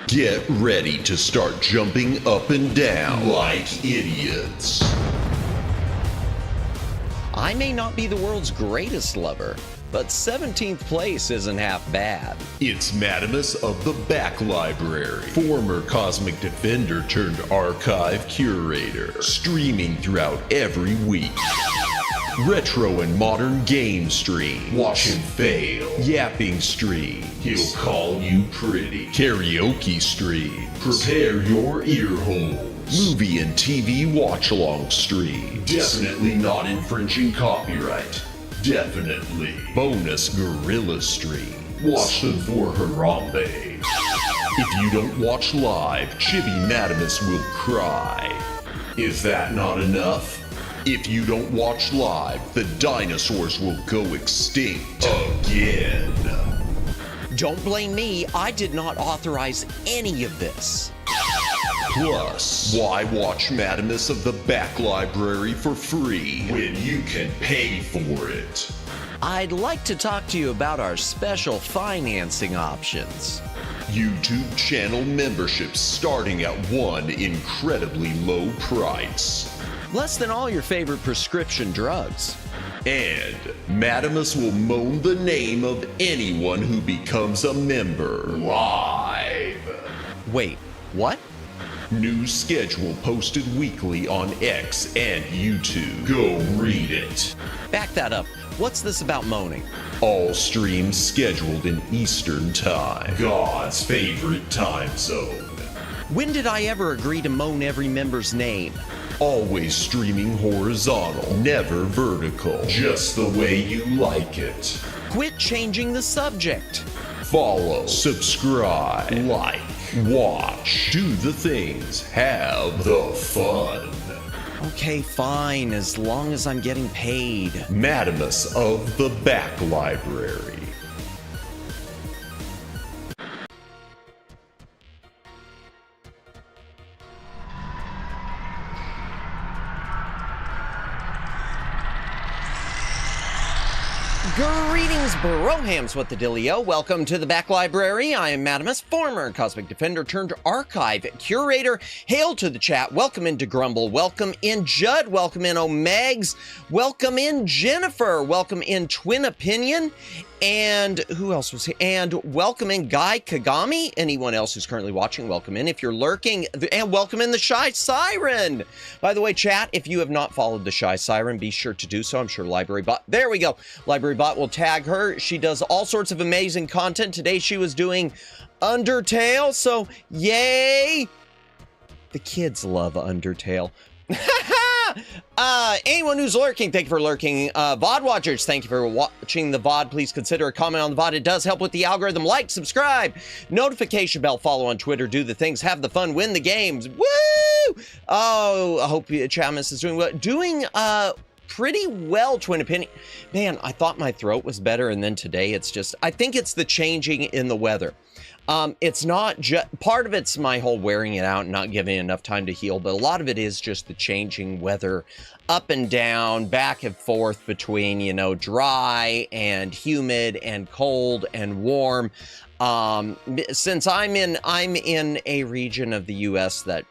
Get ready to start jumping up and down like idiots. I may not be the world's greatest lover, but 17th place isn't half bad. It's Madamus of the Back Library, former Cosmic Defender turned archive curator, streaming throughout every week. Retro and modern game stream. Watch him fail. Yapping stream. He'll call you pretty. Karaoke stream. Prepare your ear holes. Movie and TV watch-along stream. Definitely not infringing copyright. Definitely. Bonus gorilla stream. Watch them for Harambe. If you don't watch live, Chibi Madamus will cry. Is that not enough? If you don't watch live, the dinosaurs will go extinct again. Don't blame me, I did not authorize any of this. Plus, why watch Madamus of the Back Library for free when you can pay for it? I'd like to talk to you about our special financing options. YouTube channel memberships starting at one incredibly low price. Less than all your favorite prescription drugs. And Madamus will moan the name of anyone who becomes a member live. Wait, what? New schedule posted weekly on X and YouTube. Go read it. Back that up. What's this about moaning? All streams scheduled in Eastern Time, God's favorite time zone. When did I ever agree to moan every member's name? Always streaming horizontal, never vertical, just the way you like it. Quit changing the subject. Follow, subscribe, like, watch, do the things, have the fun. Okay, fine, as long as I'm getting paid. Madamus of the Back Library. Greetings, brohams, what the dealio? Welcome to the Back Library. I am Madamus, former Cosmic Defender turned archive curator. Hail to the chat. Welcome into Grumble. Welcome in Judd. Welcome in Omegs. Welcome in Jennifer. Welcome in Twin Opinion. And who else was here? And welcome in Guy Kagami. Anyone else who's currently watching, welcome in. If you're lurking, and welcome in the Shy Siren. By the way, chat, if you have not followed the Shy Siren, be sure to do so. I'm sure Library Bot, there we go. Library Bot will tag her. She does all sorts of amazing content. Today she was doing Undertale, so yay. The kids love Undertale. Anyone who's lurking, thank you for lurking. VOD watchers, thank you for watching the VOD. Please consider a comment on the VOD. It does help with the algorithm. Like, subscribe, notification bell, follow on Twitter, do the things, have the fun, win the games. Woo! Oh, I hope Chamis is doing well. Doing pretty well, Twin Opinion. Man, I thought my throat was better, and then today it's just, I think it's the changing in the weather. It's not just, part of it's my whole wearing it out and not giving it enough time to heal, but a lot of it is just the changing weather up and down, back and forth between, you know, dry and humid and cold and warm. Since I'm in a region of the US that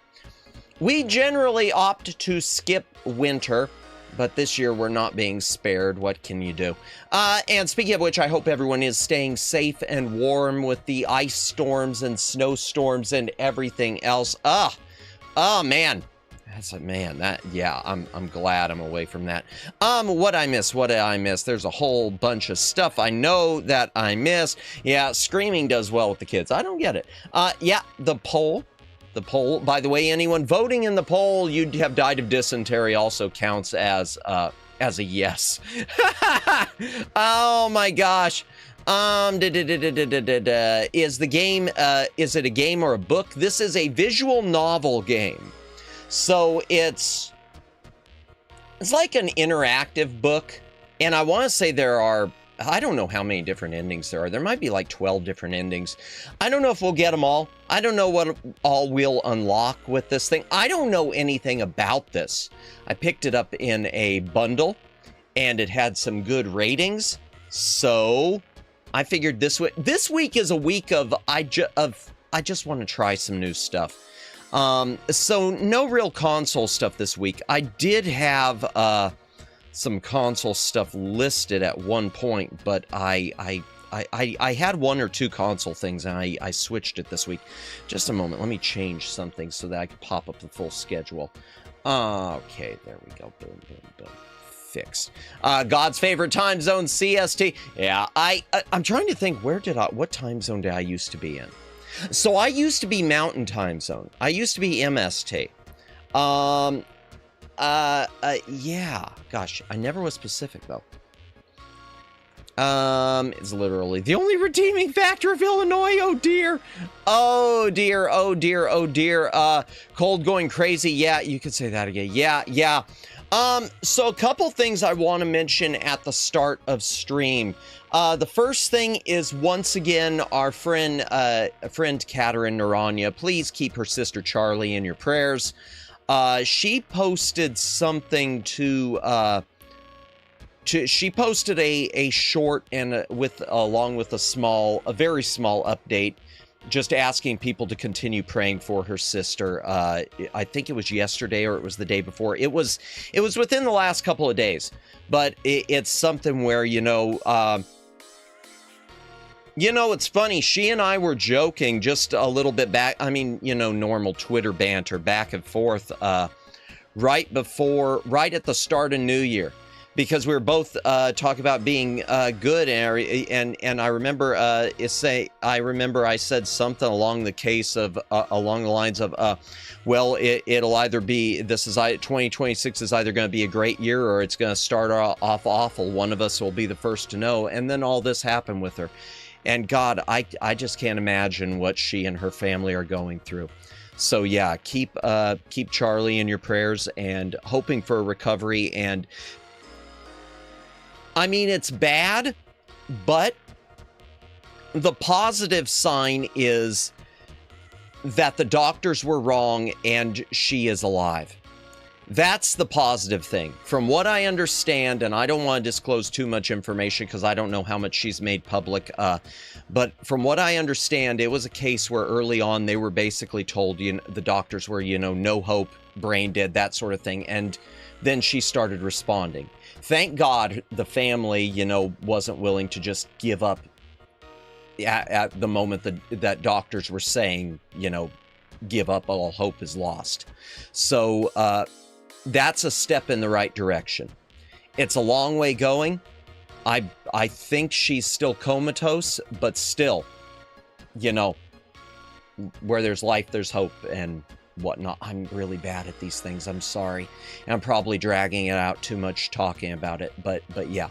we generally opt to skip winter, but this year we're not being spared. What can you do? And speaking of which, I hope everyone is staying safe and warm with the ice storms and snowstorms and everything else. Oh man. That's a man. Yeah, I'm glad I'm away from that. What did I miss? There's a whole bunch of stuff I know that I missed. Yeah, screaming does well with the kids. I don't get it. Yeah, the poll. The poll, by the way, anyone voting in the poll, you'd have died of dysentery also counts as a yes. Oh my gosh. Is the game, is it a game or a book? This is a visual novel game. So it's like an interactive book. And I want to say there are, I don't know how many different endings there are. There might be like 12 different endings. I don't know if we'll get them all. I don't know what all we'll unlock with this thing. I don't know anything about this. I picked it up in a bundle and it had some good ratings. So I figured this week is a week of I just want to try some new stuff. So no real console stuff this week. I did have some console stuff listed at one point, but I had one or two console things and I switched it this week. Just a moment, let me change something so that I can pop up the full schedule. Okay, there we go. Boom, boom, boom. Fixed. God's favorite time zone, CST. Yeah, I'm trying to think, what time zone did I used to be in? So I used to be Mountain Time Zone. I used to be MST. Yeah. Gosh, I never was Pacific, though. It's literally the only redeeming factor of Illinois. Oh, dear. Oh, dear. Oh, dear. Oh, dear. Cold going crazy. Yeah, you could say that again. Yeah. So a couple things I want to mention at the start of stream. The first thing is, once again, our friend Katerin Naranya. Please keep her sister Charlie in your prayers. She posted something she posted a short and along with a very small update, just asking people to continue praying for her sister. I think it was yesterday or it was the day before. It was within the last couple of days, but it's something where, it's funny. She and I were joking just a little bit back. I mean, normal Twitter banter back and forth, right at the start of New Year, because we were both talking about being good, and I remember I said something along the lines of, well, it'll either be 2026 is either going to be a great year or it's going to start off awful. One of us will be the first to know, and then all this happened with her. And God, I just can't imagine what she and her family are going through. So yeah, keep Charlie in your prayers and hoping for a recovery. And I mean, it's bad, but the positive sign is that the doctors were wrong and she is alive. That's the positive thing. From what I understand, and I don't want to disclose too much information because I don't know how much she's made public, but from what I understand, it was a case where early on they were basically told, the doctors were, no hope, brain dead, that sort of thing, and then she started responding. Thank God the family, wasn't willing to just give up at the moment that doctors were saying, give up, all hope is lost. So, that's a step in the right direction. It's a long way going. I think she's still comatose, but still, where there's life, there's hope and whatnot. I'm really bad at these things. I'm sorry. And I'm probably dragging it out too much talking about it, but yeah,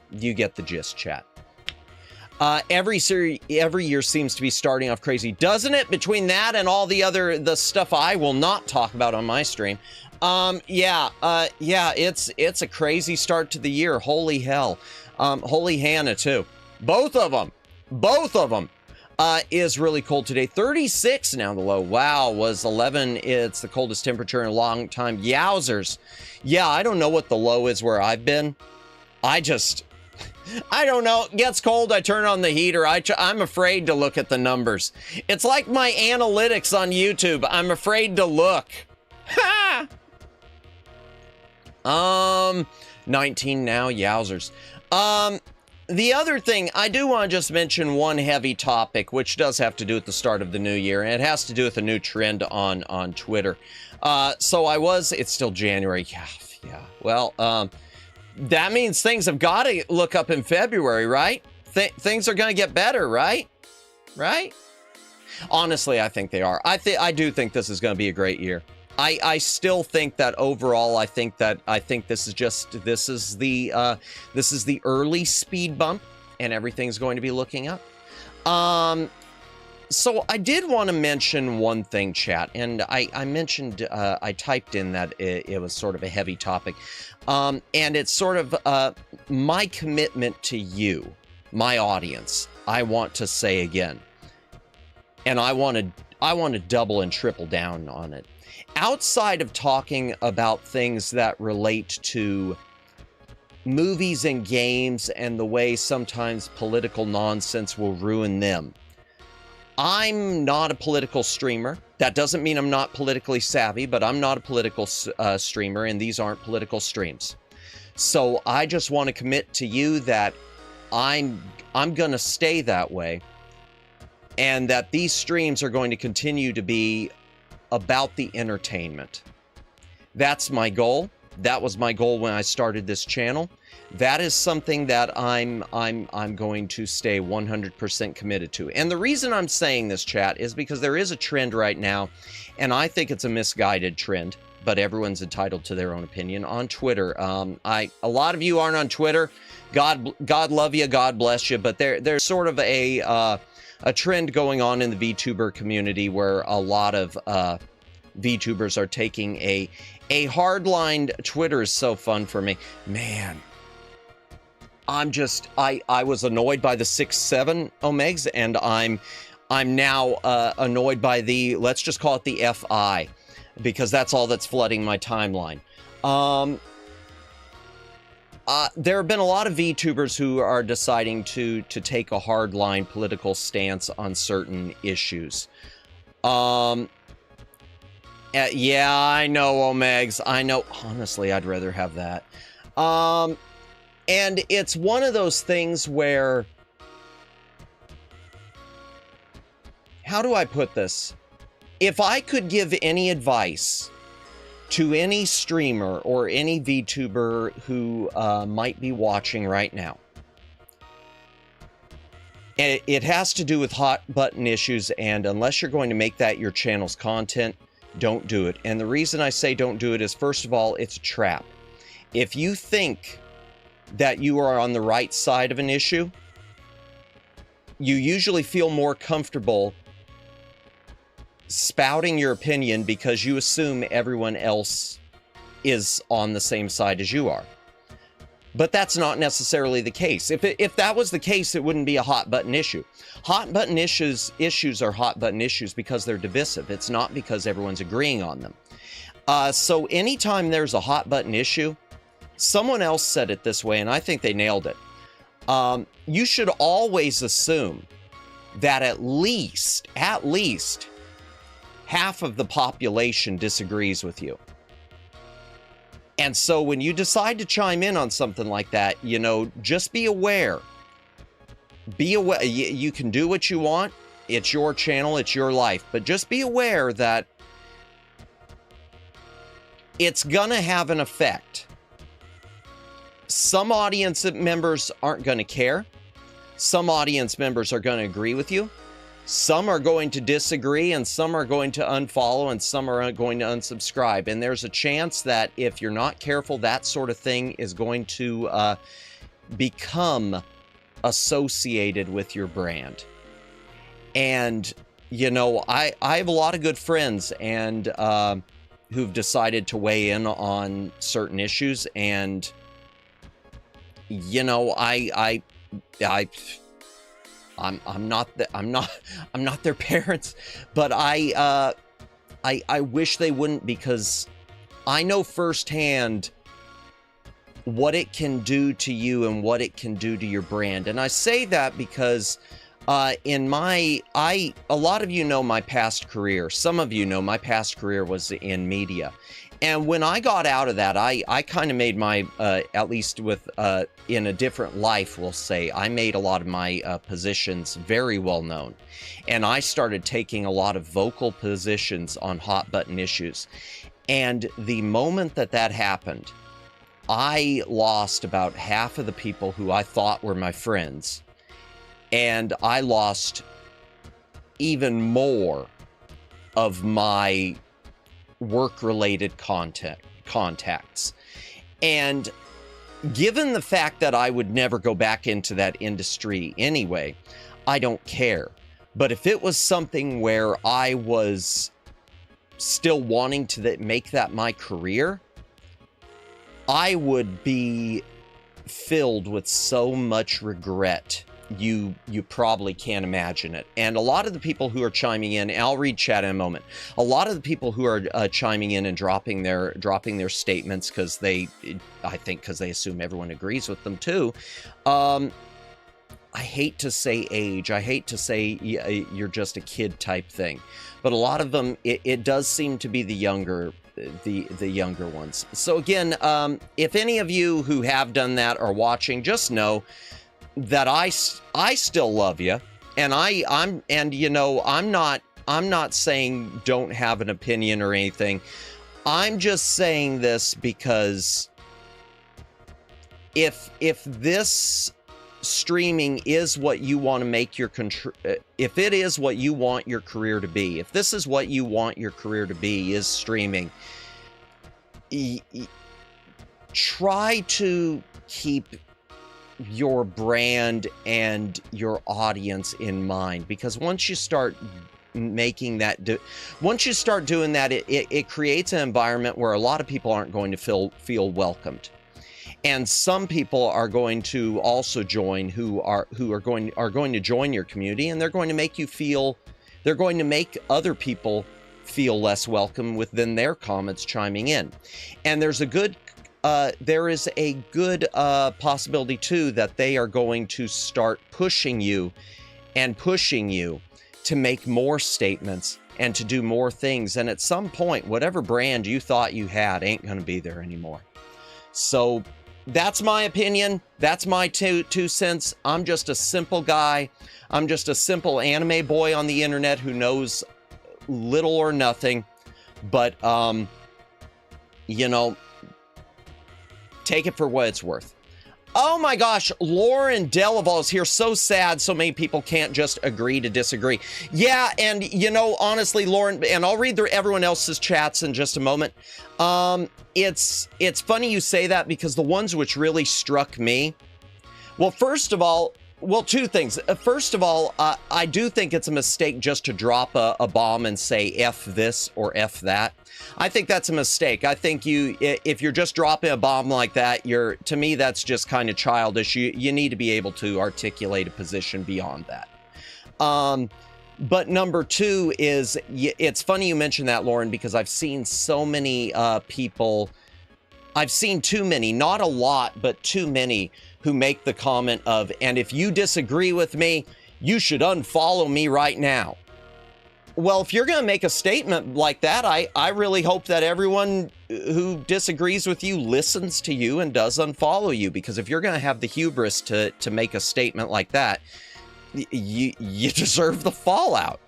you get the gist, chat. Every year seems to be starting off crazy, doesn't it? Between that and all the stuff I will not talk about on my stream. Yeah, it's a crazy start to the year. Holy hell. Holy Hannah too. Both of them. Is really cold today. 36 now the low. Wow, was 11. It's the coldest temperature in a long time. Yowzers. Yeah, I don't know what the low is where I've been. I don't know. It gets cold, I turn on the heater. I'm afraid to look at the numbers. It's like my analytics on YouTube. I'm afraid to look. Ha! 19 now, yowzers. The other thing, I do want to just mention one heavy topic, which does have to do with the start of the new year, and it has to do with a new trend on Twitter. It's still January. Yeah. Well, that means things have got to look up in February, right? Things are going to get better, right? Right? Honestly, I think they are. I do think this is going to be a great year. I still think that overall, I think this is the early speed bump, and everything's going to be looking up. So I did want to mention one thing, chat, and I mentioned, I typed in that it was sort of a heavy topic, and it's sort of my commitment to you, my audience. I want to say again, and I want to double and triple down on it. Outside of talking about things that relate to movies and games and the way sometimes political nonsense will ruin them, I'm not a political streamer. That doesn't mean I'm not politically savvy, but I'm not a political streamer, and these aren't political streams. So I just want to commit to you that I'm going to stay that way, and that these streams are going to continue to be about the entertainment. That's my goal. That was my goal when I started this channel. That is something that I'm going to stay 100% committed to. And the reason I'm saying this, chat, is because there is a trend right now, and I think it's a misguided trend, but everyone's entitled to their own opinion on Twitter. A lot of you aren't on Twitter. God love you, God bless you, but there's sort of a trend going on in the VTuber community where a lot of VTubers are taking a hardline. Twitter is so fun for me, man. I was annoyed by the 6-7 omegs, and I'm now annoyed by the, let's just call it the FI, because that's all that's flooding my timeline. There have been a lot of VTubers who are deciding to take a hardline political stance on certain issues. Yeah, I know, Omegs. I know. Honestly, I'd rather have that. And it's one of those things where, how do I put this? If I could give any advice to any streamer or any VTuber who might be watching right now, it has to do with hot button issues, and unless you're going to make that your channel's content, don't do it. And the reason I say don't do it is, first of all, it's a trap. If you think that you are on the right side of an issue, you usually feel more comfortable spouting your opinion because you assume everyone else is on the same side as you are. But that's not necessarily the case. If that was the case, it wouldn't be a hot button issue. Hot button issues are hot button issues because they're divisive. It's not because everyone's agreeing on them. So anytime there's a hot button issue, someone else said it this way, and I think they nailed it. You should always assume that at least half of the population disagrees with you. And so when you decide to chime in on something like that, you know, just be aware. Be aware. You can do what you want. It's your channel. It's your life. But just be aware that it's going to have an effect. Some audience members aren't going to care. Some audience members are going to agree with you. Some are going to disagree, and some are going to unfollow, and some are going to unsubscribe. And there's a chance that if you're not careful, that sort of thing is going to become associated with your brand. And, you know, I have a lot of good friends and who've decided to weigh in on certain issues. And, you know, I'm not their parents, but I wish they wouldn't, because I know firsthand what it can do to you and what it can do to your brand. And I say that because a lot of you know my past career. Some of you know my past career was in media. And when I got out of that, I kind of made my, at least with, in a different life, we'll say, I made a lot of my positions very well known. And I started taking a lot of vocal positions on hot button issues. And the moment that that happened, I lost about half of the people who I thought were my friends. And I lost even more of my work-related contacts. And given the fact that I would never go back into that industry anyway, I don't care. But if it was something where I was still wanting to make that my career, I would be filled with so much regret. You probably can't imagine it. And a lot of the people who are chiming in, I'll read chat in a moment. A lot of the people who are chiming in and dropping their statements because I think because they assume everyone agrees with them too. I hate to say age. I hate to say you're just a kid type thing, but a lot of them it does seem to be the younger ones. So again, if any of you who have done that are watching, just know that I still love you, and I'm not saying don't have an opinion or anything. I'm just saying this because if this streaming is what you want to make your if it is what you want your career to be, if this is what you want your career to be, is streaming, try to keep your brand and your audience in mind, because once you start making that once you start doing that, it creates an environment where a lot of people aren't going to feel welcomed, and some people are going to also join who are going to join your community, and they're going to make other people feel less welcome within their comments chiming in. And there is a good possibility too that they are going to start pushing you to make more statements and to do more things. And at some point, whatever brand you thought you had ain't going to be there anymore. So that's my opinion. That's my two cents. I'm just a simple guy. I'm just a simple anime boy on the internet who knows little or nothing. But, take it for what it's worth. Oh my gosh, Lauren Delaval is here. So sad so many people can't just agree to disagree. Yeah, and honestly, Lauren, and I'll read everyone else's chats in just a moment. It's funny you say that, because the ones which really struck me, well, first of all, two things. First of all, I do think it's a mistake just to drop a bomb and say F this or F that. I think that's a mistake. I think if you're just dropping a bomb like that, to me, that's just kind of childish. You need to be able to articulate a position beyond that. But number two is, it's funny you mentioned that, Lauren, because I've seen so many people, I've seen too many, not a lot, but too many, who make the comment of, and if you disagree with me, you should unfollow me right now. Well, if you're going to make a statement like that, I really hope that everyone who disagrees with you listens to you and does unfollow you, because if you're going to have the hubris to make a statement like that, you deserve the fallout,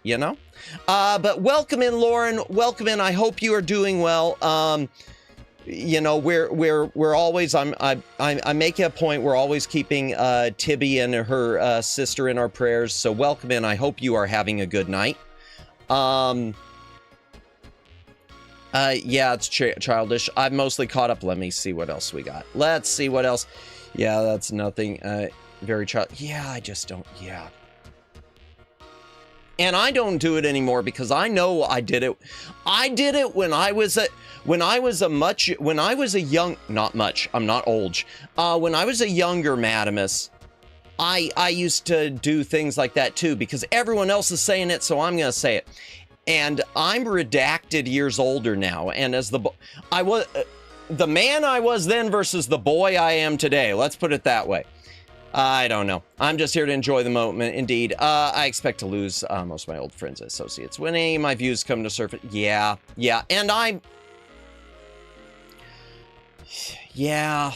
But welcome in, Lauren. Welcome in. I hope you are doing well. We're always, I make it a point, we're always keeping Tibby and her sister in our prayers. So welcome in. I hope you are having a good night. Yeah, it's childish. I've mostly caught up. Let me see what else we got. Let's see what else. Yeah, that's nothing. Very child. Yeah, I just don't. Yeah. And I don't do it anymore because I know I did it. I did it when I was a young, not much, I'm not old. When I was a younger Madamus, I used to do things like that too, because everyone else is saying it, so I'm going to say it. And I'm redacted years older now, and as the man I was then versus the boy I am today, let's put it that way. I don't know. I'm just here to enjoy the moment. Indeed, I expect to lose most of my old friends and associates when any of my views come to surface. Yeah, and Yeah,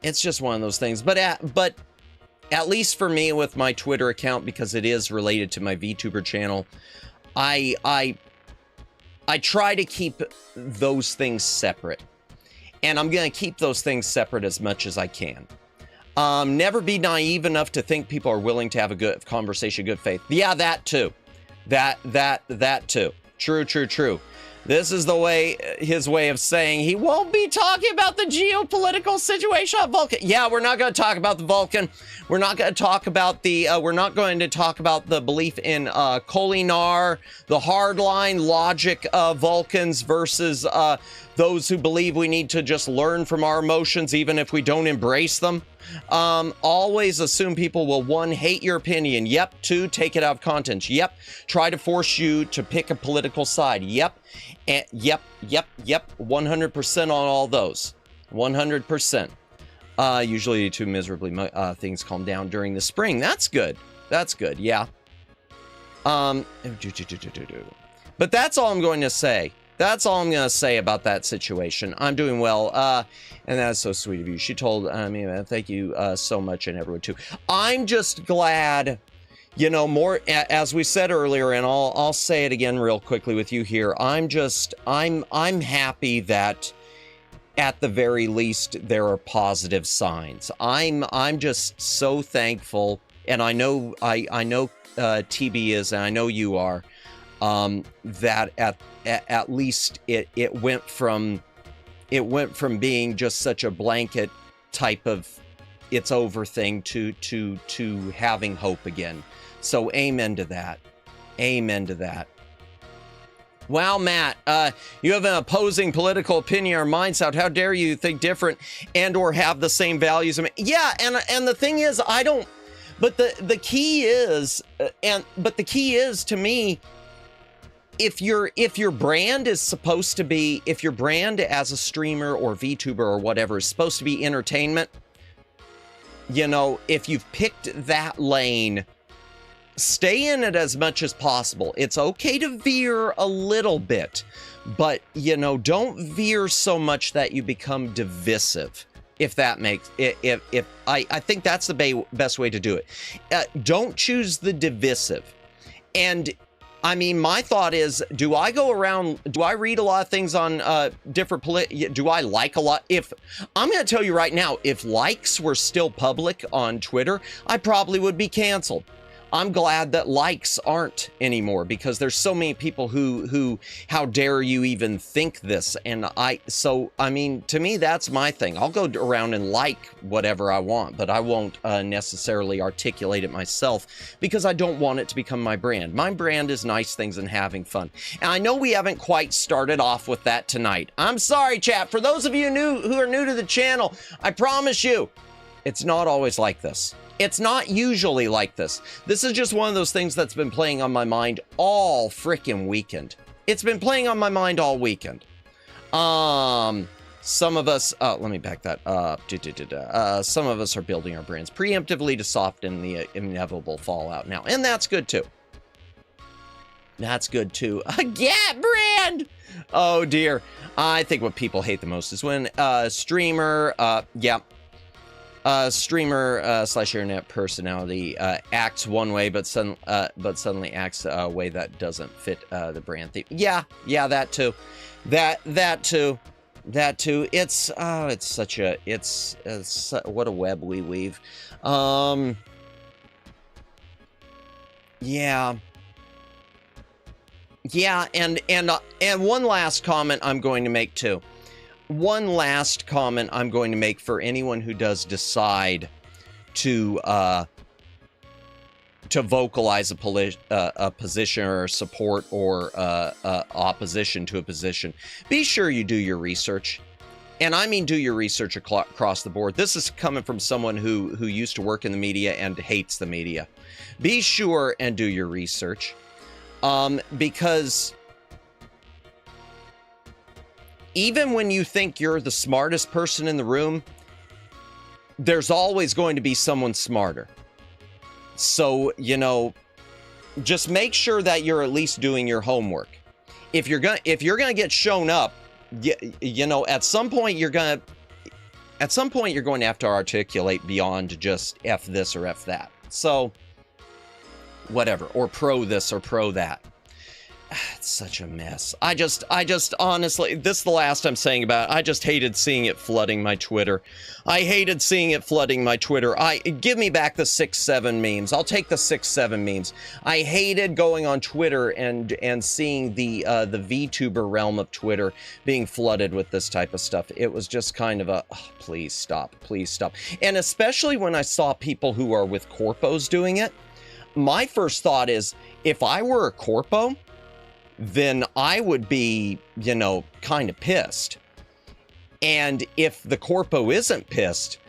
it's just one of those things. But at least for me with my Twitter account, because it is related to my VTuber channel, I try to keep those things separate. And I'm going to keep those things separate as much as I can. Never be naive enough to think people are willing to have a good conversation, good faith. Yeah, that too. That too. True. This is his way of saying he won't be talking about the geopolitical situation on Vulcan. Yeah, we're not going to talk about the Vulcan. We're not going to talk about the belief in Kolinar, the hardline logic of Vulcans versus those who believe we need to just learn from our emotions even if we don't embrace them. Always assume people will, 1, hate your opinion. Yep. 2, take it out of context. Yep. Try to force you to pick a political side. Yep. Yep. 100% on all those. 100%. Usually too miserably, things calm down during the spring. That's good. Yeah. But that's all I'm going to say. That's all I'm going to say about that situation. I'm doing well. And that's so sweet of you. She told me, thank you so much, and everyone too. I'm just glad, more, as we said earlier, and I'll say it again real quickly with you here. I'm happy that at the very least there are positive signs. I'm just so thankful, and I know TB is, and I know you are, that at least it went from being just such a blanket type of it's over thing to having hope again. So amen to that. Wow, Matt, you have an opposing political opinion or mindset. How dare you think different and or have the same values? Yeah, and the thing is, I don't. But the key is, to me, if your brand is supposed to be, if your brand as a streamer or VTuber or whatever is supposed to be entertainment, if you've picked that lane, stay in it as much as possible. It's okay to veer a little bit, but don't veer so much that you become divisive. If that makes if I think that's the best way to do it. Don't choose the divisive. And I mean, my thought is, do I read a lot of things on different do I like a lot? I'm going to tell you right now, if likes were still public on Twitter, I probably would be canceled. I'm glad that likes aren't anymore, because there's so many people who how dare you even think this? And I mean, to me, that's my thing. I'll go around and like whatever I want, but I won't necessarily articulate it myself, because I don't want it to become my brand. My brand is nice things and having fun. And I know we haven't quite started off with that tonight. I'm sorry, chat. For those of you who are new to the channel, I promise you, it's not always like this. It's not usually like this. This is just one of those things that's been playing on my mind all freaking weekend. It's been playing on my mind all weekend. Some of us, let me back that up. Some of us are building our brands preemptively to soften the inevitable fallout now. And that's good too. That's good too. A Gap brand! Oh dear. I think what people hate the most is when streamer, streamer / internet personality acts one way, but suddenly acts a way that doesn't fit the brand theme. Yeah, that too. That too. It's what a web we weave. Yeah, and one last comment I'm going to make too. One last comment I'm going to make for anyone who does decide to vocalize a position or support or opposition to a position. Be sure you do your research. And I mean do your research across the board. This is coming from someone who used to work in the media and hates the media. Be sure and do your research. Because even when you think you're the smartest person in the room, there's always going to be someone smarter. So, just make sure that you're at least doing your homework. If you're gonna get shown up, at some point you're gonna at some point you're going to have to articulate beyond just F this or F that. So, whatever, or pro this or pro that. It's such a mess. I just honestly, this is the last I'm saying about it. I just hated seeing it flooding my Twitter. Give me back the 6-7 memes. I'll take the 6-7 memes. I hated going on Twitter and seeing the VTuber realm of Twitter being flooded with this type of stuff. It was just kind of a, oh, please stop. And especially when I saw people who are with corpos doing it, my first thought is, if I were a corpo, then I would be, kind of pissed. And if the corpo isn't pissed,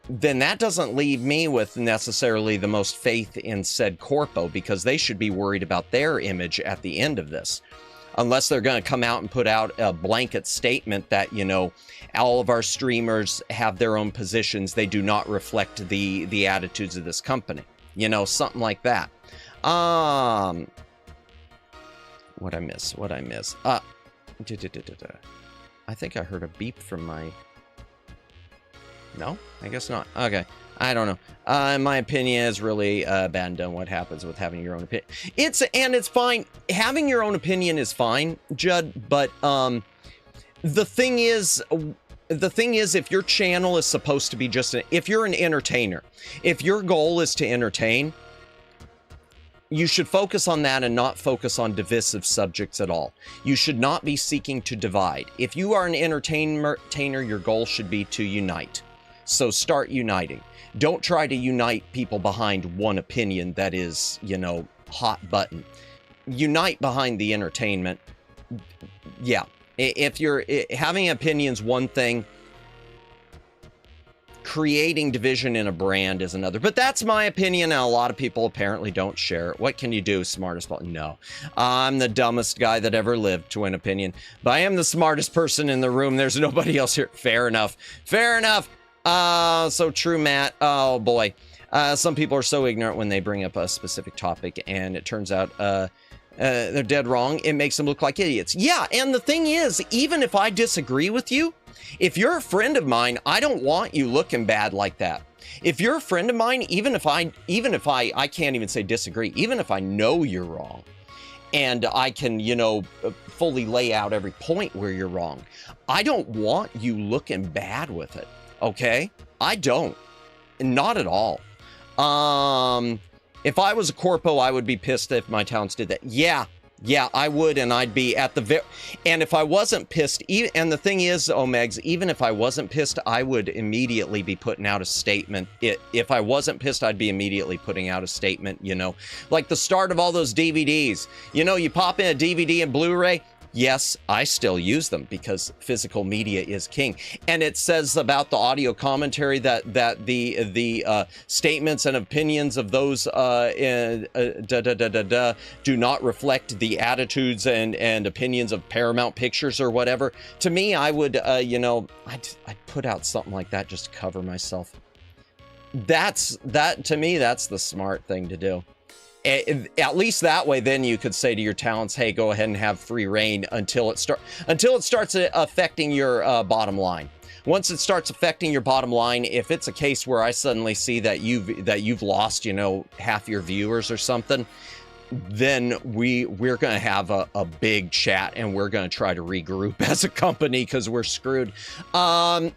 then that doesn't leave me with necessarily the most faith in said corpo, because they should be worried about their image at the end of this. Unless they're going to come out and put out a blanket statement that, all of our streamers have their own positions. They do not reflect the attitudes of this company. Something like that. What I miss? I think I heard a beep from my... No? I guess not. Okay. I don't know. In my opinion, is really bad and done what happens with having your own opinion. It's fine. Having your own opinion is fine, Judd, but the thing is, if your channel is supposed to be just... if you're an entertainer, if your goal is to entertain, you should focus on that and not focus on divisive subjects at all. You should not be seeking to divide. If you are an entertainer, your goal should be to unite. So start uniting. Don't try to unite people behind one opinion that is, hot button. Unite behind the entertainment. Yeah. If you're having opinions, one thing. Creating division in a brand is another. But that's my opinion, and a lot of people apparently don't share it. What can you do, smartest? No. I'm the dumbest guy that ever lived, to an opinion. But I am the smartest person in the room. There's nobody else here. Fair enough. So true, Matt. Oh, boy. Some people are so ignorant when they bring up a specific topic, and it turns out they're dead wrong. It makes them look like idiots. Yeah, and the thing is, even if I disagree with you, if you're a friend of mine, I don't want you looking bad like that. If you're a friend of mine, even if I can't even say disagree, even if I know you're wrong, and I can, fully lay out every point where you're wrong, I don't want you looking bad with it, okay? I don't. Not at all. If I was a corpo, I would be pissed if my talents did that. Yeah, I would, and I'd be at the and if I wasn't pissed, and the thing is, Omegs, even if I wasn't pissed, I would immediately be putting out a statement. If I wasn't pissed, I'd be immediately putting out a statement, like the start of all those DVDs. You pop in a DVD and Blu-ray. Yes, I still use them because physical media is king. And it says about the audio commentary that the statements and opinions of those do not reflect the attitudes and opinions of Paramount Pictures or whatever. To me, I would, I'd put out something like that just to cover myself. To me, that's the smart thing to do. At least that way, then you could say to your talents, hey, go ahead and have free reign until it starts affecting your bottom line. Once it starts affecting your bottom line, if it's a case where I suddenly see that you've lost, half your viewers or something, then we're going to have a big chat, and we're going to try to regroup as a company because we're screwed. And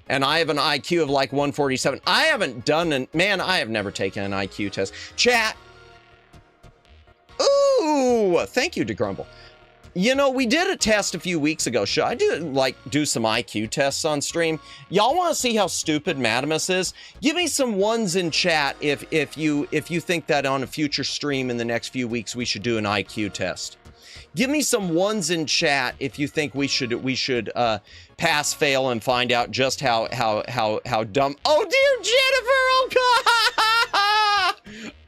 I have an IQ of like 147. I haven't done I have never taken an IQ test. Chat. Ooh, thank you, DeGrumble. We did a test a few weeks ago. Should I do some IQ tests on stream? Y'all want to see how stupid Madamus is? Give me some ones in chat if you think that on a future stream in the next few weeks we should do an IQ test. Give me some ones in chat if you think we should pass, fail, and find out just how dumb. Oh dear, Jennifer!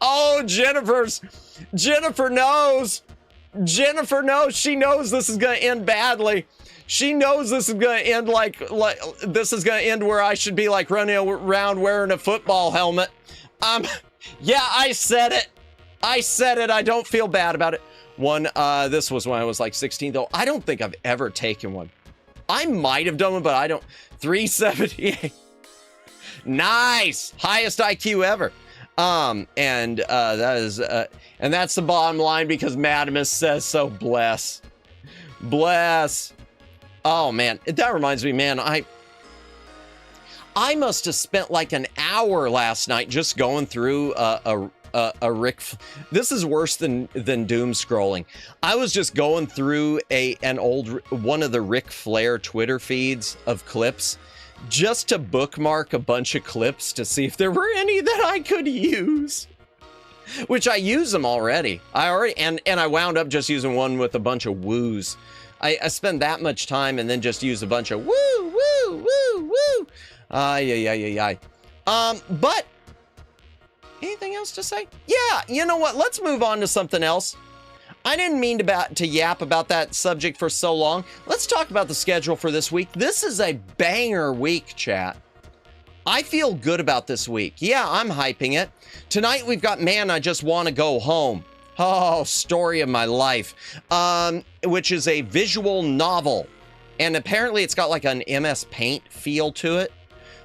Oh, Jennifer knows. Jennifer knows. She knows this is going to end badly. She knows this is going to end like this is going to end where I should be like running around wearing a football helmet. Yeah, I said it. I don't feel bad about it. This was when I was like 16 though. I don't think I've ever taken one. I might have done one, but I don't. 378. Nice. Highest IQ ever. And that's the bottom line because Madamus says so. Bless. Oh man, that reminds me, man, I must have spent like an hour last night just going through a Rick. This is worse than doom scrolling. I was just going through one of the Ric Flair Twitter feeds of clips just to bookmark a bunch of clips to see if there were any that I could use. Which I use them already. And I wound up just using one with a bunch of woos. I spend that much time and then just use a bunch of woo. But anything else to say? Yeah, you know what? Let's move on to something else. I didn't mean to yap about that subject for so long. Let's talk about the schedule for this week. This is a banger week, chat. I feel good about this week. Yeah, I'm hyping it. Tonight we've got Man, I Just Want to Go Home. Oh, story of my life. Which is a visual novel. And apparently it's got like an MS Paint feel to it.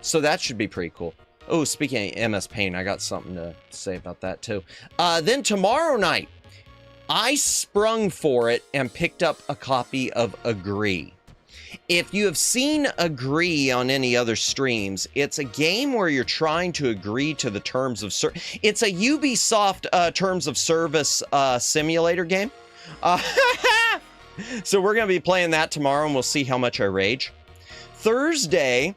So that should be pretty cool. Oh, speaking of MS Paint, I got something to say about that too. Then tomorrow night, I sprung for it and picked up a copy of Agree. If you have seen Agree on any other streams, it's a game where you're trying to agree to the terms of service. It's a Ubisoft terms of service simulator game. So we're going to be playing that tomorrow and we'll see how much I rage. Thursday,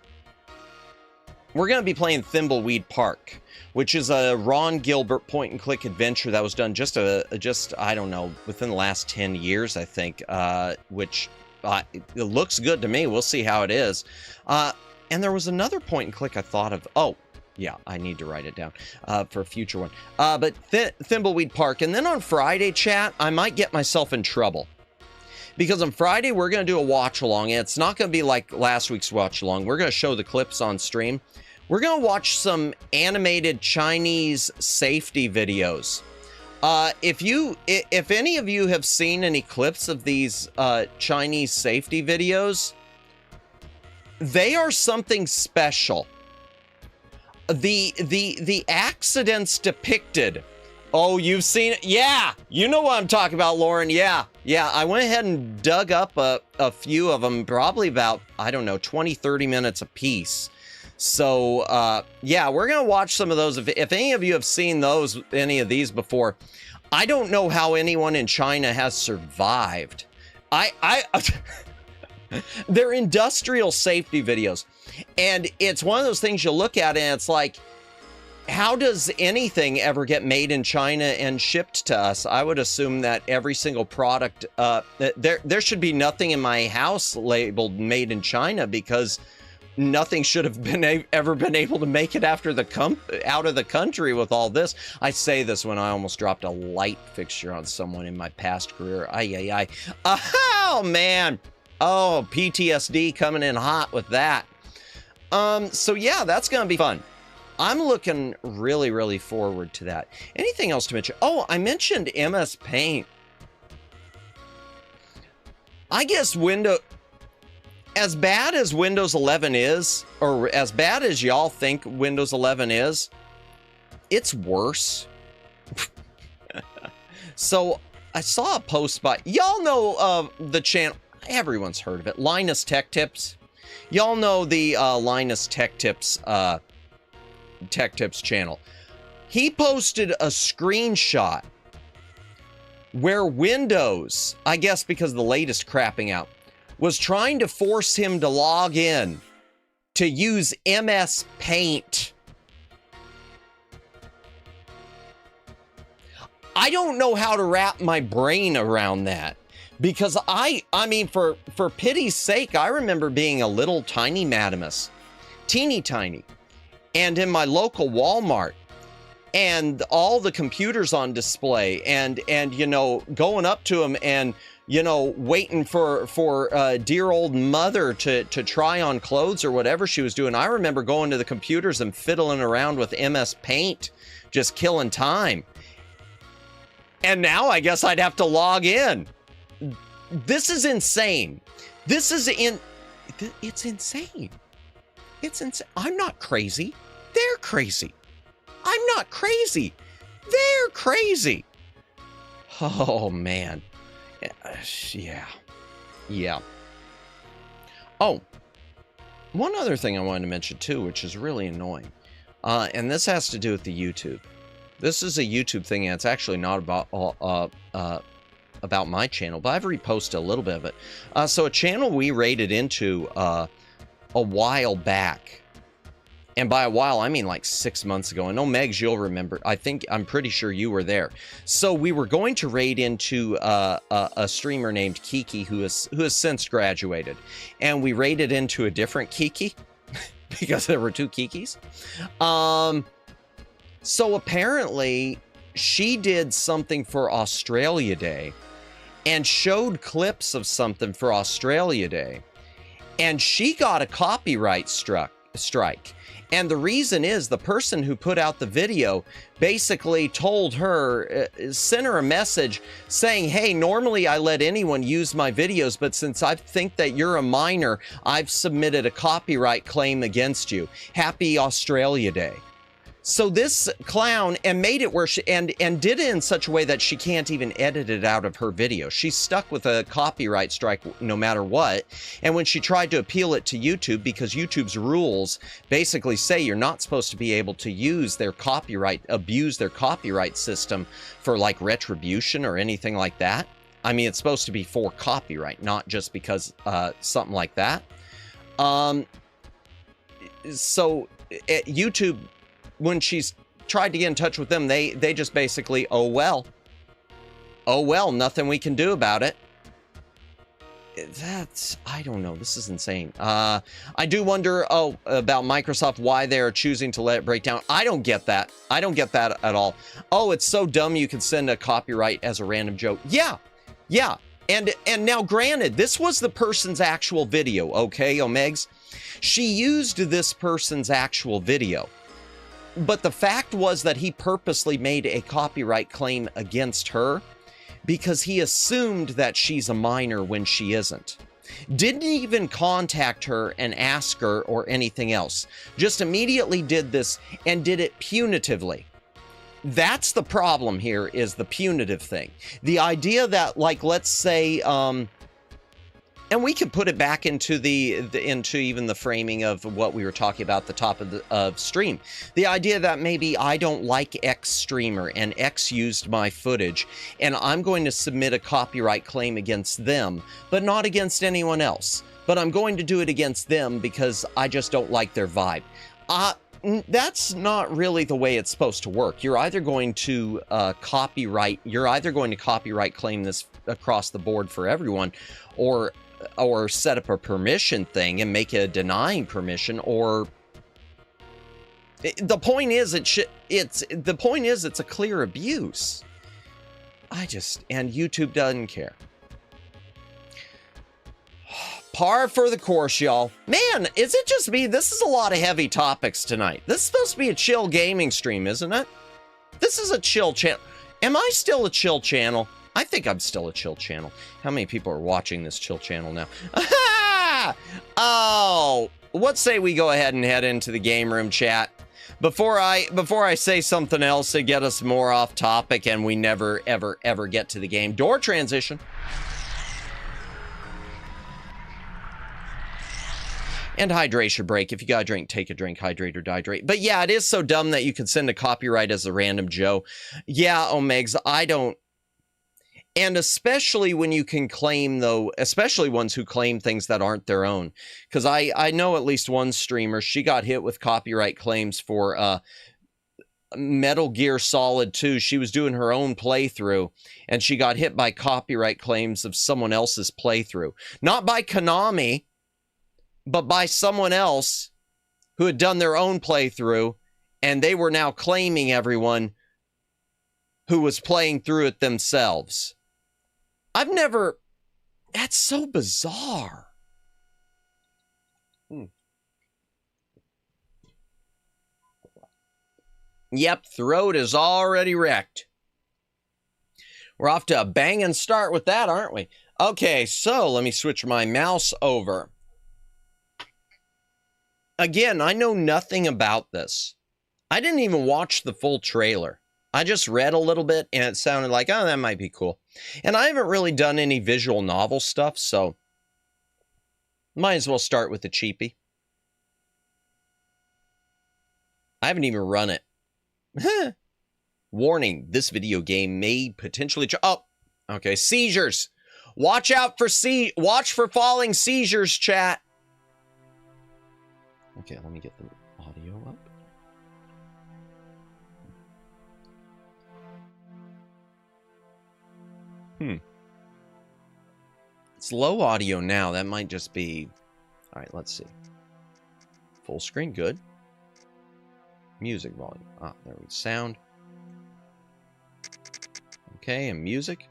we're going to be playing Thimbleweed Park, which is a Ron Gilbert point-and-click adventure that was done just I don't know, within the last 10 years, I think, which it looks good to me. We'll see how it is. And there was another point-and-click I thought of. Oh, yeah, I need to write it down for a future one. But Thimbleweed Park. And then on Friday, chat, I might get myself in trouble. Because on Friday, we're going to do a watch-along, and it's not going to be like last week's watch-along. We're going to show the clips on stream. We're going to watch some animated Chinese safety videos. If any of you have seen any clips of these Chinese safety videos, they are something special. The accidents depicted. Oh, you've seen it? Yeah, you know what I'm talking about, Lauren. Yeah. I went ahead and dug up a few of them, probably about, I don't know, 20, 30 minutes a piece. So, yeah, we're going to watch some of those. If any of you have seen any of these before, I don't know how anyone in China has survived. They're industrial safety videos. And it's one of those things you look at and it's like, how does anything ever get made in China and shipped to us? I would assume that every single product, there should be nothing in my house labeled made in China because nothing should have ever been able to make it out of the country with all this. I say this when I almost dropped a light fixture on someone in my past career. Oh, man. Oh, PTSD coming in hot with that. So yeah, that's going to be fun. I'm looking really, really forward to that. Anything else to mention? Oh, I mentioned MS Paint. I guess as bad as Windows 11 is, or as bad as y'all think Windows 11 is, it's worse. So I saw a post by, y'all know the channel, everyone's heard of it, Linus Tech Tips. Y'all know the Linus Tech Tips channel. He posted a screenshot where Windows, I guess because of the latest crapping out, was trying to force him to log in to use MS Paint. I don't know how to wrap my brain around that. Because I mean, for pity's sake, I remember being a little tiny Madamus. Teeny tiny. And in my local Walmart. And all the computers on display. And you know, going up to them and, you know, waiting for dear old mother to try on clothes or whatever she was doing. I remember going to the computers and fiddling around with MS Paint. Just killing time. And now I guess I'd have to log in. This is insane. This is It's insane. It's insane. I'm not crazy. They're crazy. I'm not crazy. They're crazy. Oh, man. Yeah. Yeah. Oh, one other thing I wanted to mention, too, which is really annoying. And this has to do with the YouTube. This is a YouTube thing, and it's actually not about my channel, but I've reposted a little bit of it. So a channel we raided into a while back, and by a while I mean like 6 months ago. And Megs, you'll remember. I'm pretty sure you were there. So we were going to raid into a streamer named Kiki who has since graduated, and we raided into a different Kiki because there were two Kikis. So apparently she did something for Australia Day and showed clips of something for Australia Day, and she got a copyright strike. And the reason is the person who put out the video basically told her, sent her a message saying, hey, normally I let anyone use my videos, but since I think that you're a minor, I've submitted a copyright claim against you. Happy Australia Day. So this clown and made it where she and did it in such a way that she can't even edit it out of her video. She's stuck with a copyright strike no matter what. And when she tried to appeal it to YouTube, because YouTube's rules basically say you're not supposed to be able to use their abuse their copyright system for like retribution or anything like that. I mean, it's supposed to be for copyright, not just because something like that. So at YouTube, when she's tried to get in touch with them, they just basically, oh well, nothing we can do about it. I don't know, this is insane. I do wonder, about Microsoft, why they're choosing to let it break down. I don't get that. I don't get that at all. Oh, it's so dumb you can send a copyright as a random joke. Yeah. And now granted, this was the person's actual video, okay, Omegs? She used this person's actual video. But the fact was that he purposely made a copyright claim against her because he assumed that she's a minor when she isn't. Didn't even contact her and ask her or anything else. Just immediately did this and did it punitively. That's the problem here, is the punitive thing. The idea that, like, let's say, and we could put it back into into even the framing of what we were talking about at the top of the stream. The idea that maybe I don't like X streamer and X used my footage, and I'm going to submit a copyright claim against them, but not against anyone else. But I'm going to do it against them because I just don't like their vibe. That's not really the way it's supposed to work. You're either going to copyright claim this across the board for everyone, or set up a permission thing and make it a denying permission, or the point is it's a clear abuse. And YouTube doesn't care. Par for the course, y'all. Man, is it just me? This is a lot of heavy topics tonight. This is supposed to be a chill gaming stream, isn't it? This is a chill channel. Am I still a chill channel? I think I'm still a chill channel. How many people are watching this chill channel now? Oh, what say we go ahead and head into the game room chat before I say something else to get us more off topic and we never ever get to the game. Door transition. And hydration break. If you gotta drink, take a drink, hydrate or dihydrate. But yeah, it is so dumb that you could send a copyright as a random Joe. Yeah, Omegs, I don't. And especially when you can claim, though, especially ones who claim things that aren't their own. Because I know at least one streamer, she got hit with copyright claims for Metal Gear Solid 2. She was doing her own playthrough, and she got hit by copyright claims of someone else's playthrough. Not by Konami, but by someone else who had done their own playthrough, and they were now claiming everyone who was playing through it themselves. That's so bizarre. Yep, throat is already wrecked. We're off to a banging start with that, aren't we? Okay, so let me switch my mouse over. again, I know nothing about this. I didn't even watch the full trailer. I just read a little bit and it sounded like, oh, that might be cool. And I haven't really done any visual novel stuff, so might as well start with the cheapie. I haven't even run it. Warning, this video game may potentially... Oh, okay, seizures. Watch out for falling seizures, chat. Okay, let me get the audio up. It's low audio now. That might just be... All right, let's see. Full screen, good. Music volume. Ah, there we go. Sound. Okay, and music.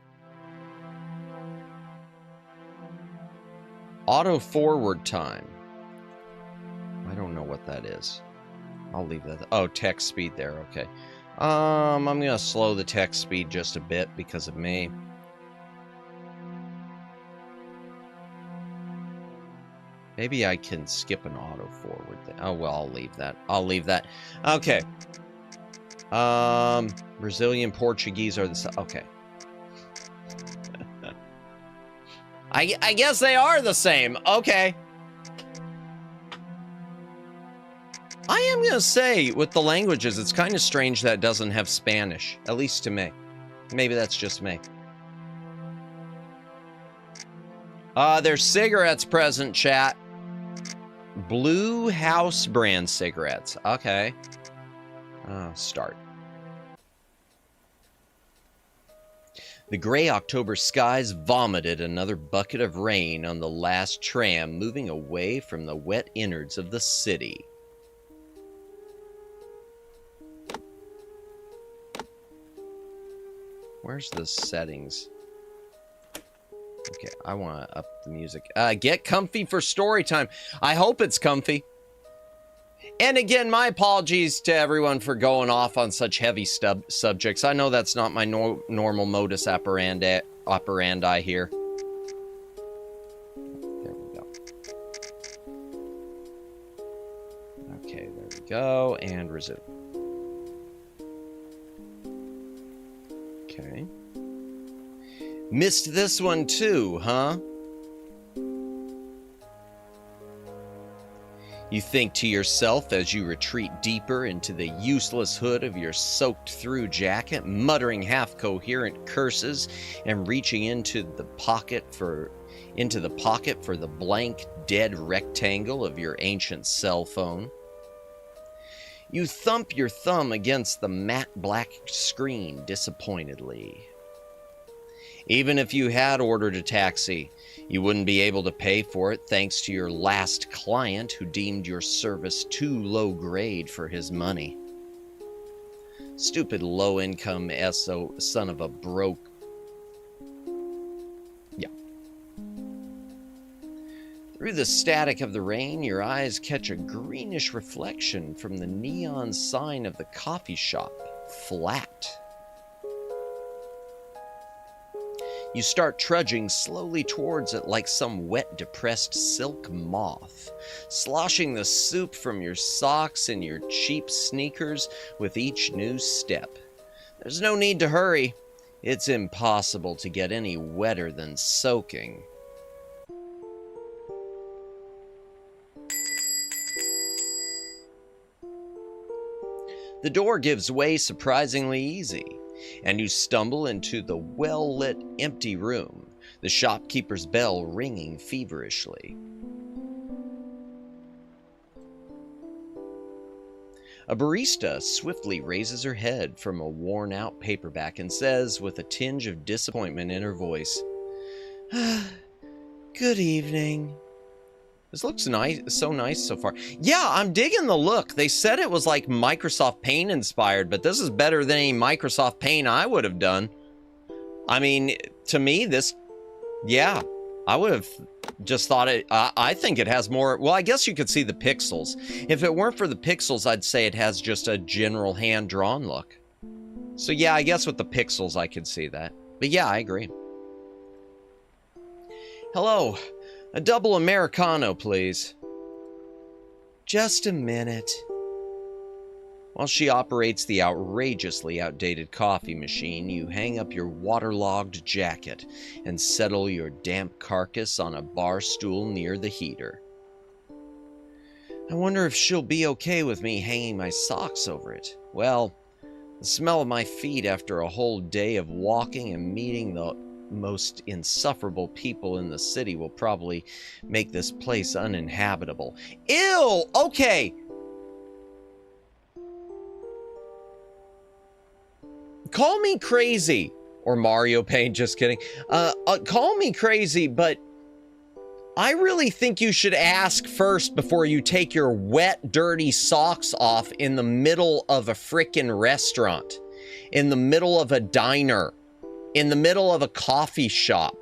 Auto forward time. I don't know what that is. I'll leave that. Oh, text speed there. Okay. I'm gonna slow the text speed just a bit because of me. Maybe I can skip an auto forward thing. Oh, well, I'll leave that. I'll leave that. Okay. Brazilian Portuguese are the... Okay. I guess they are the same. Okay. I am going to say, with the languages, it's kind of strange that it doesn't have Spanish. At least to me. Maybe that's just me. There's cigarettes present, chat. Blue House brand cigarettes. Okay. Start. The gray October skies vomited another bucket of rain on the last tram moving away from the wet innards of the city. Where's the settings? Okay, I want to up the music. Get comfy for story time. I hope it's comfy. And again, my apologies to everyone for going off on such heavy subjects. I know that's not my normal modus operandi here. There we go. Okay, there we go. And resume. Okay. Missed this one too, huh? You think to yourself as you retreat deeper into the useless hood of your soaked-through jacket, muttering half-coherent curses and reaching into the pocket for the blank, dead rectangle of your ancient cell phone. You thump your thumb against the matte black screen disappointedly. Even if you had ordered a taxi, you wouldn't be able to pay for it thanks to your last client who deemed your service too low grade for his money. Stupid low-income son of a broke... Yeah. Through the static of the rain, your eyes catch a greenish reflection from the neon sign of the coffee shop, Flat. You start trudging slowly towards it like some wet, depressed silk moth, sloshing the soup from your socks and your cheap sneakers with each new step. There's no need to hurry. It's impossible to get any wetter than soaking. The door gives way surprisingly easy, and you stumble into the well-lit, empty room, the shopkeeper's bell ringing feverishly. A barista swiftly raises her head from a worn-out paperback and says, with a tinge of disappointment in her voice, "Good evening." This looks nice, so nice so far. Yeah, I'm digging the look. They said it was like Microsoft Paint inspired, but this is better than any Microsoft Paint I would have done. I mean, to me, this, yeah, I would have just thought it, I think it has more, well, I guess you could see the pixels. If it weren't for the pixels, I'd say it has just a general hand-drawn look. So yeah, I guess with the pixels, I could see that. But yeah, I agree. Hello. A double Americano, please. Just a minute. While she operates the outrageously outdated coffee machine, you hang up your waterlogged jacket and settle your damp carcass on a bar stool near the heater. I wonder if she'll be okay with me hanging my socks over it. Well, the smell of my feet after a whole day of walking and meeting the most insufferable people in the city will probably make this place uninhabitable. Ew! Okay! Call me crazy. Or Mario Paint, just kidding. Call me crazy, but I really think you should ask first before you take your wet, dirty socks off in the middle of a frickin' restaurant, in the middle of a diner, in the middle of a coffee shop.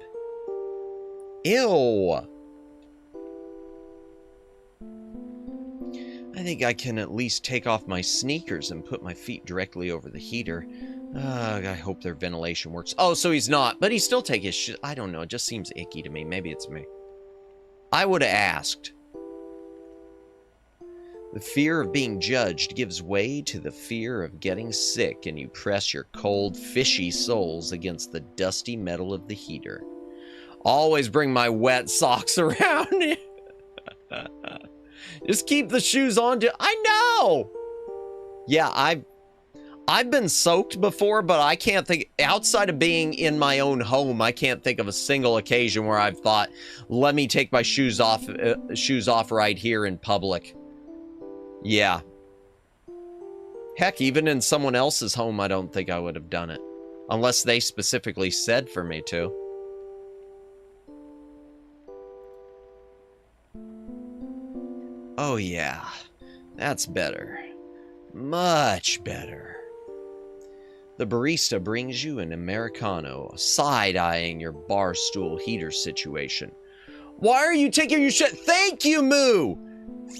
Ew. I think I can at least take off my sneakers and put my feet directly over the heater. I hope their ventilation works. Oh, so he's not, but he still take his shit. I don't know, it just seems icky to me. Maybe it's me. I would have asked. The fear of being judged gives way to the fear of getting sick, and you press your cold, fishy soles against the dusty metal of the heater. Always bring my wet socks around. Just keep the shoes on. I know! Yeah, I've been soaked before, but I can't think, outside of being in my own home, I can't think of a single occasion where I've thought, let me take my shoes off right here in public. Yeah. Heck, even in someone else's home, I don't think I would have done it. Unless they specifically said for me to. Oh yeah, that's better. Much better. The barista brings you an Americano, side-eyeing your bar stool heater situation. Why are you taking your shit? Thank you, Moo!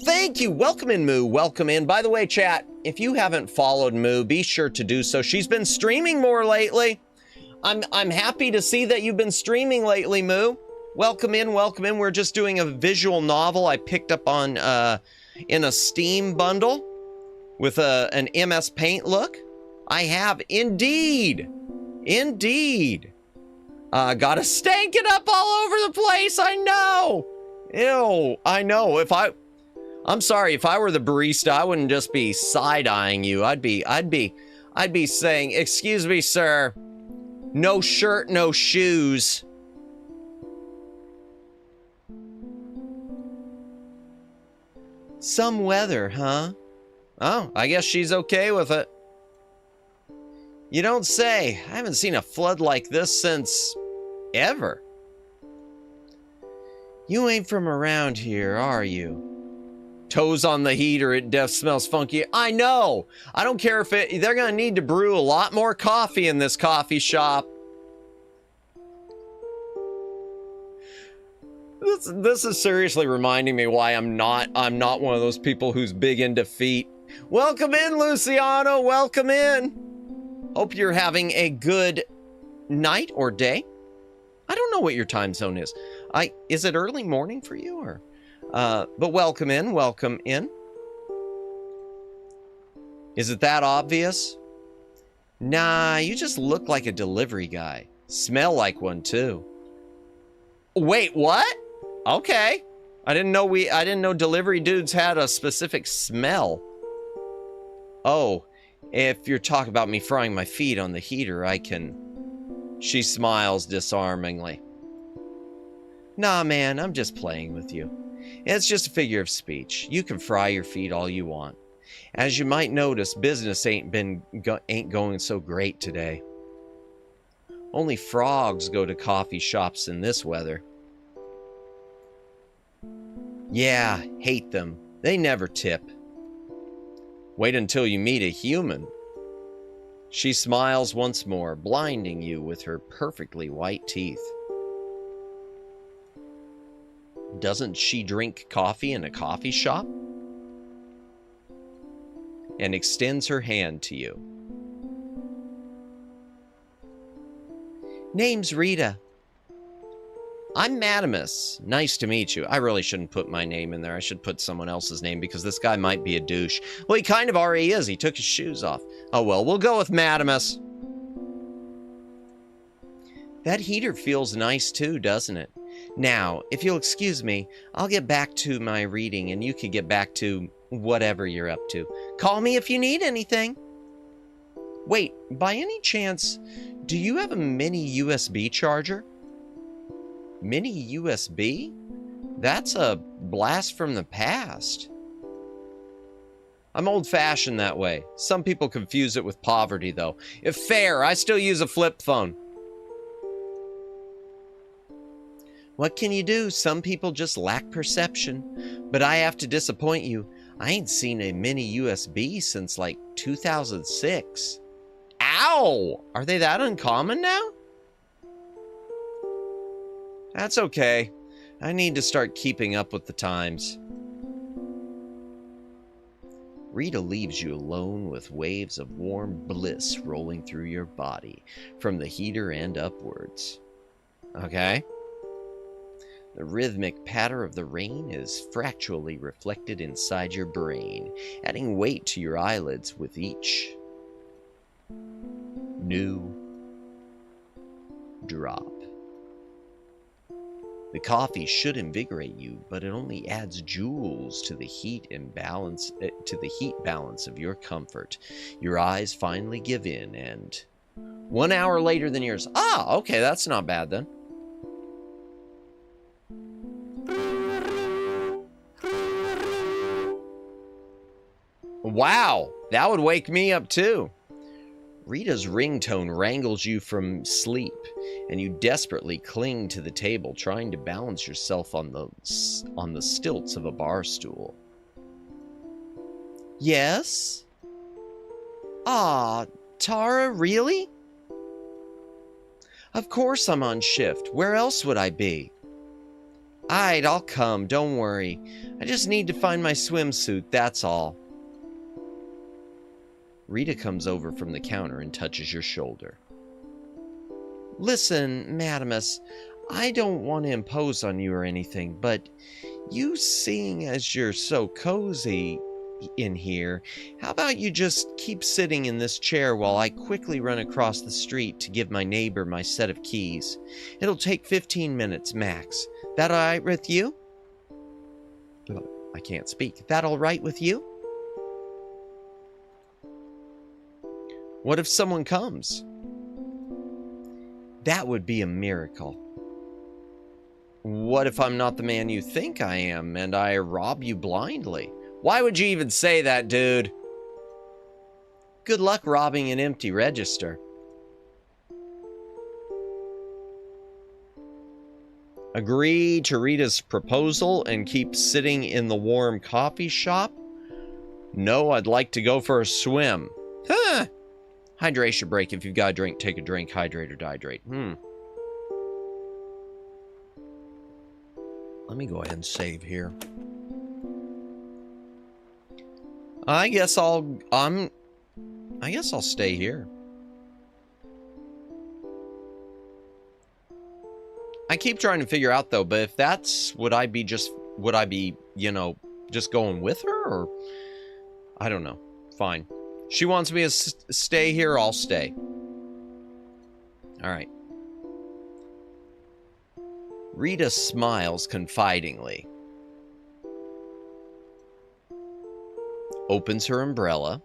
Thank you. Welcome in, Moo. Welcome in. By the way, chat, if you haven't followed Moo, be sure to do so. She's been streaming more lately. I'm happy to see that you've been streaming lately, Moo. Welcome in, welcome in. We're just doing a visual novel I picked up on in a Steam bundle with an MS Paint look. I have indeed. Indeed. Gotta stank it up all over the place. I know. Ew. I know. I'm sorry. If I were the barista, I wouldn't just be side-eyeing you. I'd be saying, "Excuse me, sir. No shirt, no shoes." Some weather, huh? Oh, I guess she's okay with it. You don't say. I haven't seen a flood like this since ever. You ain't from around here, are you? Toes on the heater, it def smells funky. I know. I don't care if they're gonna need to brew a lot more coffee in this coffee shop. This is seriously reminding me why I'm not one of those people who's big into feet. Welcome in, Luciano. Welcome in. Hope you're having a good night or day. I don't know what your time zone is. Is it early morning for you or? But welcome in. Welcome in. Is it that obvious? Nah, you just look like a delivery guy. Smell like one too. Wait, what? Okay. I didn't know delivery dudes had a specific smell. Oh, if you're talking about me frying my feet on the heater, I can... She smiles disarmingly. Nah, man, I'm just playing with you. It's just a figure of speech. You can fry your feet all you want. As you might notice, business ain't going so great today. Only frogs go to coffee shops in this weather. Yeah, hate them. They never tip. Wait until you meet a human. She smiles once more, blinding you with her perfectly white teeth. Doesn't she drink coffee in a coffee shop? And extends her hand to you. Name's Rita. I'm Madamus. Nice to meet you. I really shouldn't put my name in there. I should put someone else's name because this guy might be a douche. Well, he kind of already is. He took his shoes off. Oh, well, we'll go with Madamus. That heater feels nice too, doesn't it? Now, if you'll excuse me, I'll get back to my reading and you can get back to whatever you're up to. Call me if you need anything. Wait, by any chance, do you have a mini USB charger? Mini USB? That's a blast from the past. I'm old-fashioned that way. Some people confuse it with poverty, though. If fair, I still use a flip phone. What can you do? Some people just lack perception. But I have to disappoint you. I ain't seen a mini USB since like 2006. Ow! Are they that uncommon now? That's okay. I need to start keeping up with the times. Rita leaves you alone with waves of warm bliss rolling through your body, from the heater and upwards. Okay? The rhythmic patter of the rain is fractally reflected inside your brain, adding weight to your eyelids with each new drop. The coffee should invigorate you, but it only adds joules to the heat balance of your comfort. Your eyes finally give in, and 1 hour later than yours. Ah, okay, that's not bad then. Wow, that would wake me up too. Rita's ringtone wrangles you from sleep, and you desperately cling to the table, trying to balance yourself on the stilts of a bar stool. Yes? Ah, Tara, really? Of course I'm on shift. Where else would I be? Aight, I'll come, don't worry. I just need to find my swimsuit, that's all. Rita comes over from the counter and touches your shoulder. Listen, Madamus, I don't want to impose on you or anything, but you seeing as you're so cozy in here, how about you just keep sitting in this chair while I quickly run across the street to give my neighbor my set of keys? It'll take 15 minutes max. That all right with you? I can't speak. That all right with you? What if someone comes? That would be a miracle. What if I'm not the man you think I am and I rob you blindly? Why would you even say that, dude? Good luck robbing an empty register. Agree to Rita's proposal and keep sitting in the warm coffee shop? No, I'd like to go for a swim. Huh. Hydration break. If you've got a drink, take a drink. Hydrate or dehydrate. Let me go ahead and save here. I guess I'll stay here. I keep trying to figure out though, but if that's, would I be, you know, just going with her, or I don't know. Fine. She wants me to stay here, I'll stay. All right. Rita smiles confidingly, opens her umbrella,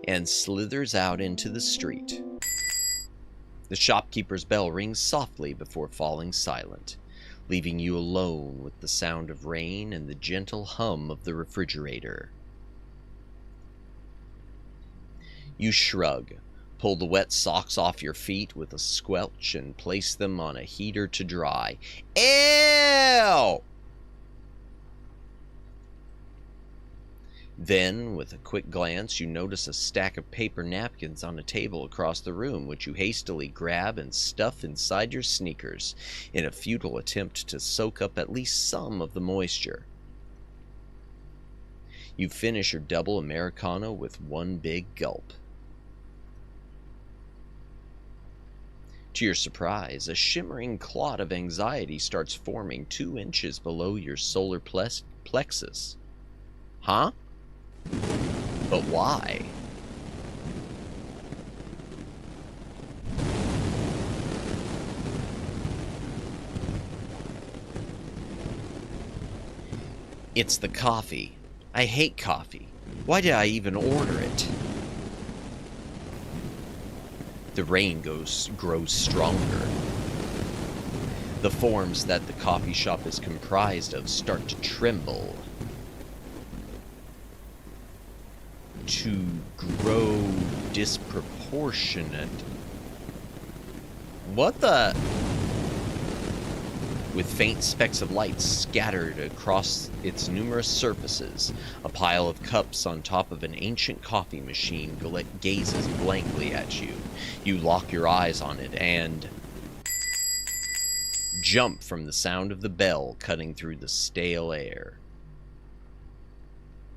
and slithers out into the street. The shopkeeper's bell rings softly before falling silent, leaving you alone with the sound of rain and the gentle hum of the refrigerator. You shrug, pull the wet socks off your feet with a squelch, and place them on a heater to dry. Ew! Then, with a quick glance, you notice a stack of paper napkins on a table across the room, which you hastily grab and stuff inside your sneakers in a futile attempt to soak up at least some of the moisture. You finish your double Americano with one big gulp. To your surprise, a shimmering clot of anxiety starts forming 2 inches below your solar plexus. Huh? But why? It's the coffee. I hate coffee. Why did I even order it? The rain grows stronger. The forms that the coffee shop is comprised of start to tremble. To grow disproportionate. What the? With faint specks of light scattered across its numerous surfaces, a pile of cups on top of an ancient coffee machine gazes blankly at you. You lock your eyes on it and jump from the sound of the bell cutting through the stale air.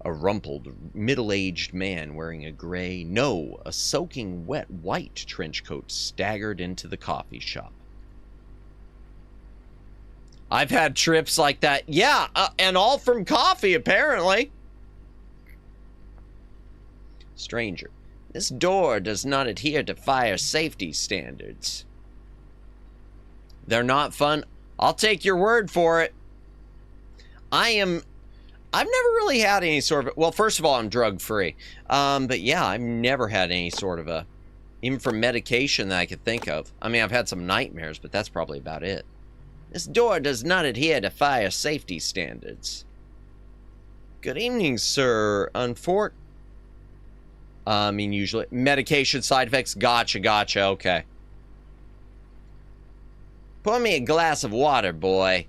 A rumpled, middle-aged man wearing a soaking wet white trench coat staggered into the coffee shop. I've had trips like that. Yeah, and all from coffee, apparently. Stranger. This door does not adhere to fire safety standards. They're not fun. I'll take your word for it. I've never really had any sort of... Well, first of all, I'm drug-free. But yeah, I've never had any sort of even for medication that I could think of. I mean, I've had some nightmares, but that's probably about it. This door does not adhere to fire safety standards. Good evening, sir. Usually. Medication side effects. Gotcha. Okay. Pour me a glass of water, boy.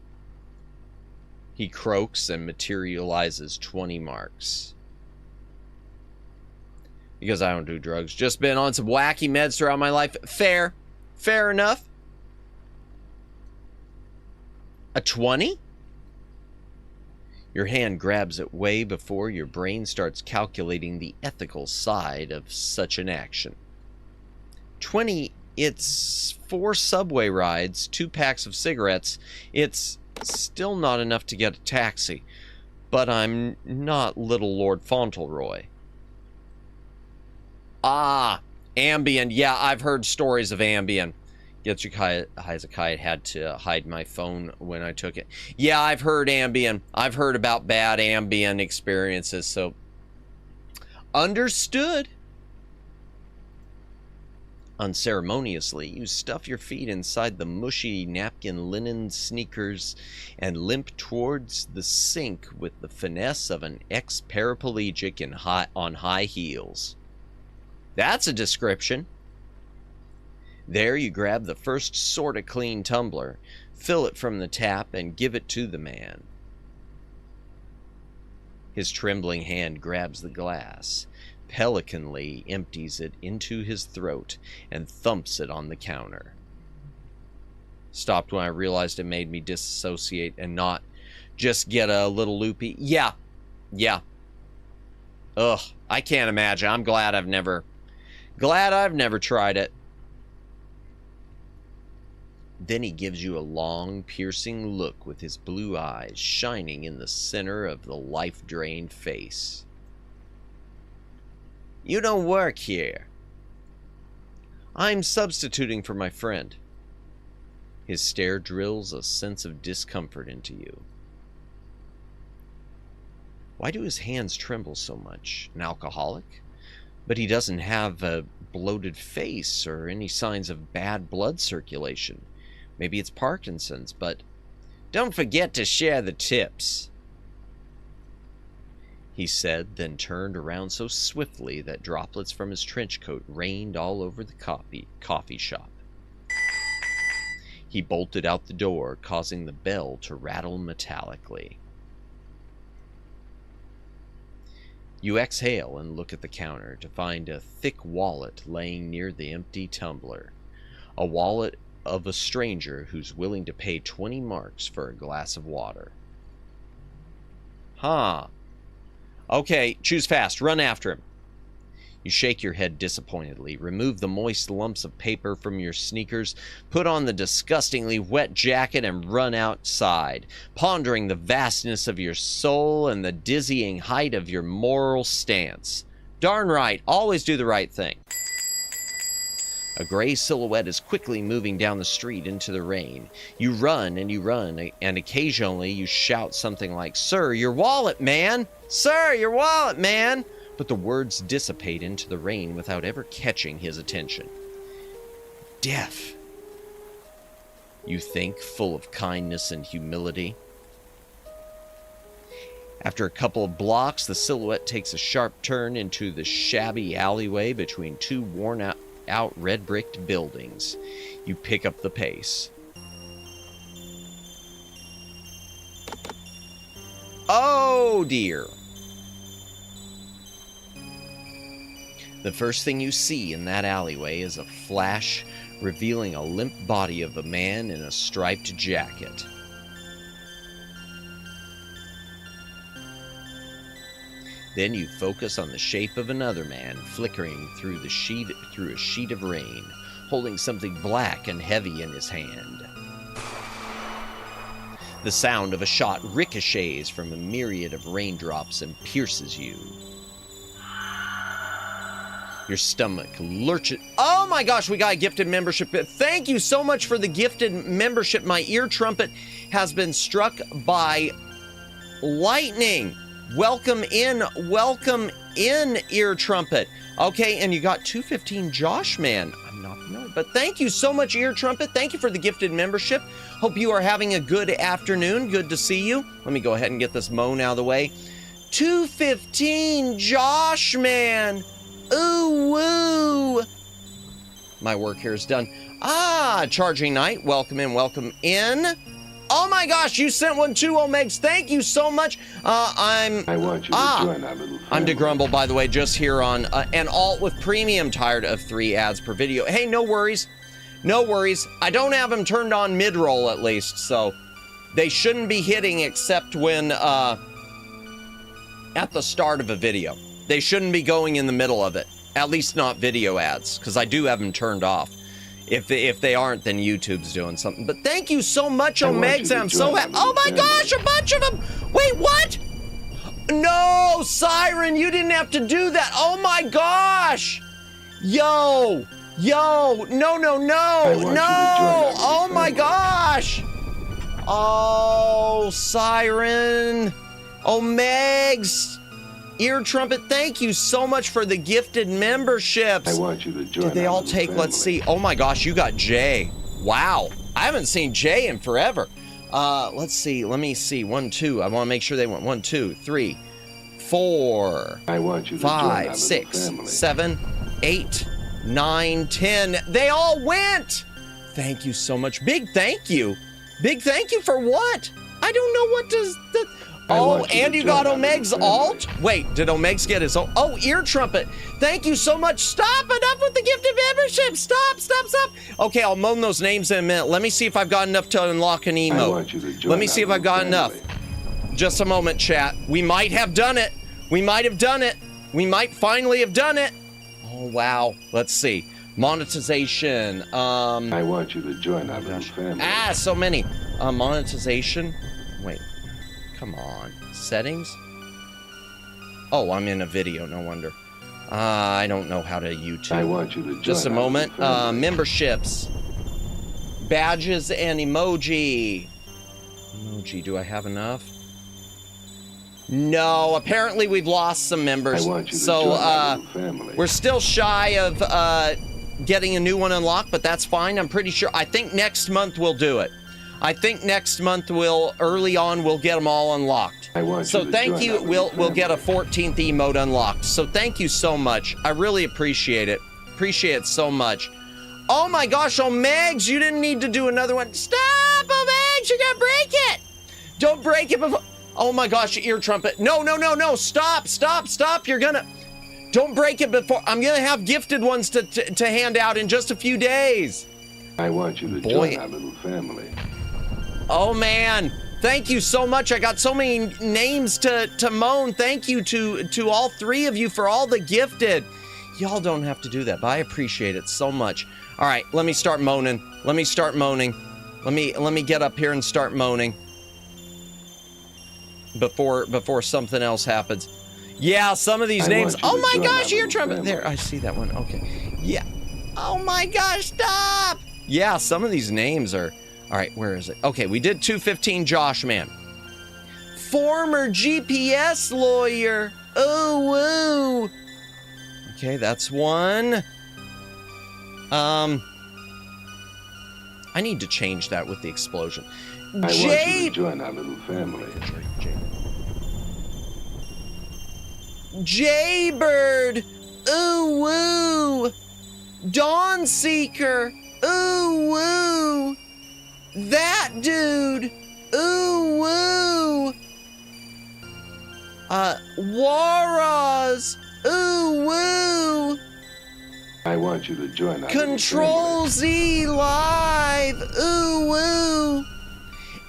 He croaks and materializes 20 marks. Because I don't do drugs. Just been on some wacky meds throughout my life. Fair. Fair enough. A 20? Your hand grabs it way before your brain starts calculating the ethical side of such an action. 20, it's 4 subway rides, 2 packs of cigarettes. It's still not enough to get a taxi, but I'm not little Lord Fauntleroy. Ah, Ambien. Yeah, I've heard stories of Ambien. Hezekiah had to hide my phone when I took it. Yeah, I've heard Ambien. I've heard about bad Ambien experiences, so... Understood. Unceremoniously, you stuff your feet inside the mushy napkin linen sneakers and limp towards the sink with the finesse of an ex-paraplegic on high heels. That's a description. There you grab the first sort of clean tumbler, fill it from the tap, and give it to the man. His trembling hand grabs the glass, pelicanly empties it into his throat, and thumps it on the counter. Stopped when I realized it made me disassociate and not just get a little loopy. Yeah. Ugh, I can't imagine. I'm glad I've never tried it. Then he gives you a long, piercing look with his blue eyes shining in the center of the life-drained face. You don't work here. I'm substituting for my friend. His stare drills a sense of discomfort into you. Why do his hands tremble so much? An alcoholic? But he doesn't have a bloated face or any signs of bad blood circulation. Maybe it's Parkinson's, but don't forget to share the tips, he said, then turned around so swiftly that droplets from his trench coat rained all over the coffee shop. He bolted out the door, causing the bell to rattle metallically. You exhale and look at the counter to find a thick wallet laying near the empty tumbler. A wallet of a stranger who's willing to pay 20 marks for a glass of water. Huh. Okay, choose fast. Run after him. You shake your head disappointedly, remove the moist lumps of paper from your sneakers, put on the disgustingly wet jacket, and run outside, pondering the vastness of your soul and the dizzying height of your moral stance. Darn right, always do the right thing. A gray silhouette is quickly moving down the street into the rain. You run, and occasionally you shout something like, "Sir, your wallet, man! Sir, your wallet, man!" But the words dissipate into the rain without ever catching his attention. Deaf, you think, full of kindness and humility. After a couple of blocks, the silhouette takes a sharp turn into the shabby alleyway between two worn-out red-bricked buildings. You pick up the pace. Oh, dear. The first thing you see in that alleyway is a flash revealing a limp body of a man in a striped jacket. Then you focus on the shape of another man flickering through a sheet of rain, holding something black and heavy in his hand. The sound of a shot ricochets from a myriad of raindrops and pierces you. Your stomach lurches. Oh my gosh, we got a gifted membership. Thank you so much for the gifted membership. My ear trumpet has been struck by lightning. Welcome in, ear trumpet. Okay, and you got 215 Josh Man. I'm not familiar, but thank you so much, ear trumpet. Thank you for the gifted membership. Hope you are having a good afternoon. Good to see you. Let me go ahead and get this moan out of the way. 215 Josh Man. Ooh, woo. My work here is done. Charging Knight, welcome in. Oh my gosh, you sent one too, Omegs. Thank you so much. I want you to join our little family. I'm DeGrumble, by the way, just here on an alt with premium, tired of 3 ads per video. Hey, no worries. No worries. I don't have them turned on mid-roll at least, so they shouldn't be hitting except when at the start of a video. They shouldn't be going in the middle of it. At least not video ads, because I do have them turned off. If they aren't, then YouTube's doing something. But thank you so much, Omegs. I'm so happy. Oh my gosh, a bunch of them. Wait, what? No, Siren, you didn't have to do that. Oh my gosh. Yo, no. Oh my gosh. Oh, Siren. Omegs. Ear Trumpet, thank you so much for the gifted memberships. I want you to join. Did they all take? Family. Let's see. Oh my gosh, you got Jay. Wow, I haven't seen Jay in forever. Let's see. Let me see. 1, 2. I want to make sure they went 1, 2, 3, 4. I want you to 5, 6, 7, 8, 9, 10. They all went. Thank you so much. Big thank you. Big thank you for what? I don't know what does the. Oh, and you got Omegs alt? Wait, did Omegs get his alt? Oh, Ear Trumpet. Thank you so much. Stop, enough with the gifted membership. Stop. Okay, I'll moan those names in a minute. Let me see if I've got enough to unlock an emote. Let me see if I've got enough. Just a moment, chat. We might have done it. We might finally have done it. Oh, wow. Let's see. Monetization. I want you to join our little family. So many. Monetization. Wait. Come on. Settings? Oh, I'm in a video, no wonder. I don't know how to YouTube. I want you to join. Just a moment. Memberships. Badges and emoji. Emoji, do I have enough? No, apparently we've lost some members. I want you to join our little family. We're still shy of getting a new one unlocked, but that's fine. I'm pretty sure. I think next month we'll do it. I think next month early on we'll get them all unlocked. So thank you. We'll get a 14th emote unlocked. So thank you so much. I really appreciate it. Appreciate it so much. Oh my gosh, Omegs, you didn't need to do another one. Stop, Omegs, you're gonna break it. Don't break it before. Oh my gosh, Ear Trumpet. No. Stop. You're gonna. Don't break it before. I'm gonna have gifted ones to hand out in just a few days. I want you to join our little family. Oh man, thank you so much. I got so many names to moan. Thank you to all 3 of you for all the gifted. Y'all don't have to do that, but I appreciate it so much. All right, let me start moaning. Let me start moaning. Let me get up here and start moaning before something else happens. Yeah, some of these names. Oh my gosh, you're trying. There, I see that one. Okay. Yeah. Oh my gosh, stop. Yeah, some of these names are. All right, where is it? Okay, we did 215 Josh Man. Former GPS lawyer. Oh, woo. Okay, that's one. I need to change that with the explosion. I want you to join our little family. Jaybird. Ooh woo. Dawn Seeker. Ooh woo. That dude. Ooh woo. Waraz. Ooh woo. I want you to join our Control Z Live. Ooh woo.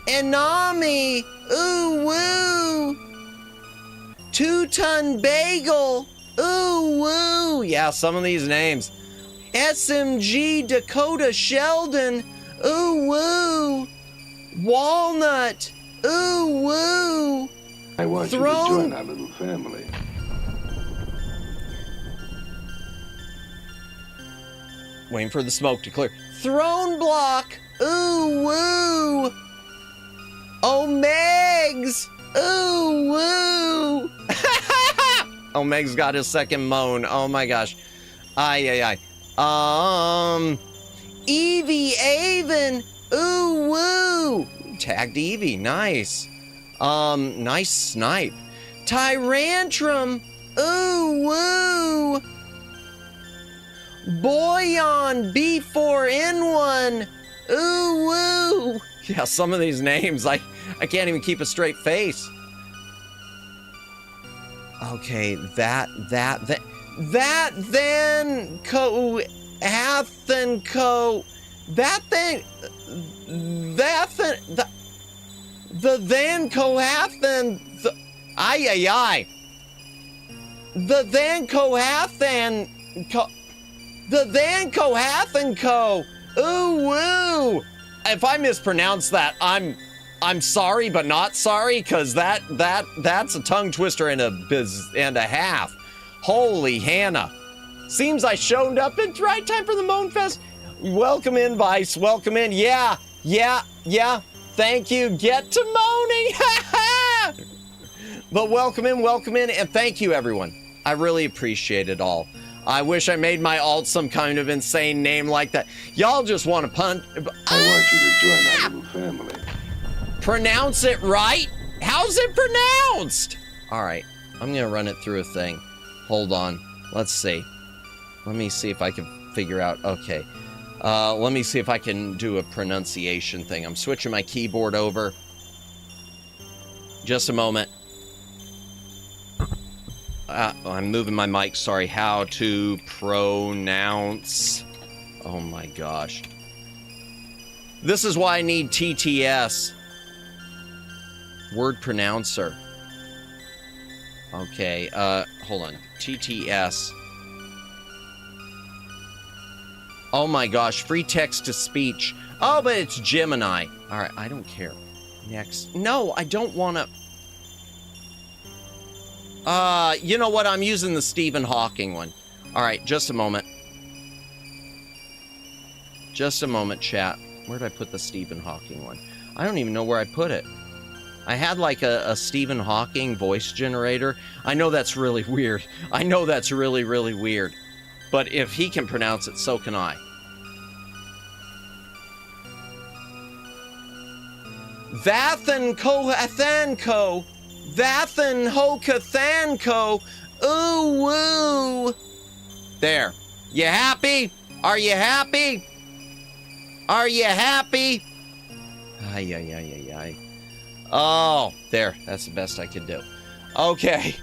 Enami. Ooh woo. 2-ton Bagel. Ooh woo. Yeah, some of these names. SMG Dakota Sheldon. Ooh woo. Walnut. Ooh woo. I want you to join our little family. Waiting for the smoke to clear. Throne Block. Ooh woo. Omegs. Ooh woo. Omeg's got his second moan. Oh my gosh. Ay. Evie Avon. Ooh woo. Tagged Evie. Nice. Nice snipe. Tyrantrum. Ooh woo. Boyon B4N1. Ooh woo. Yeah, some of these names, I can't even keep a straight face. Okay, that then co Hathen co that thing the then Kohathan ay the then Kohathan the then Kohathan co. Ooh woo. If I mispronounce that, I'm sorry, but not sorry, because that's a tongue twister and a half. Holy Hannah. Seems I showed up in right time for the Moan Fest. Welcome in, Vice. Welcome in. Yeah. Thank you. Get to moaning. But welcome in, and thank you, everyone. I really appreciate it all. I wish I made my alt some kind of insane name like that. Y'all just want to punt. I want you to join our little family. Pronounce it right? How's it pronounced? All right, I'm gonna run it through a thing. Hold on, let's see. Let me see if I can figure out, okay. Let me see if I can do a pronunciation thing. I'm switching my keyboard over. Just a moment. I'm moving my mic, sorry. How to pronounce. Oh my gosh. This is why I need TTS. Word pronouncer. Okay, hold on. TTS. Oh my gosh, free text to speech. Oh, but it's Gemini. All right, I don't care. Next. No, I don't want to. You know what? I'm using the Stephen Hawking one. All right, just a moment. Just a moment, chat. Where did I put the Stephen Hawking one? I don't even know where I put it. I had like a Stephen Hawking voice generator. I know that's really weird. I know that's really, really weird. But if he can pronounce it, so can I. Vathan Kohathanko. Vathan Hokathanko. Ooh woo. There. You happy? Are you happy? Are you happy? Ay. Oh, there. That's the best I could do. Okay.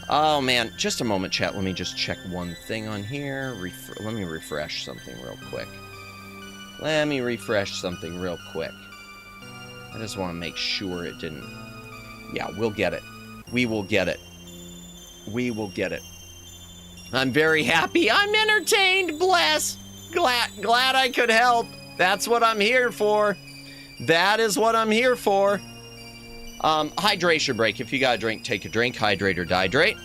Oh, man. Just a moment, chat. Let me just check one thing on here. Let me refresh something real quick. I just want to make sure it didn't... Yeah, we'll get it. We will get it. I'm very happy. I'm entertained, bless. Glad I could help. That's what I'm here for. That is what I'm here for. Hydration break. If you got a drink, take a drink. Hydrate or dihydrate.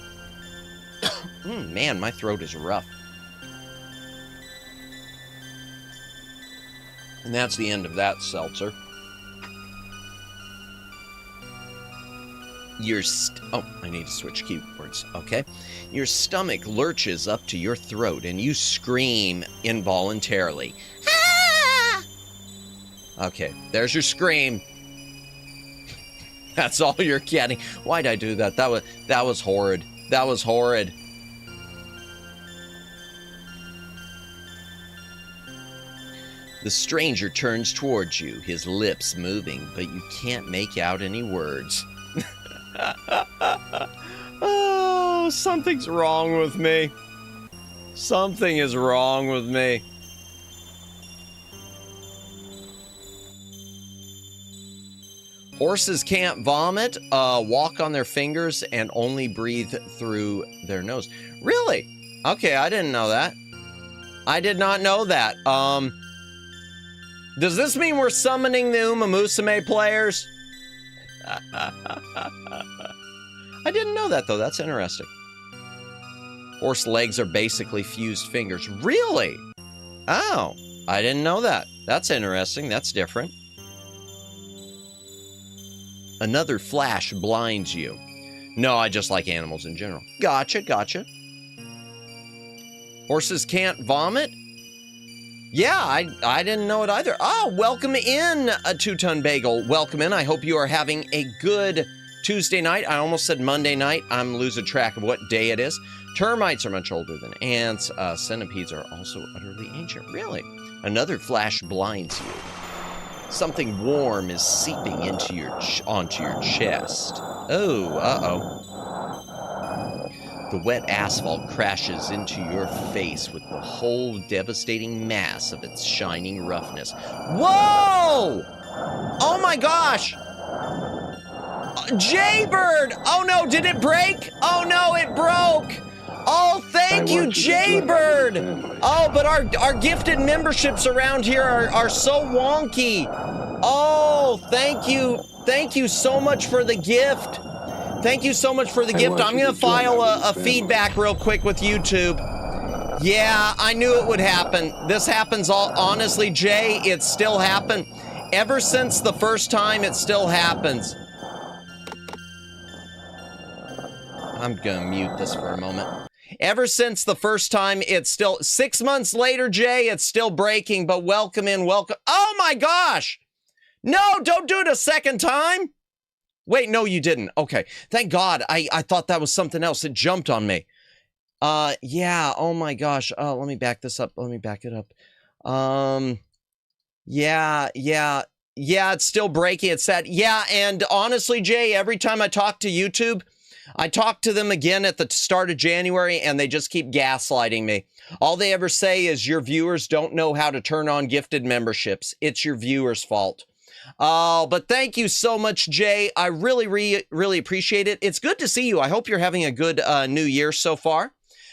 Man, my throat is rough. And that's the end of that seltzer. Oh, I need to switch keywords. Okay. Your stomach lurches up to your throat and you scream involuntarily. Ah! Okay, there's your scream. That's all you're getting. Why'd I do that? That was horrid. That was horrid. The stranger turns towards you, his lips moving, but you can't make out any words. Oh, something's wrong with me. Something is wrong with me. Horses can't vomit, walk on their fingers, and only breathe through their nose. Really? Okay, I didn't know that. I did not know that. Does this mean we're summoning the Uma Musume players? I didn't know that, though. That's interesting. Horse legs are basically fused fingers. Really? Oh, I didn't know that. That's interesting. That's different. Another flash blinds you. No, I just like animals in general. Gotcha, gotcha. Horses can't vomit? Yeah, I didn't know it either. Oh, welcome in, a 2-ton bagel. Welcome in. I hope you are having a good Tuesday night. I almost said Monday night. I'm losing track of what day it is. Termites are much older than ants. Centipedes are also utterly ancient. Really? Another flash blinds you. Something warm is seeping onto your chest. Oh, uh-oh. The wet asphalt crashes into your face with the whole devastating mass of its shining roughness. Whoa! Oh my gosh! Jaybird! Oh no, did it break? Oh no, it broke! Oh, thank you, Jaybird! Oh, but our gifted memberships around here are so wonky. Oh, thank you. Thank you so much for the gift. Thank you so much for the gift. I'm going to file a feedback real quick with YouTube. Yeah, I knew it would happen. This happens honestly, Jay, it still happened. Ever since the first time, it still happens. I'm going to mute this for a moment. Ever since the first time, it's still 6 months later, Jay, it's still breaking, but welcome in, welcome. Oh my gosh. No, don't do it a second time. Wait, no, you didn't. Okay. Thank God. I thought that was something else. It jumped on me. Yeah. Oh my gosh. Let me back this up. Let me back it up. Yeah, it's still breaking. It's sad. Yeah. And honestly, Jay, every time I talk to YouTube, I talk to them again at the start of January and they just keep gaslighting me. All they ever say is your viewers don't know how to turn on gifted memberships. It's your viewers' fault. Oh, but thank you so much, Jay. I really appreciate it. It's good to see you. I hope you're having a good new year so far.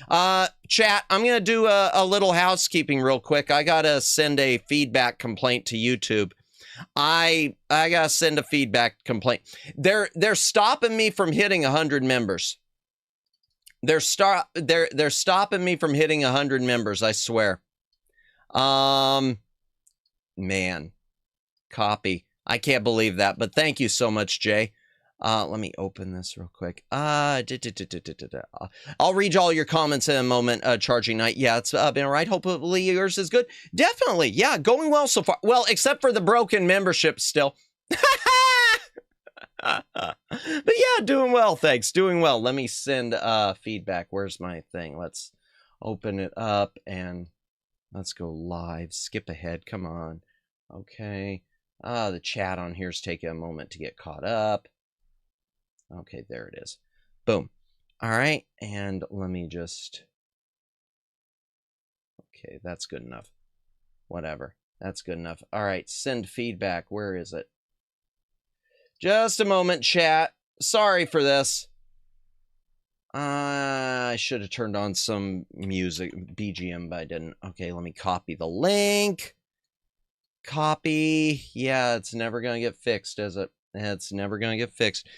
Chat, I'm going to do a little housekeeping real quick. I got to send a feedback complaint to YouTube. I got to send a feedback complaint. They're stopping me from hitting 100 members. They're stopping me from hitting 100 members, I swear. Man. Copy. I can't believe that, but thank you so much, Jay. Let me open this real quick. I'll read all your comments in a moment, Charging Knight. Yeah, it's been all right. Hopefully yours is good. Definitely. Yeah, going well so far. Well, except for the broken membership still. But yeah, doing well, thanks. Doing well. Let me send feedback. Where's my thing? Let's open it up and let's go live. Skip ahead. Come on. Okay. The chat on here's taking a moment to get caught up. Okay, there it is. Boom. All right, and let me just... Okay, that's good enough. Whatever. That's good enough. All right, send feedback. Where is it? Just a moment, chat. Sorry for this. I should have turned on some music, BGM, but I didn't. Okay, let me copy the link. Copy. Yeah, it's never going to get fixed, is it? It's never going to get fixed.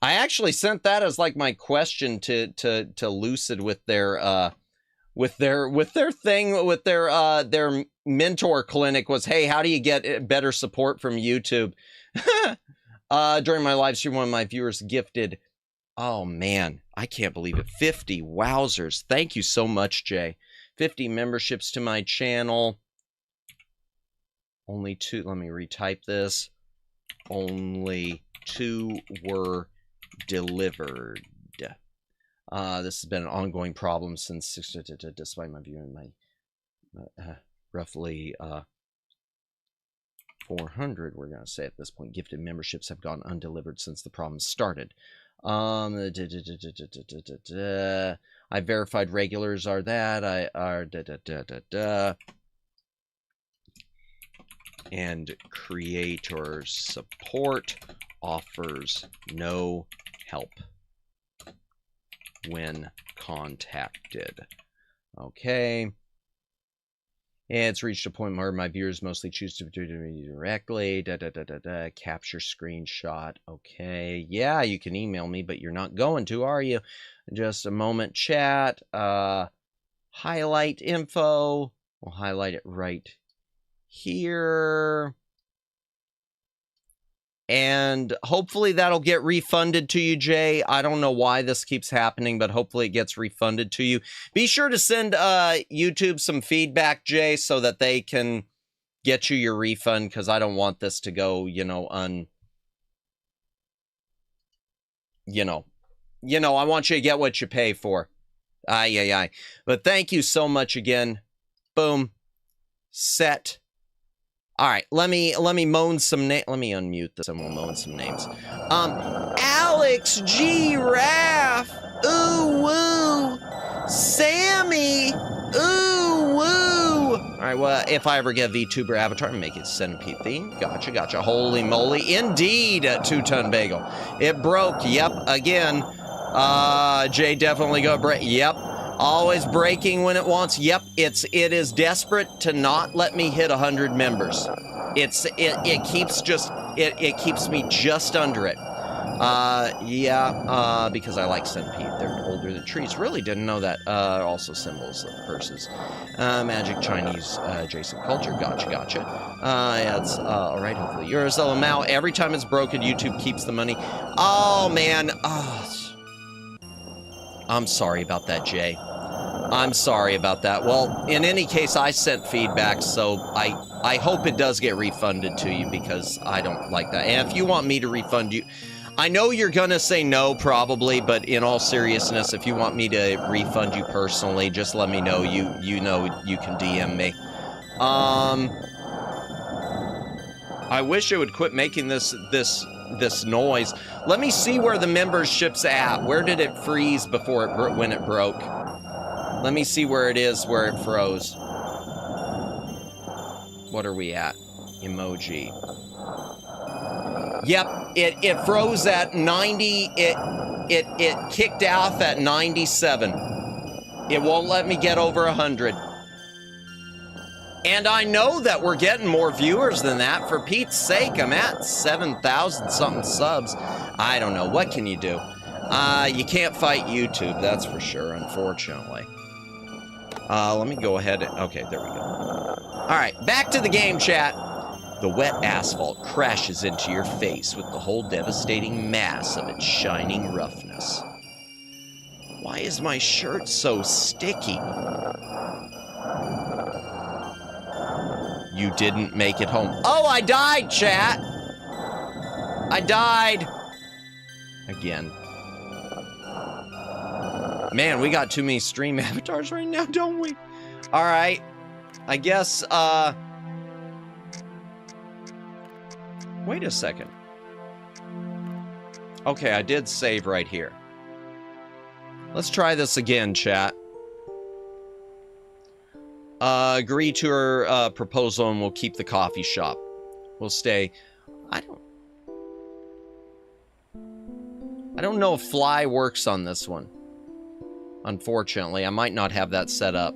I actually sent that as like my question to Lucid with their mentor clinic was, hey, how do you get better support from YouTube? During my live stream, one of my viewers gifted, oh man, I can't believe it, 50 wowzers. Thank you so much, Jay. 50 memberships to my channel. Only 2, let me retype this. Only 2 were delivered. This has been an ongoing problem since, despite my viewing, my roughly 400, we're going to say at this point, gifted memberships have gone undelivered since the problem started. I verified regulars are that. And creator support offers no help when contacted. Okay. It's reached a point where my viewers mostly choose to do it directly. Capture screenshot. Okay. Yeah, you can email me, but you're not going to, are you? Just a moment. Chat. Highlight info. We'll highlight it right here. And hopefully that'll get refunded to you, Jay. I don't know why this keeps happening, but hopefully it gets refunded to you. Be sure to send YouTube some feedback, Jay, so that they can get you your refund, because I don't want this to go, I want you to get what you pay for. Aye. But thank you so much again. Boom. Set. All right, let me moan some let me unmute this and we'll moan some names. Alex Giraffe, ooh woo. Sammy, ooh woo. All right, well, if I ever get a VTuber avatar, make it centipede theme. Gotcha. Holy moly, indeed, 2-ton bagel. It broke. Yep, again. Jay definitely got break. Yep. Always breaking when it wants. Yep, it is desperate to not let me hit 100 members. It keeps me just under it. Because I like centipede. They're older than trees. Really didn't know that. Also symbols versus magic, Chinese adjacent culture. Gotcha. Yeah, it's all right. Hopefully yours. Oh, Mao. Every time it's broken, YouTube keeps the money. Oh man. I'm sorry about that, Jay. I'm sorry about that. Well, in any case, I sent feedback, so I hope it does get refunded to you, because I don't like that. And if you want me to refund you, I know you're gonna say no, probably, but in all seriousness, if you want me to refund you personally, just let me know. You know you can DM me. I wish it would quit making this noise. Let me see where the membership's at. Where did it freeze before when it broke? Let me see where it is, where it froze. What are we at? Emoji. Yep, it froze at 90. It kicked off at 97. It won't let me get over 100. And I know that we're getting more viewers than that. For Pete's sake, I'm at 7,000 something subs. I don't know. What can you do? You can't fight YouTube, that's for sure, unfortunately. Let me go ahead and... Okay, there we go. All right, back to the game, chat. The wet asphalt crashes into your face with the whole devastating mass of its shining roughness. Why is my shirt so sticky? You didn't make it home. Oh, I died, chat! I died! Again. Man, we got too many stream avatars right now, don't we? Alright. I guess, wait a second. Okay, I did save right here. Let's try this again, chat. Agree to her proposal and we'll keep the coffee shop. We'll stay. I don't know if fly works on this one. Unfortunately, I might not have that set up.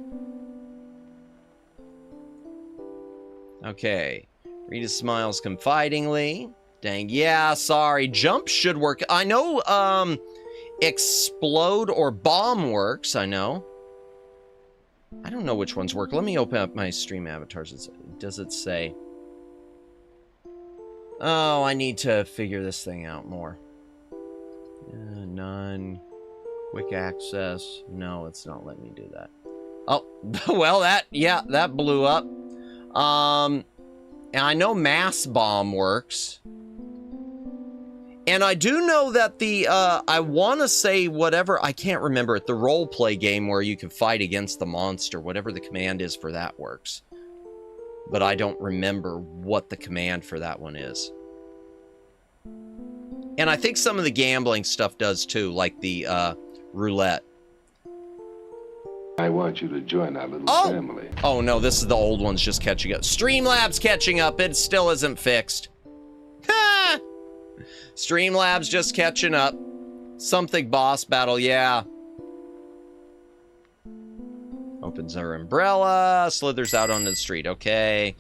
Okay. Rita smiles confidingly. Dang, yeah, sorry. Jump should work. I know, explode or bomb works, I know. I don't know which ones work. Let me open up my stream avatars. Does it say? Oh, I need to figure this thing out more. None. Quick access. No, it's not letting me do that. Oh, well, that blew up. And I know mass bomb works. And I do know that the, I want to say whatever, I can't remember it, the role-play game where you can fight against the monster, whatever the command is for that works. But I don't remember what the command for that one is. And I think some of the gambling stuff does too, like the, roulette. I want you to join our little family. Oh no, this is the old ones just catching up. Streamlabs catching up, it still isn't fixed. Ha! Streamlabs just catching up. Something boss battle, yeah. Opens her umbrella, slithers out onto the street, okay.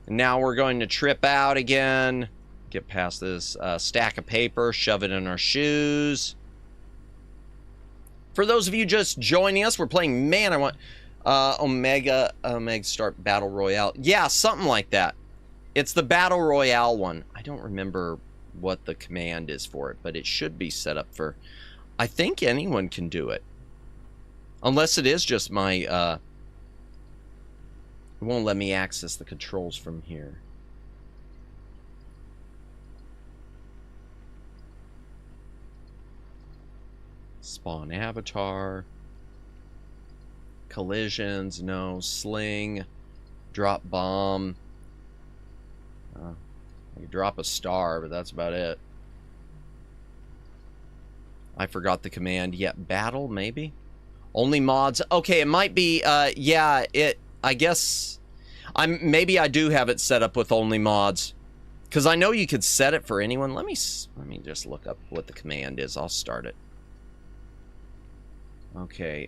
Now we're going to trip out again. Get past this stack of paper, shove it in our shoes. For those of you just joining us, we're playing, man, I want Omega Start Battle Royale. Yeah, something like that. It's the Battle Royale one. I don't remember what the command is for it, but it should be set up for, I think anyone can do it. Unless it is just my, it won't let me access the controls from here. Spawn avatar. Collisions, no. Sling. Drop bomb. I could drop a star, but that's about it. I forgot the command. Yeah, battle, maybe? Only mods. Okay, it might be, yeah, I guess, maybe I do have it set up with only mods. Because I know you could set it for anyone. Let me just look up what the command is. I'll start it. Okay,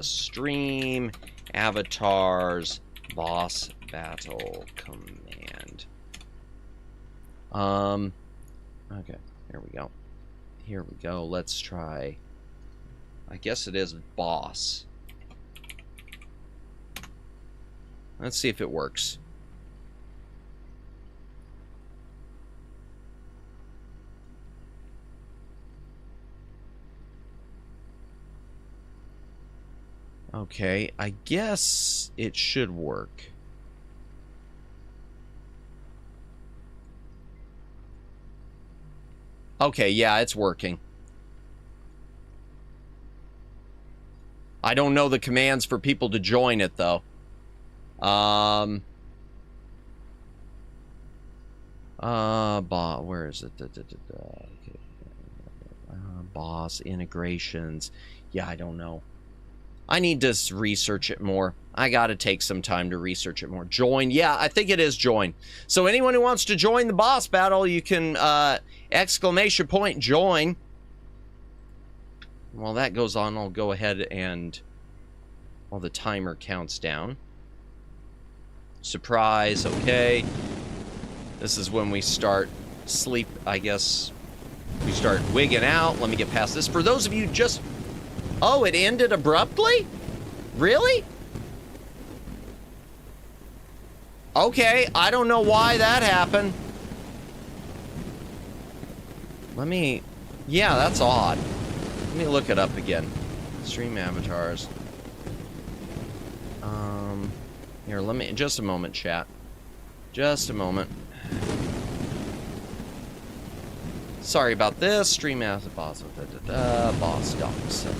stream avatars boss battle command. Okay, here we go. Here we go. Let's try. I guess it is boss. Let's see if it works. Okay, I guess it should work. Okay, yeah, it's working. I don't know the commands for people to join it, though. Where is it? Okay. Boss, integrations. Yeah, I don't know. I need to research it more. I gotta take some time to research it more. Join. Yeah, I think it is join. So anyone who wants to join the boss battle, you can, exclamation point, join. While that goes on, I'll go ahead and, while the timer counts down. Surprise, okay. This is when we start sleep, I guess. We start wigging out. Let me get past this. For those of you just... Oh, it ended abruptly? Really? Okay, I don't know why that happened. Let me... Yeah, that's odd. Let me look it up again. Stream avatars. Here, let me... Just a moment, chat. Just a moment. Sorry about this. Stream as a boss. Boss docs. Okay.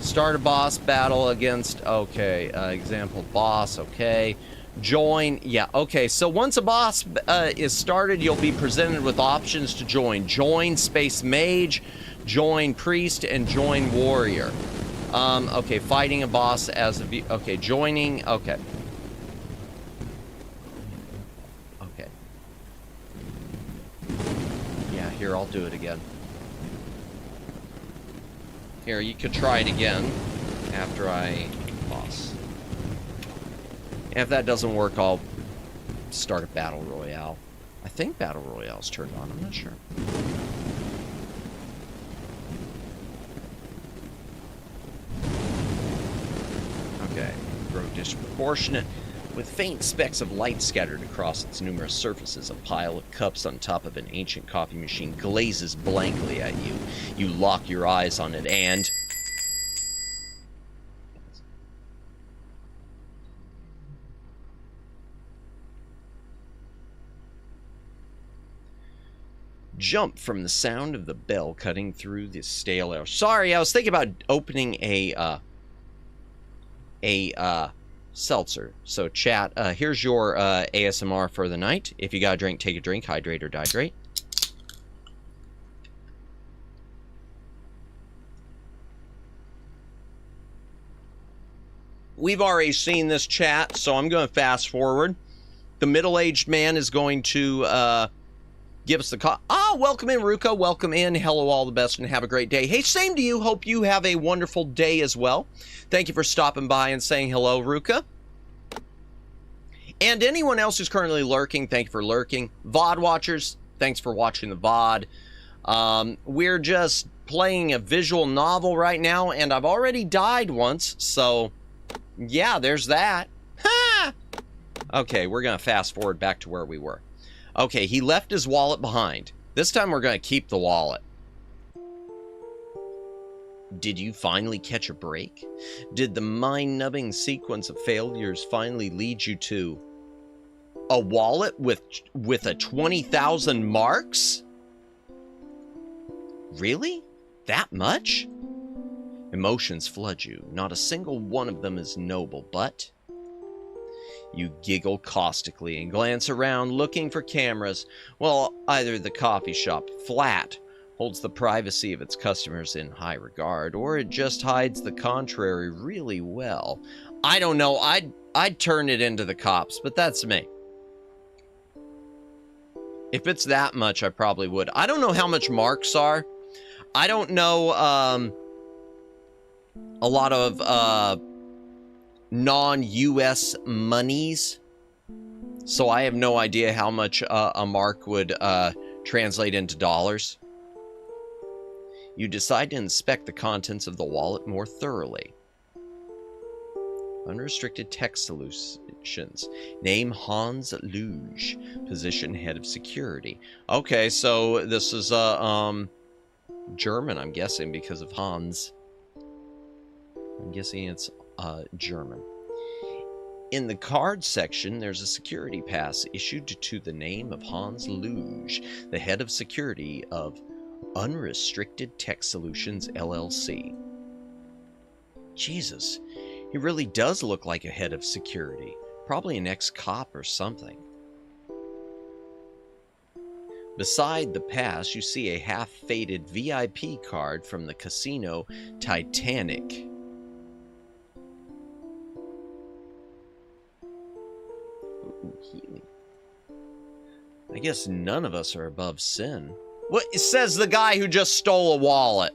Start a boss battle against... Okay. Example boss. Okay. Join. Yeah. Okay. So once a boss is started, you'll be presented with options to join. Join space mage, join priest, and join warrior. Okay. Fighting a boss as a... Okay. Joining. Okay. Okay. Yeah. Here, I'll do it again. Here, you could try it again after I boss. If that doesn't work, I'll start a battle royale. I think battle royale's turned on. I'm not sure. Okay, grow disproportionate. With faint specks of light scattered across its numerous surfaces, a pile of cups on top of an ancient coffee machine glazes blankly at you. You lock your eyes on it and... jump from the sound of the bell cutting through the stale air. Sorry, I was thinking about opening a seltzer. So chat, here's your ASMR for the night. If you got a drink, take a drink, hydrate or dihydrate. We've already seen this chat, so I'm going to fast forward. The middle-aged man is going to give us the call. Oh, welcome in, Ruka. Welcome in. Hello, all the best, and have a great day. Hey, same to you. Hope you have a wonderful day as well. Thank you for stopping by and saying hello, Ruka. And anyone else who's currently lurking, thank you for lurking. VOD watchers, thanks for watching the VOD. We're just playing a visual novel right now, and I've already died once, so yeah, there's that. Ha! Okay, we're going to fast forward back to where we were. Okay, he left his wallet behind. This time we're going to keep the wallet. Did you finally catch a break? Did the mind-numbing sequence of failures finally lead you to a wallet with a 20,000 marks? Really? That much? Emotions flood you. Not a single one of them is noble, but... You giggle caustically and glance around looking for cameras. Well, either the coffee shop, flat, holds the privacy of its customers in high regard, or it just hides the contrary really well. I don't know. I'd turn it into the cops, but that's me. If it's that much, I probably would. I don't know how much marks are. I don't know a lot of non-US monies, so I have no idea how much a mark would translate into dollars. You decide to inspect the contents of the wallet more thoroughly. Unrestricted text solutions. Name Hans Luge. Position head of security. Okay, so this is German, I'm guessing, because of Hans. I'm guessing it's German. In the card section, there's a security pass issued to the name of Hans Luge, the head of security of Unrestricted Tech Solutions, LLC. Jesus, he really does look like a head of security. Probably an ex-cop or something. Beside the pass, you see a half-faded VIP card from the casino Titanic. Ooh, healing. I guess none of us are above sin. What says the guy who just stole a wallet?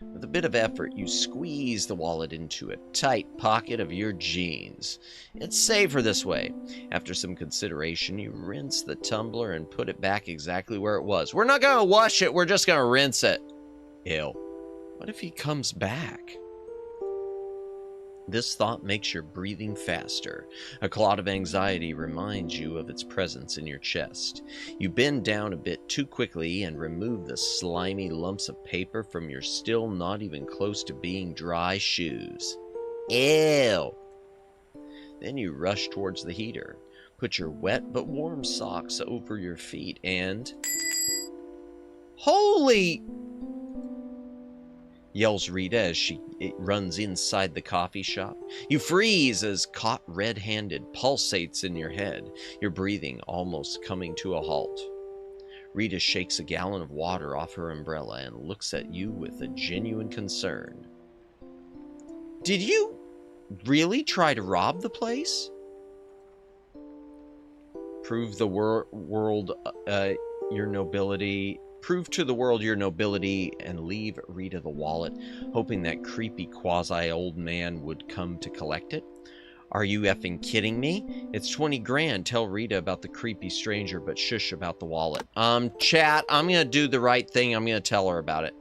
With a bit of effort, you squeeze the wallet into a tight pocket of your jeans. It's safer this way. After some consideration, you rinse the tumbler and put it back exactly where it was. We're not going to wash it, we're just going to rinse it. Ew. What if he comes back? This thought makes your breathing faster. A clot of anxiety reminds you of its presence in your chest. You bend down a bit too quickly and remove the slimy lumps of paper from your still not even close to being dry shoes. Ew! Then you rush towards the heater. Put your wet but warm socks over your feet and... Holy... yells Rita as she runs inside the coffee shop. You freeze as caught red-handed pulsates in your head, your breathing almost coming to a halt. Rita shakes a gallon of water off her umbrella and looks at you with a genuine concern. Did you really try to rob the place? Prove the world your nobility Prove to the world your nobility and leave Rita the wallet, hoping that creepy quasi-old man would come to collect it? Are you effing kidding me? It's 20 grand. Tell Rita about the creepy stranger, but shush about the wallet. Chat, I'm gonna do the right thing. I'm gonna tell her about it.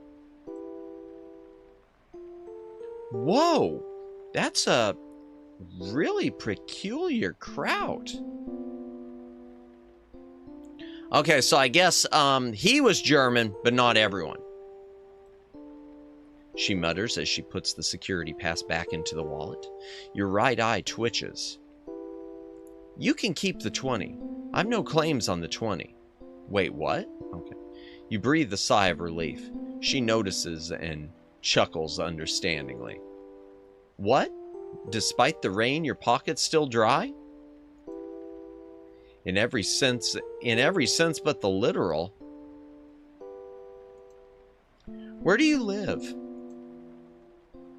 Whoa, that's a really peculiar crowd. Okay, so I guess he was German, but not everyone. She mutters as she puts the security pass back into the wallet. Your right eye twitches. You can keep the 20. I've no claims on the 20. Wait, what? Okay. You breathe a sigh of relief. She notices and chuckles understandingly. What? Despite the rain, your pocket's still dry? In every sense but the literal. Where do you live?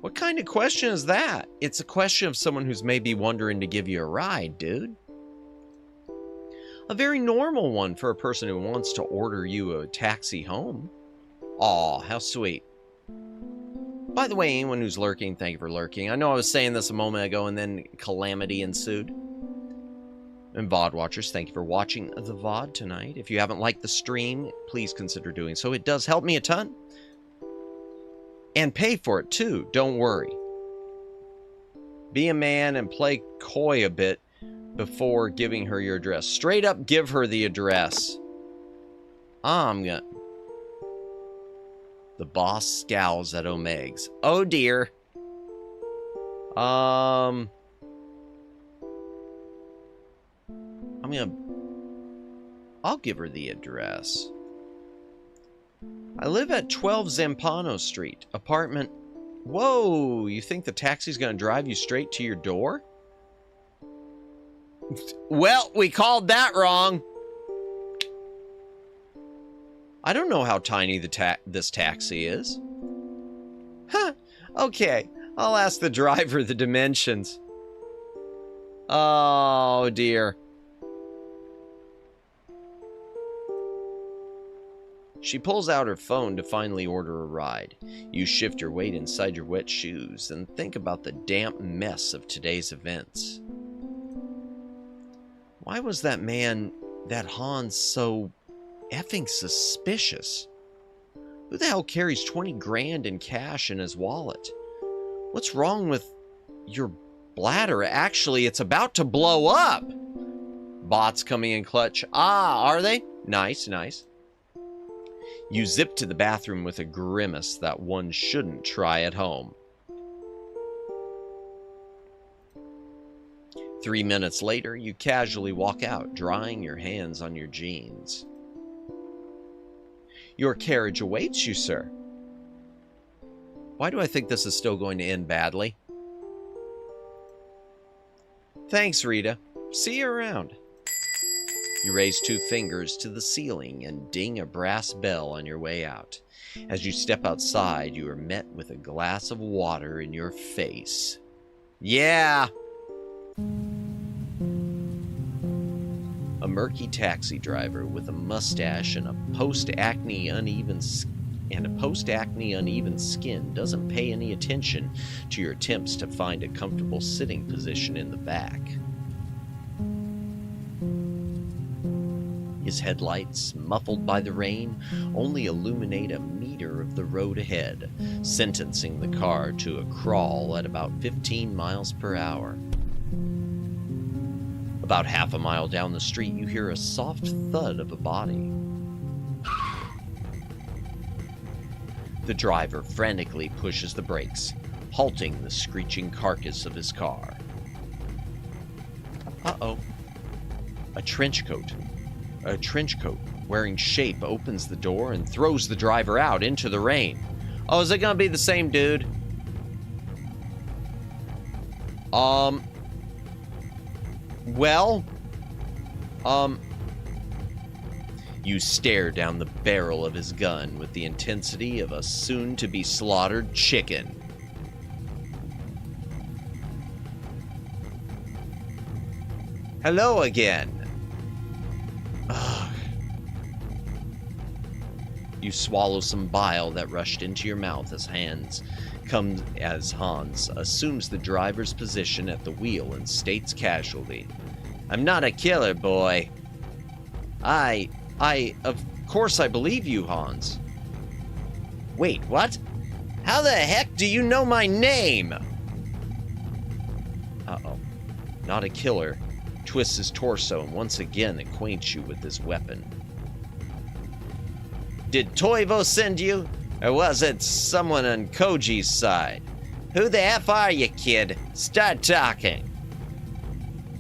What kind of question is that? It's a question of someone who's maybe wondering to give you a ride, dude. A very normal one for a person who wants to order you a taxi home. Aw, how sweet. By the way, anyone who's lurking, thank you for lurking. I know I was saying this a moment ago and then calamity ensued. And VOD watchers, thank you for watching the VOD tonight. If you haven't liked the stream, please consider doing so. It does help me a ton. And pay for it too, don't worry. Be a man and play coy a bit before giving her your address. Straight up give her the address. I'm gonna... The boss scowls at Omegs. Oh dear. I'll give her the address. I live at 12 Zampano Street, apartment... Whoa, you think the taxi's gonna drive you straight to your door? Well, we called that wrong. I don't know how tiny this taxi is. Huh, okay, I'll ask the driver the dimensions. Oh, dear. She pulls out her phone to finally order a ride. You shift your weight inside your wet shoes and think about the damp mess of today's events. Why was that man, that Hans, so effing suspicious? Who the hell carries 20 grand in cash in his wallet? What's wrong with your bladder? Actually, it's about to blow up. Bots coming in clutch. Ah, are they? Nice, nice. You zip to the bathroom with a grimace that one shouldn't try at home. 3 minutes later, you casually walk out, drying your hands on your jeans. Your carriage awaits you, sir. Why do I think this is still going to end badly? Thanks, Rita. See you around. You raise 2 fingers to the ceiling and ding a brass bell on your way out. As you step outside, you are met with a glass of water in your face. Yeah! A murky taxi driver with a mustache and a post-acne uneven skin doesn't pay any attention to your attempts to find a comfortable sitting position in the back. His headlights, muffled by the rain, only illuminate a meter of the road ahead, sentencing the car to a crawl at about 15 miles per hour. About half a mile down the street, you hear a soft thud of a body. The driver frantically pushes the brakes, halting the screeching carcass of his car. Uh-oh. A trench coat wearing shape opens the door and throws the driver out into the rain. Oh, is it gonna be the same dude? You stare down the barrel of his gun with the intensity of a soon-to-be-slaughtered chicken. Hello again. Ugh. You swallow some bile that rushed into your mouth as Hans assumes the driver's position at the wheel and states casually, "I'm not a killer, boy." Of course I believe you, Hans. Wait, what? How the heck do you know my name? Uh-oh. Not a killer twists his torso and once again acquaints you with his weapon. Did Toivo send you? Or was it someone on Koji's side? Who the F are you, kid? Start talking.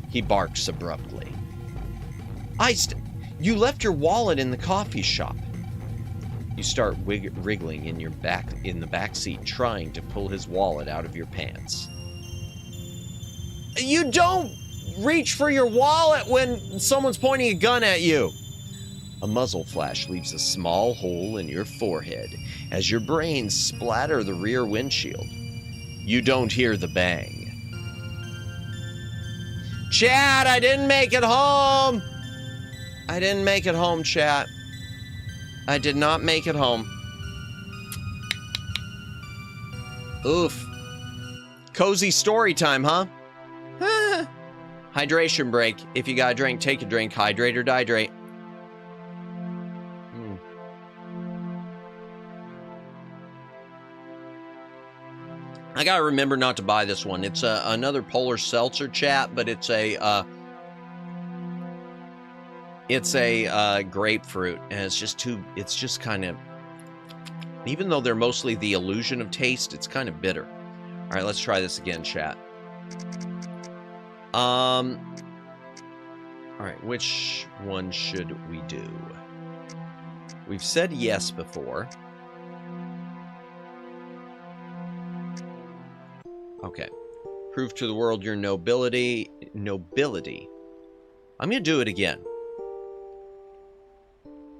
He barks abruptly. You left your wallet in the coffee shop. You start wriggling in the back seat, trying to pull his wallet out of your pants. You don't reach for your wallet when someone's pointing a gun at you. A muzzle flash leaves a small hole in your forehead as your brains splatter the rear windshield. You don't hear the bang. Chat, I didn't make it home. I didn't make it home, chat. I did not make it home. Oof. Cozy story time, huh? Hydration break. If you got a drink, take a drink. Hydrate or dihydrate. I gotta remember not to buy this one. It's another polar seltzer, chat, but it's a grapefruit, and it's just kind of, even though they're mostly the illusion of taste, it's kind of bitter. All right, let's try this again, chat. All right, which one should we do? We've said yes before. Okay. Prove to the world your nobility. I'm gonna do it again.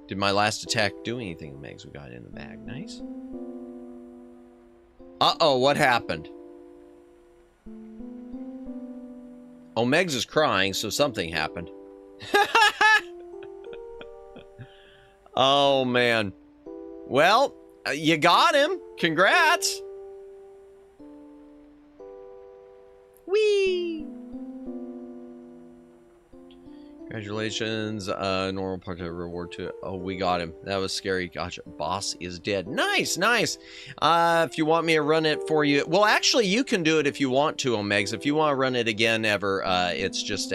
Did my last attack do anything, Megs? We got it in the bag. Nice. Uh-oh, what happened? Oh, Megs is crying, so something happened. Oh, man. Well, you got him. Congrats. Whee! Congratulations. Normal part of the reward to it. Oh, we got him. That was scary. Gotcha. Boss is dead. Nice, nice. If you want me to run it for you. Well, actually, you can do it if you want to, Omegs. If you want to run it again ever, it's just !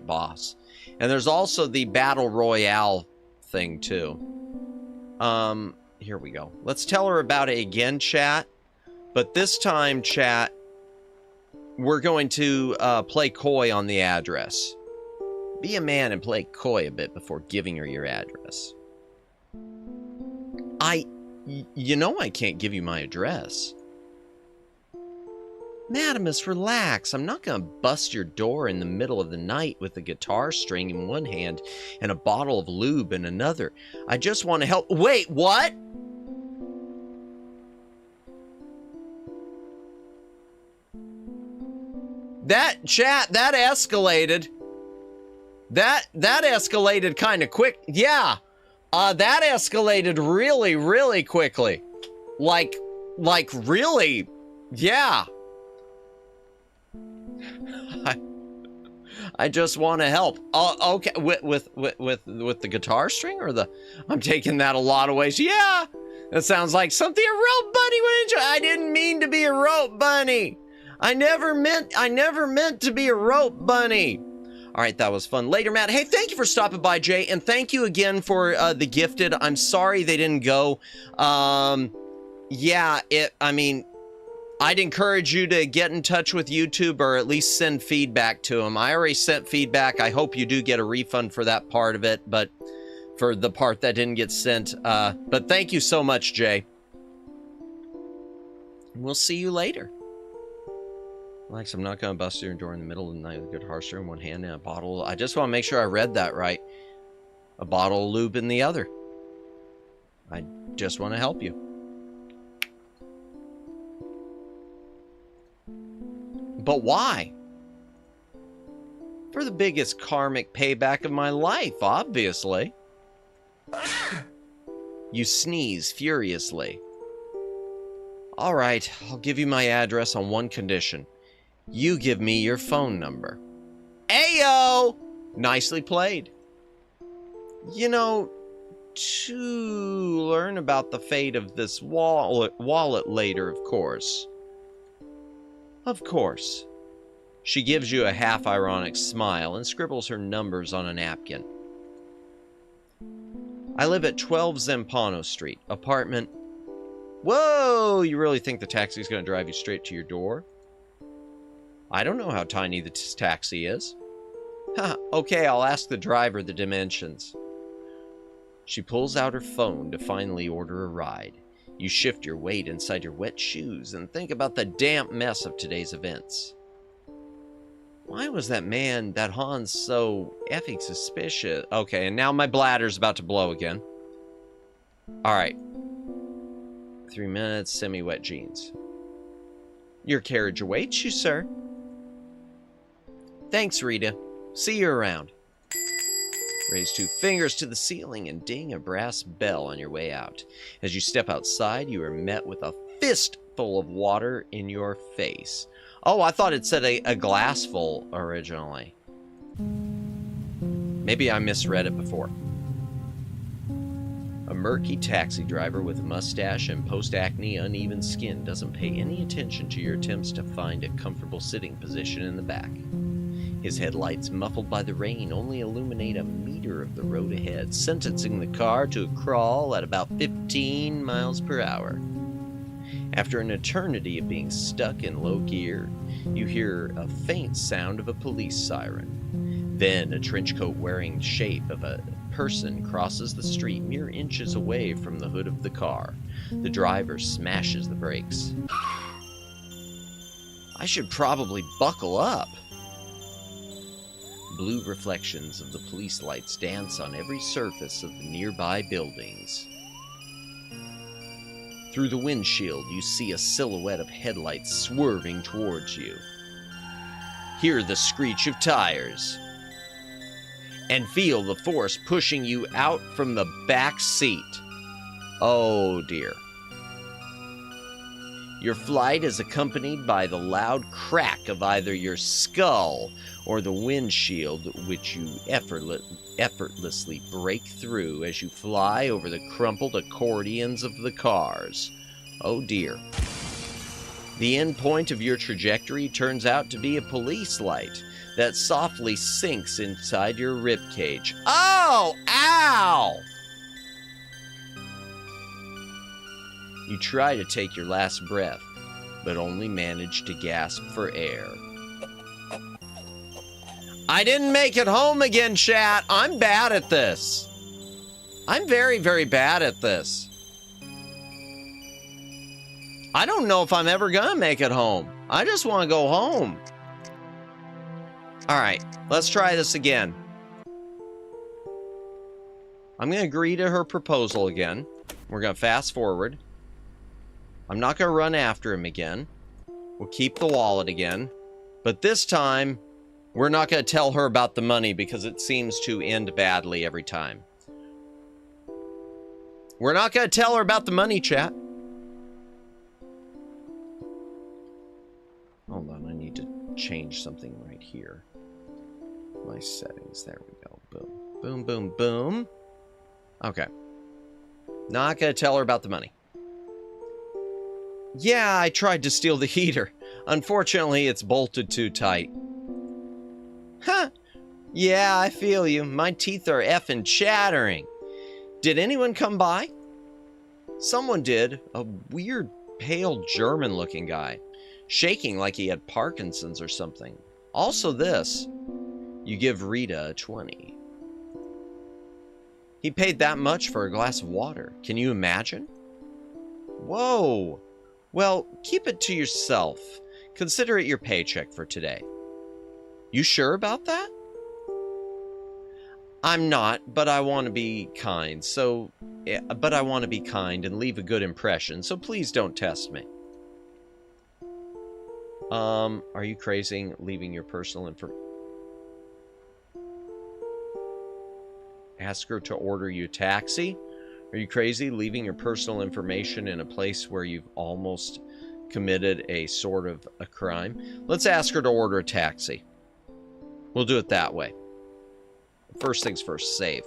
Boss. And there's also the Battle Royale thing, too. Here we go. Let's tell her about it again, chat. But this time, chat, we're going to play coy on the address. Be a man and play coy a bit before giving her your address. You know I can't give you my address. Madamus, relax. I'm not gonna bust your door in the middle of the night with a guitar string in one hand and a bottle of lube in another. I just want to help. Wait, what? That chat, that escalated. That escalated kind of quick. Yeah. That escalated really, really quickly. Like really. Yeah. I just want to help. Okay, with the guitar string or the? I'm taking that a lot of ways. Yeah, that sounds like something a rope bunny would enjoy. I didn't mean to be a rope bunny. I never meant to be a rope bunny. All right, that was fun. Later, Matt. Hey, thank you for stopping by, Jay, and thank you again for the gifted. I'm sorry they didn't go. Yeah, I mean, I'd encourage you to get in touch with YouTube or at least send feedback to them. I already sent feedback. I hope you do get a refund for that part of it, but for the part that didn't get sent. But thank you so much, Jay. We'll see you later. Alex, I'm not going to bust your door in the middle of the night with a good harster in one hand and a bottle. I just want to make sure I read that right. A bottle of lube in the other. I just want to help you. But why? For the biggest karmic payback of my life, obviously. You sneeze furiously. All right, I'll give you my address on one condition. You give me your phone number. Ayo! Nicely played. You know, to learn about the fate of this wallet later, of course. Of course. She gives you a half-ironic smile and scribbles her numbers on a napkin. I live at 12 Zampano Street, apartment... Whoa! You really think the taxi's going to drive you straight to your door? I don't know how tiny the taxi is. Ha, okay, I'll ask the driver the dimensions. She pulls out her phone to finally order a ride. You shift your weight inside your wet shoes and think about the damp mess of today's events. Why was that Hans, so effing suspicious? Okay, and now my bladder's about to blow again. Alright. 3 minutes, semi-wet jeans. Your carriage awaits you, sir. Thanks, Rita. See you around. Raise 2 fingers to the ceiling and ding a brass bell on your way out. As you step outside, you are met with a fistful of water in your face. Oh, I thought it said a glass full originally. Maybe I misread it before. A murky taxi driver with a mustache and post-acne uneven skin doesn't pay any attention to your attempts to find a comfortable sitting position in the back. His headlights, muffled by the rain, only illuminate a meter of the road ahead, sentencing the car to a crawl at about 15 miles per hour. After an eternity of being stuck in low gear, you hear a faint sound of a police siren. Then a trenchcoat-wearing shape of a person crosses the street mere inches away from the hood of the car. The driver smashes the brakes. I should probably buckle up. Blue reflections of the police lights dance on every surface of the nearby buildings. Through the windshield, you see a silhouette of headlights swerving towards you. Hear the screech of tires. And feel the force pushing you out from the back seat. Oh dear. Your flight is accompanied by the loud crack of either your skull or the windshield, which you effortlessly break through as you fly over the crumpled accordions of the cars. Oh dear. The end point of your trajectory turns out to be a police light that softly sinks inside your ribcage. Oh! Ow! You try to take your last breath, but only manage to gasp for air. I didn't make it home again, chat. I'm bad at this. I'm very, very bad at this. I don't know if I'm ever gonna make it home. I just want to go home. All right, let's try this again. I'm gonna agree to her proposal again. We're gonna fast forward. I'm not gonna run after him again. We'll keep the wallet again. But this time, we're not gonna tell her about the money because it seems to end badly every time. We're not gonna tell her about the money, chat. Hold on, I need to change something right here. My settings, there we go. Boom, boom, boom, boom. Okay. Not gonna tell her about the money. Yeah, I tried to steal the heater. Unfortunately, it's bolted too tight. Huh. Yeah, I feel you. My teeth are effing chattering. Did anyone come by? Someone did. A weird, pale German-looking guy. Shaking like he had Parkinson's or something. Also this. You give Rita a 20. He paid that much for a glass of water. Can you imagine? Whoa. Well, keep it to yourself. Consider it your paycheck for today. You sure about that? I'm not, but I want to be kind, and leave a good impression, so please don't test me. Are you crazy leaving your personal info? Ask her to order you a taxi? Are you crazy, leaving your personal information in a place where you've almost committed a sort of a crime? Let's ask her to order a taxi. We'll do it that way. First things first, save.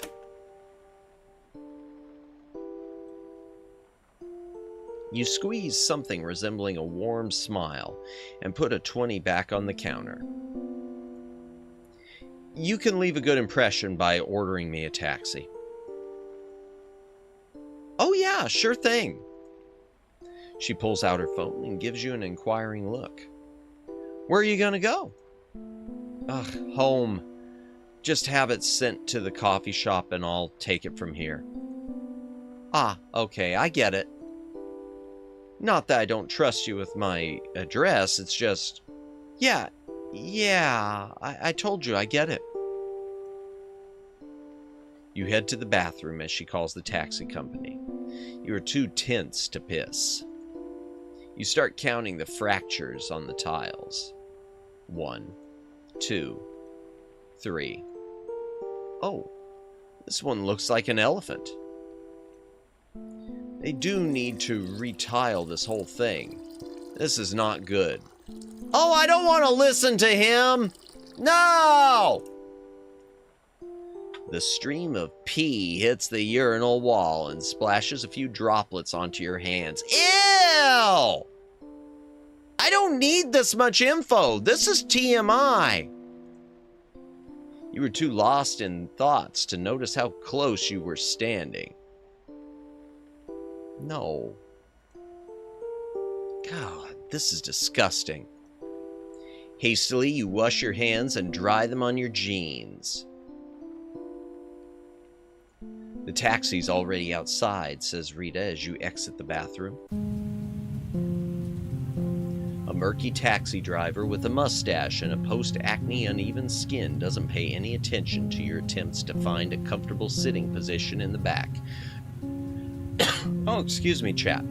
You squeeze something resembling a warm smile and put a 20 back on the counter. You can leave a good impression by ordering me a taxi. Oh yeah, sure thing. She pulls out her phone and gives you an inquiring look. Where are you gonna go? Ugh, home. Just have it sent to the coffee shop and I'll take it from here. Ah, okay, I get it. Not that I don't trust you with my address, it's just... Yeah, I told you, I get it. You head to the bathroom as she calls the taxi company. You are too tense to piss. You start counting the fractures on the tiles. 1, 2, 3. Oh, this one looks like an elephant. They do need to retile this whole thing. This is not good. Oh, I don't want to listen to him! No! The stream of pee hits the urinal wall and splashes a few droplets onto your hands. Ew! I don't need this much info. This is TMI. You were too lost in thoughts to notice how close you were standing. No. God, this is disgusting. Hastily, you wash your hands and dry them on your jeans. The taxi's already outside, says Rita as you exit the bathroom. A murky taxi driver with a mustache and a post-acne uneven skin doesn't pay any attention to your attempts to find a comfortable sitting position in the back. Oh, excuse me, chat.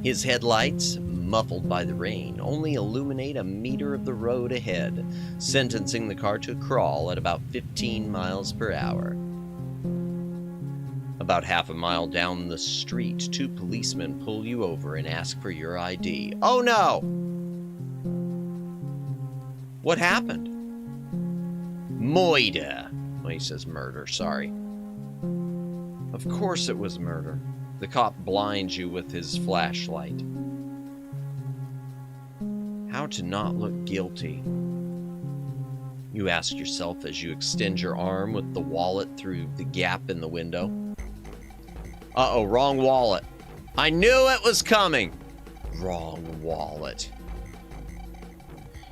His headlights, muffled by the rain, only illuminate a meter of the road ahead, sentencing the car to a crawl at about 15 miles per hour. About half a mile down the street, 2 policemen pull you over and ask for your ID. Oh no! What happened? Murder. Well, he says murder, sorry. Of course it was murder. The cop blinds you with his flashlight. How to not look guilty? You ask yourself as you extend your arm with the wallet through the gap in the window. Uh-oh, wrong wallet. I knew it was coming. Wrong wallet.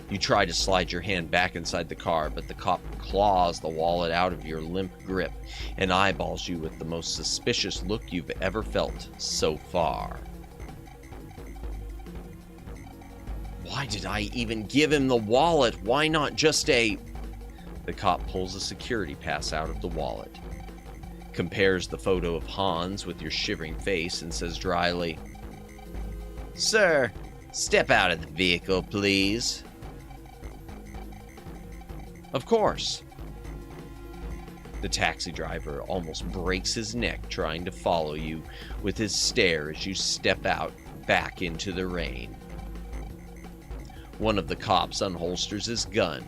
You try to slide your hand back inside the car, but the cop claws the wallet out of your limp grip and eyeballs you with the most suspicious look you've ever felt so far. Why did I even give him the wallet? Why not just a... The cop pulls a security pass out of the wallet, compares the photo of Hans with your shivering face, and says dryly, "Sir, step out of the vehicle, please." Of course. The taxi driver almost breaks his neck trying to follow you with his stare as you step out back into the rain. One of the cops unholsters his gun,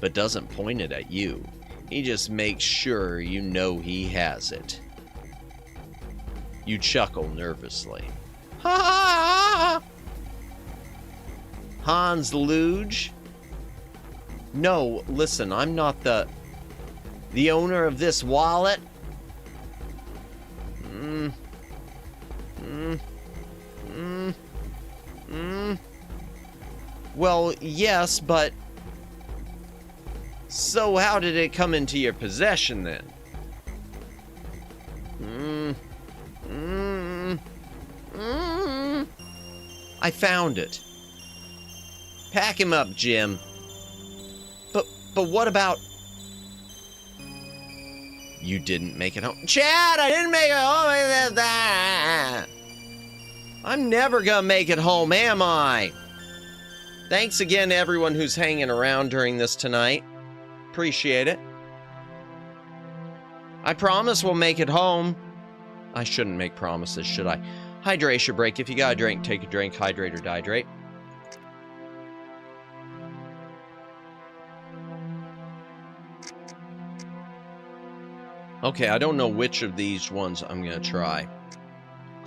but doesn't point it at you. He just makes sure you know he has it. You chuckle nervously. Ha ha! Hans Luge? No, listen, I'm not the owner of this wallet. Well, yes, but... So how did it come into your possession then? I found it. Pack him up, Jim. But what about... You didn't make it home. Chad, I didn't make it home. I'm never gonna make it home, am I? Thanks again to everyone who's hanging around during this tonight. Appreciate it. I promise we'll make it home. I shouldn't make promises, should I? Hydration break. If you got a drink, take a drink. Hydrate or dehydrate. Okay, I don't know which of these ones I'm going to try.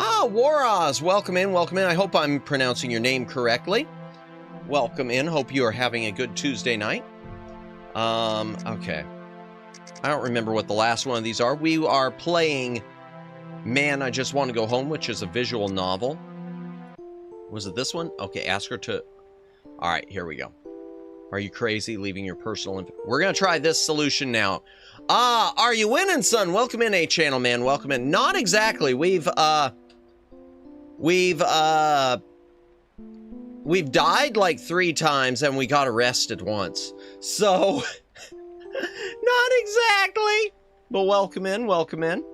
Ah, Waroz, welcome in, welcome in. I hope I'm pronouncing your name correctly. Welcome in. Hope you are having a good Tuesday night. Okay. I don't remember what the last one of these are. We are playing Man, I Just Want to Go Home, which is a visual novel. Was it this one? Okay, ask her to... All right, here we go. Are you crazy leaving your personal info? We're going to try this solution now. Ah, are you winning, son? Welcome in, A-Channel Man. Welcome in. Not exactly. We've died like 3 times and we got arrested once. So, not exactly. But welcome in, welcome in.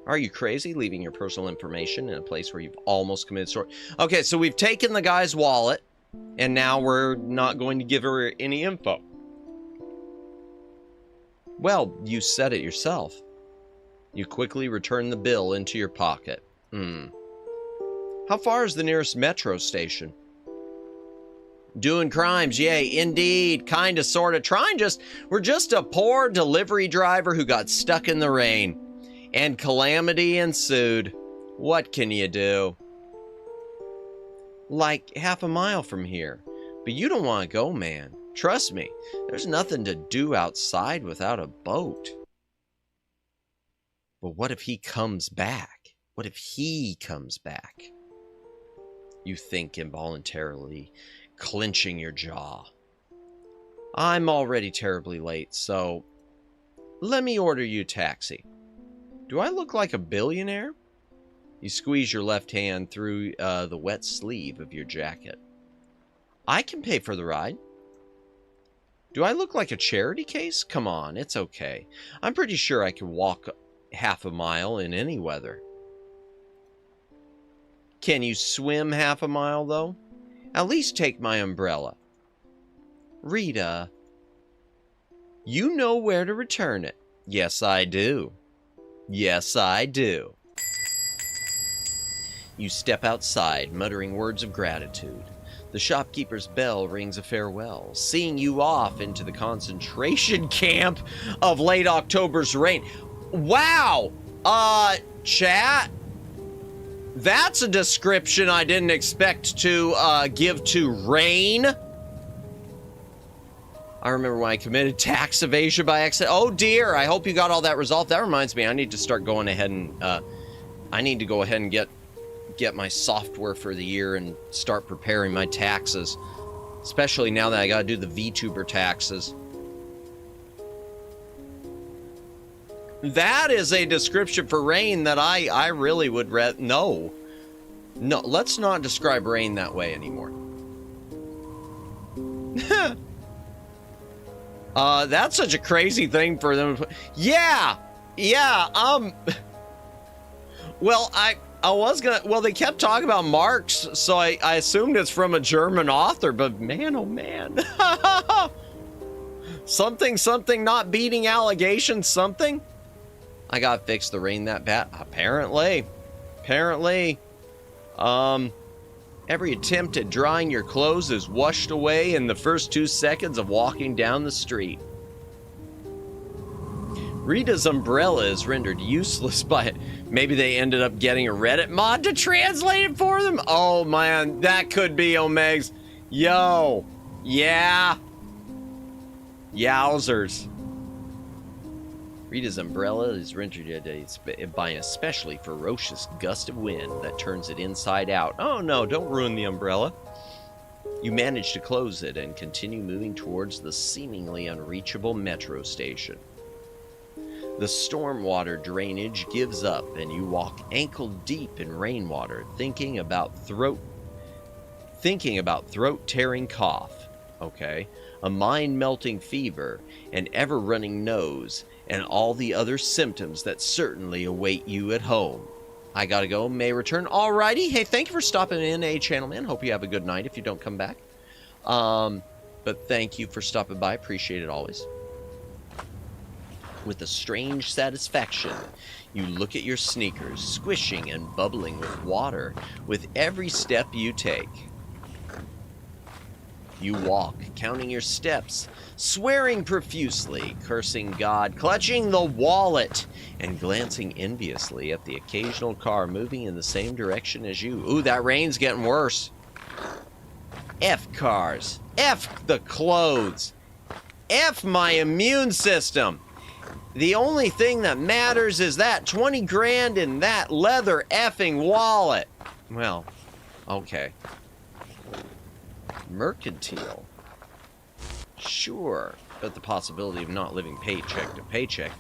Are you crazy leaving your personal information in a place where you've almost committed sort? Okay, so we've taken the guy's wallet and now we're not going to give her any info. Well, you said it yourself. You quickly return the bill into your pocket. How far is the nearest metro station? Doing crimes, yay, indeed, kinda, sorta. We're just a poor delivery driver who got stuck in the rain. And calamity ensued. What can you do? Like half a mile from here. But you don't want to go, man. Trust me, there's nothing to do outside without a boat. But what if he comes back? What if he comes back? You think involuntarily, clenching your jaw. I'm already terribly late, so let me order you a taxi. Do I look like a billionaire? You squeeze your left hand through the wet sleeve of your jacket. I can pay for the ride. Do I look like a charity case? Come on, it's okay. I'm pretty sure I can walk half a mile in any weather. Can you swim half a mile, though? At least take my umbrella. Rita, you know where to return it. Yes, I do. Yes, I do. You step outside, muttering words of gratitude. The shopkeeper's bell rings a farewell, seeing you off into the concentration camp of late October's rain. Wow! Chat? That's a description I didn't expect to give to rain. I remember when I committed tax evasion by accident. Oh dear, I hope you got all that resolved. That reminds me, I need to start going ahead and, I need to go ahead and get my software for the year and start preparing my taxes. Especially now that I gotta do the VTuber taxes. That is a description for rain that I really would no, let's not describe rain that way anymore. That's such a crazy thing for them to put. Yeah, well, I was gonna, well, they kept talking about Marx, so I assumed it's from a German author, but man, oh man. something not beating allegations, something. I gotta fix the rain that bad. Apparently. Every attempt at drying your clothes is washed away in the first 2 seconds of walking down the street. Rita's umbrella is rendered useless by it. Maybe they ended up getting a Reddit mod to translate it for them? Oh man, that could be Omegs. Yo, yeah. Yowzers. Rita's umbrella is rendered by an especially ferocious gust of wind that turns it inside out. Oh no, don't ruin the umbrella. You manage to close it and continue moving towards the seemingly unreachable metro station. The stormwater drainage gives up and you walk ankle deep in rainwater, thinking about throat-tearing cough, okay, a mind-melting fever, an ever-running nose, and all the other symptoms that certainly await you at home. I gotta go, may return. Alrighty, hey, thank you for stopping in, A-Channel Man. Hope you have a good night if you don't come back. But thank you for stopping by, appreciate it always. With a strange satisfaction, you look at your sneakers, squishing and bubbling with water with every step you take. You walk, counting your steps, swearing profusely, cursing God, clutching the wallet, and glancing enviously at the occasional car moving in the same direction as you. Ooh, that rain's getting worse. F cars. F the clothes. F my immune system. The only thing that matters is that 20 grand in that leather effing wallet. Well, okay. Mercantile. Sure, but the possibility of not living paycheck to paycheck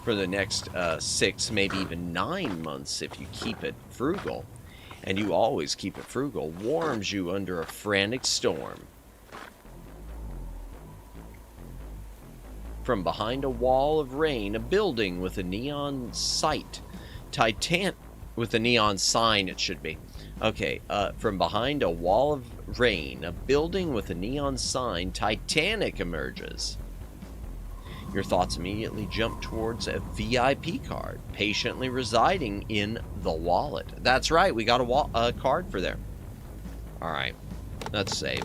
for the next 6, maybe even 9 months if you keep it frugal, and you always keep it frugal, warms you under a frantic storm. From behind a wall of rain, a building with a neon sight, with a neon sign, it should be. Okay, from behind a wall of rain, a building with a neon sign, Titanic emerges. Your thoughts immediately jump towards a VIP card, patiently residing in the wallet. That's right, we got a card for there. Alright, let's save.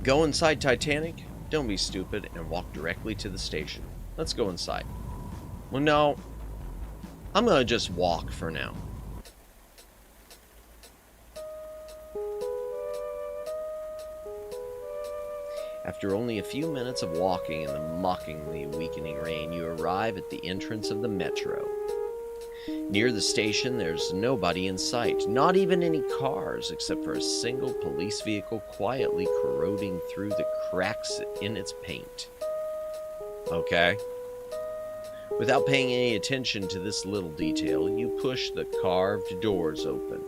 Go inside Titanic, don't be stupid, and walk directly to the station. Let's go inside. Well, no, I'm gonna just walk for now. After only a few minutes of walking in the mockingly weakening rain, you arrive at the entrance of the metro. Near the station, there's nobody in sight, not even any cars, except for a single police vehicle quietly corroding through the cracks in its paint. Okay. Without paying any attention to this little detail, you push the carved doors open,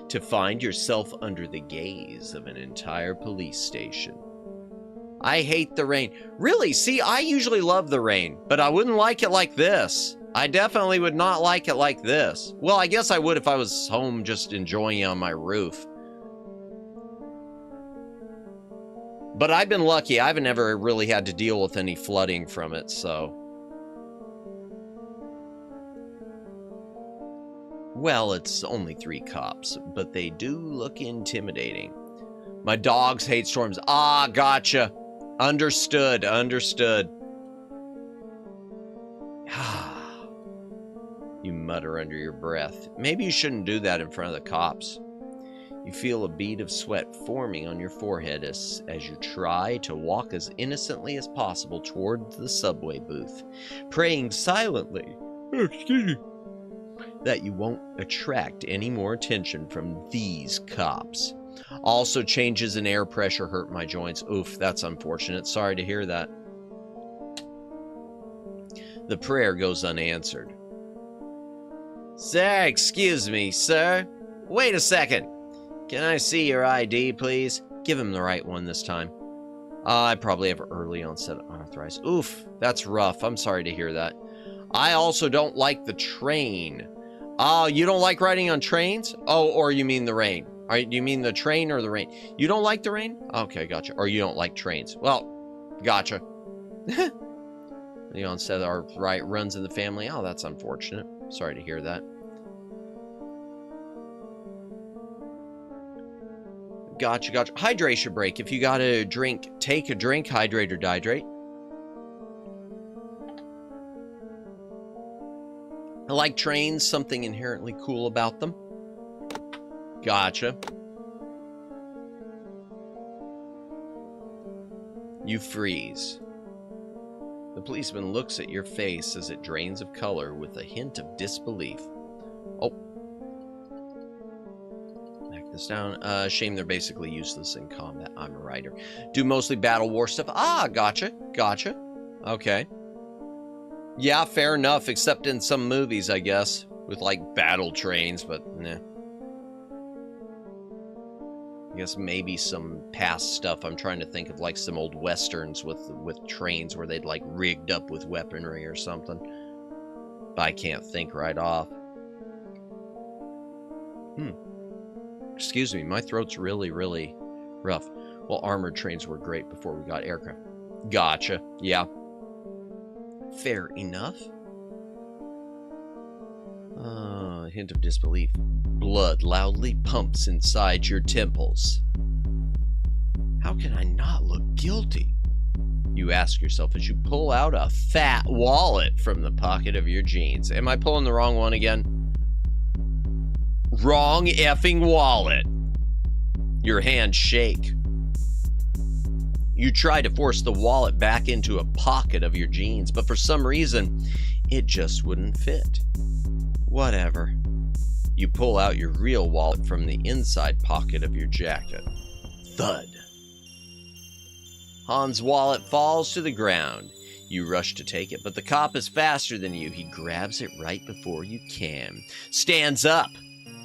to find yourself under the gaze of an entire police station. I hate the rain. Really? See, I usually love the rain, but I wouldn't like it like this. I definitely would not like it like this. Well, I guess I would if I was home just enjoying it on my roof. But I've been lucky. I haven't ever really had to deal with any flooding from it, so. Well, it's only 3 cops, but they do look intimidating. My dogs hate storms. Ah, gotcha. Understood, understood. You mutter under your breath. Maybe you shouldn't do that in front of the cops. You feel a bead of sweat forming on your forehead as you try to walk as innocently as possible toward the subway booth, praying silently, that you won't attract any more attention from these cops. Also, changes in air pressure hurt my joints. Oof, that's unfortunate. Sorry to hear that. The prayer goes unanswered. Sir, excuse me, sir. Wait a second. Can I see your ID, please? Give him the right one this time. I probably have early onset arthritis. Oof, that's rough. I'm sorry to hear that. I also don't like the train. Oh, you don't like riding on trains? Oh, or you mean the rain? You mean the train or the rain? You don't like the rain? Okay, gotcha. Or you don't like trains. Well, gotcha. The onset of arthritis runs in the family. Oh, that's unfortunate. Sorry to hear that. Gotcha, gotcha. Hydration break. If you got a drink, take a drink. Hydrate or dihydrate. I like trains. Something inherently cool about them. Gotcha. You freeze. The policeman looks at your face as it drains of color with a hint of disbelief. Oh. Back this down. Shame they're basically useless in combat. I'm a writer. Do mostly battle war stuff. Ah, gotcha. Gotcha. Okay. Yeah, fair enough, except in some movies, I guess, with like battle trains, but nah. I guess maybe some past stuff. I'm trying to think of like some old westerns with trains where they'd like rigged up with weaponry or something. But I can't think right off. Excuse me, my throat's really, really rough. Well, armored trains were great before we got aircraft. Gotcha. Yeah. Fair enough. Hint of disbelief. Blood loudly pumps inside your temples. How can I not look guilty? You ask yourself as you pull out a fat wallet from the pocket of your jeans. Am I pulling the wrong one again? Wrong effing wallet. Your hands shake. You try to force the wallet back into a pocket of your jeans, but for some reason, it just wouldn't fit. Whatever. You pull out your real wallet from the inside pocket of your jacket. Thud. Hans' wallet falls to the ground. You rush to take it, but the cop is faster than you. He grabs it right before you can, stands up,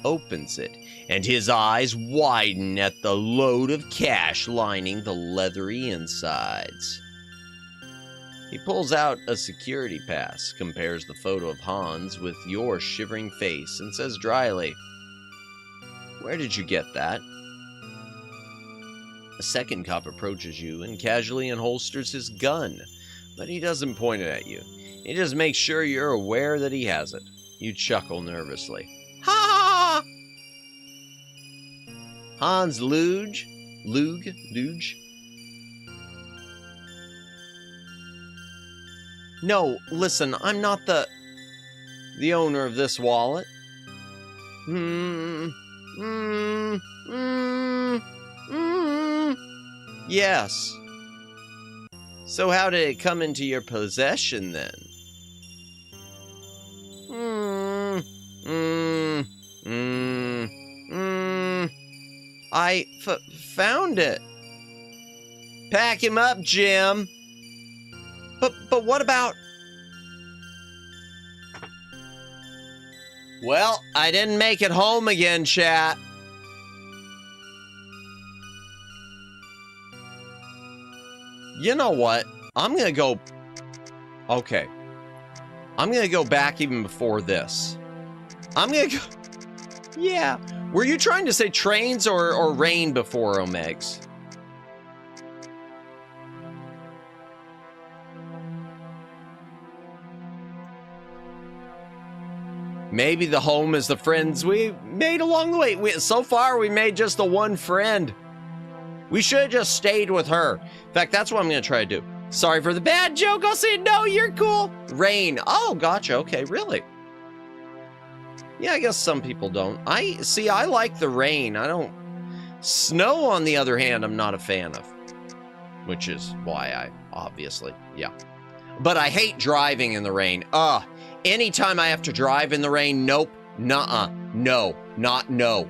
opens it, and his eyes widen at the load of cash lining the leathery insides. He pulls out a security pass, compares the photo of Hans with your shivering face, and says dryly, "Where did you get that?" A second cop approaches you and casually unholsters his gun, but he doesn't point it at you. He just makes sure you're aware that he has it. You chuckle nervously. Ha! Hans Luge? No, listen, I'm not the owner of this wallet. Yes. So how did it come into your possession then? I found it. Pack him up, Jim. But what about... Well, I didn't make it home again, chat. You know what? I'm gonna go... Okay. I'm gonna go back even before this. I'm gonna go... Yeah. Were you trying to say trains or rain before, Omegs? Maybe the home is the friends we made along the way. So far, we made just the one friend. We should have just stayed with her. In fact, that's what I'm going to try to do. Sorry for the bad joke. I'll say, no, you're cool. Rain. Oh, gotcha. Okay, really? Yeah, I guess some people don't. I like the rain. I don't... Snow, on the other hand, I'm not a fan of. Which is why I, obviously, yeah. But I hate driving in the rain. Anytime I have to drive in the rain, nope. Nuh-uh. No. Not no.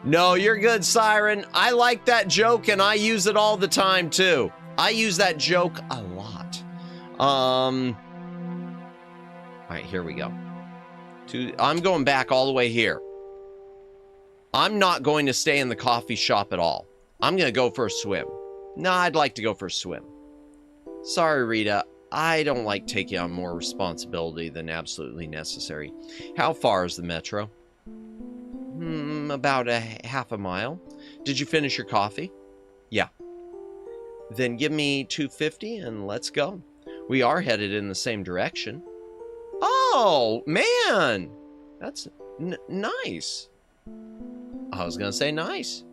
No, you're good, Siren. I like that joke, and I use it all the time, too. I use that joke a lot. All right, here we go. I'm going back all the way here. I'm not going to stay in the coffee shop at all. I'm going to go for a swim. No, I'd like to go for a swim. Sorry, Rita. I don't like taking on more responsibility than absolutely necessary. How far is the metro? About a half a mile. Did you finish your coffee? Yeah. Then give me $2.50 and let's go. We are headed in the same direction. Oh, man. That's nice. I was going to say nice.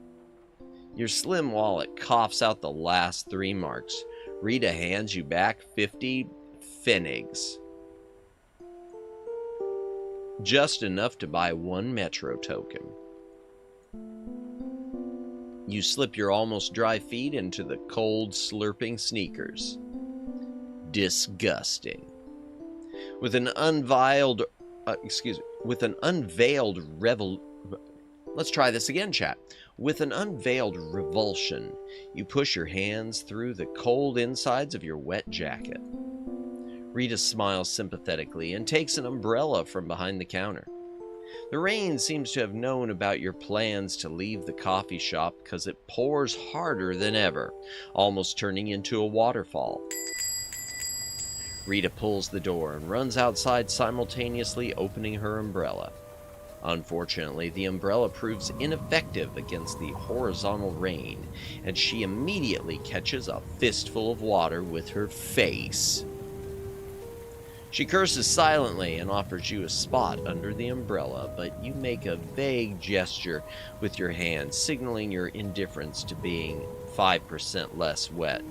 Your slim wallet coughs out the last 3 marks. Rita hands you back 50 pfennigs. Just enough to buy 1 metro token. You slip your almost dry feet into the cold, slurping sneakers. Disgusting. With an unveiled Let's try this again, chat. With an unveiled revulsion, you push your hands through the cold insides of your wet jacket. Rita smiles sympathetically and takes an umbrella from behind the counter. The rain seems to have known about your plans to leave the coffee shop because it pours harder than ever, almost turning into a waterfall. Rita pulls the door and runs outside, simultaneously opening her umbrella. Unfortunately, the umbrella proves ineffective against the horizontal rain, and she immediately catches a fistful of water with her face. She curses silently and offers you a spot under the umbrella, but you make a vague gesture with your hand, signaling your indifference to being 5% less wet.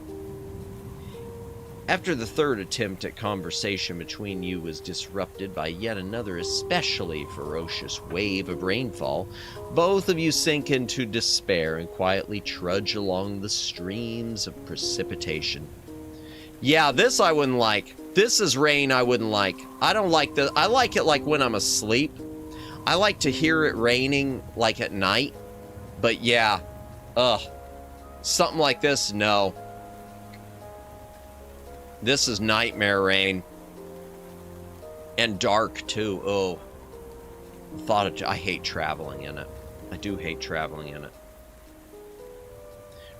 After the third attempt at conversation between you was disrupted by yet another especially ferocious wave of rainfall, both of you sink into despair and quietly trudge along the streams of precipitation. Yeah, this I wouldn't like. This is rain I wouldn't like. I don't like the. I like it like when I'm asleep. I like to hear it raining like at night. But yeah, something like this, no. This is nightmare rain. And dark, too. Oh. I hate traveling in it. I do hate traveling in it.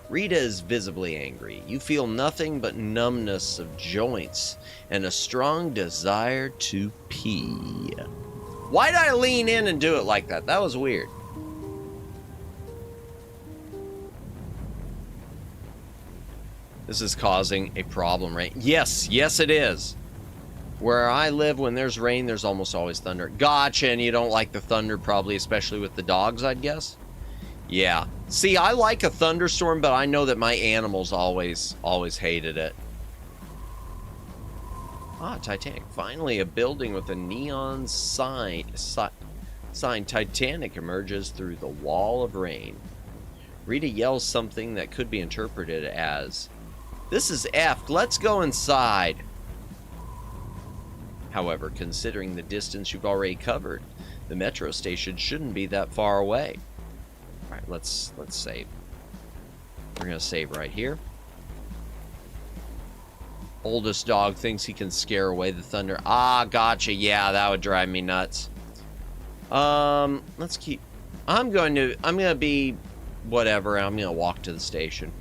Rita is visibly angry. You feel nothing but numbness of joints and a strong desire to pee. Why did I lean in and do it like that? That was weird. This is causing a problem, right? Yes, it is. Where I live, when there's rain, there's almost always thunder. Gotcha, and you don't like the thunder, probably, especially with the dogs, I'd guess? Yeah. See, I like a thunderstorm, but I know that my animals always hated it. Ah, Titanic. Finally, a building with a neon sign. Titanic emerges through the wall of rain. Rita yells something that could be interpreted as, "This is effed, let's go inside." However, considering the distance you've already covered, the metro station shouldn't be that far away. All right, let's save. We're gonna save right here. Oldest dog thinks he can scare away the thunder. Ah, gotcha. Yeah, that would drive me nuts. Let's keep. I'm gonna be whatever. I'm gonna walk to the station.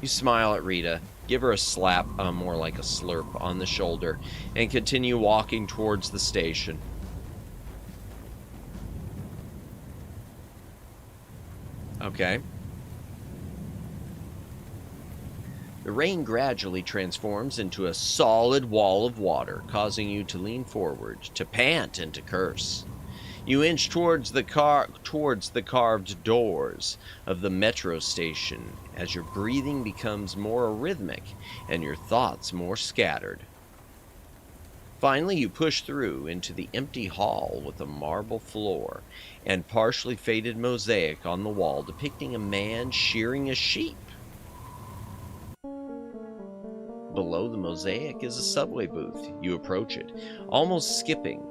You smile at Rita, give her a slap, more like a slurp, on the shoulder, and continue walking towards the station. Okay. The rain gradually transforms into a solid wall of water, causing you to lean forward, to pant, and to curse. You inch towards the carved doors of the metro station as your breathing becomes more arrhythmic and your thoughts more scattered. Finally, you push through into the empty hall with a marble floor and partially faded mosaic on the wall depicting a man shearing a sheep. Below the mosaic is a subway booth. You approach it, almost skipping,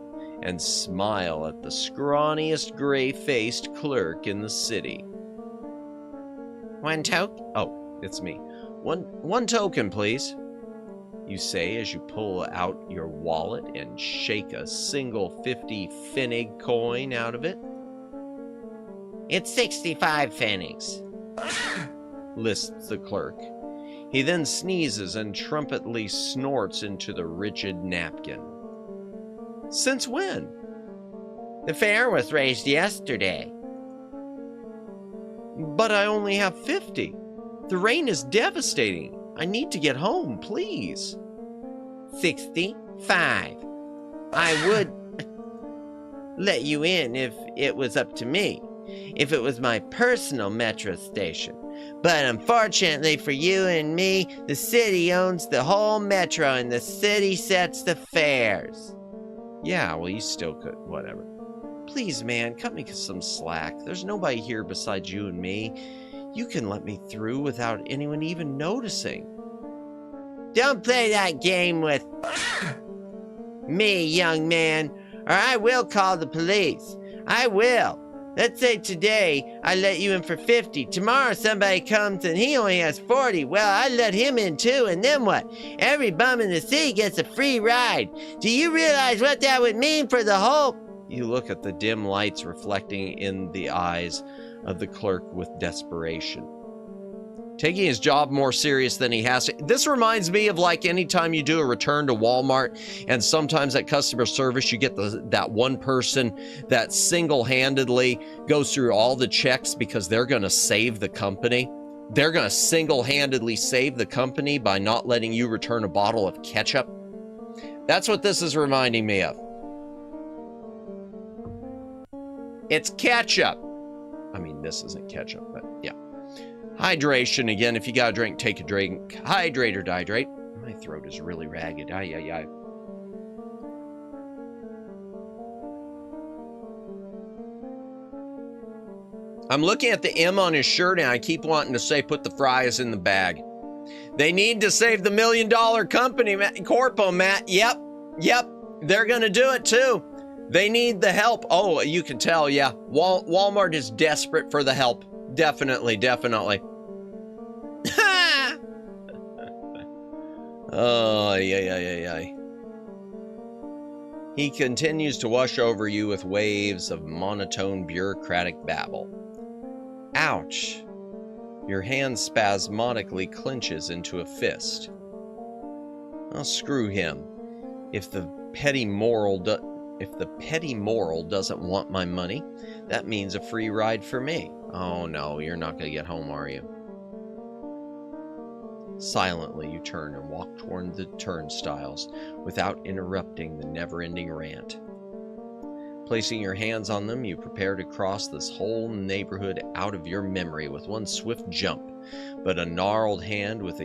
and smile at the scrawniest gray-faced clerk in the city. "One token?" Oh, it's me. One token, please," you say as you pull out your wallet and shake a single 50 pfennig coin out of it. "It's 65 pfennigs," lists the clerk. He then sneezes and trumpetly snorts into the rigid napkin. "Since when?" "The fare was raised yesterday." "But I only have 50. The rain is devastating. I need to get home, please." 65. I would let you in if it was up to me, if it was my personal metro station. But unfortunately for you and me, the city owns the whole metro and the city sets the fares. "Yeah, well, you still could, whatever." "Please, man, cut me some slack. There's nobody here besides you and me. You can let me through without anyone even noticing." "Don't play that game with me, young man, or I will call the police. I will. Let's say today I let you in for 50. Tomorrow somebody comes and he only has 40. Well, I let him in too, and then what? Every bum in the city gets a free ride. Do you realize what that would mean for the whole..." You look at the dim lights reflecting in the eyes of the clerk with desperation. Taking his job more serious than he has to. This reminds me of like anytime you do a return to Walmart and sometimes at customer service, you get that one person that single-handedly goes through all the checks because they're going to save the company. They're going to single-handedly save the company by not letting you return a bottle of ketchup. That's what this is reminding me of. It's ketchup. I mean, this isn't ketchup, but yeah. Hydration again. If you got a drink, take a drink. Hydrate or dihydrate. My throat is really ragged. Ay, ay, ay. I'm looking at the M on his shirt and I keep wanting to say, put the fries in the bag. They need to save the $1 million company, Corpo, Matt. Yep. They're going to do it too. They need the help. Oh, you can tell, yeah. Walmart is desperate for the help. Definitely. Oh, yeah. He continues to wash over you with waves of monotone bureaucratic babble. Ouch. Your hand spasmodically clenches into a fist. Oh, screw him. If the petty moral doesn't want my money, that means a free ride for me. Oh no, you're not going to get home, are you? Silently, you turn and walk toward the turnstiles without interrupting the never-ending rant. Placing your hands on them, you prepare to cross this whole neighborhood out of your memory with one swift jump, but a gnarled hand with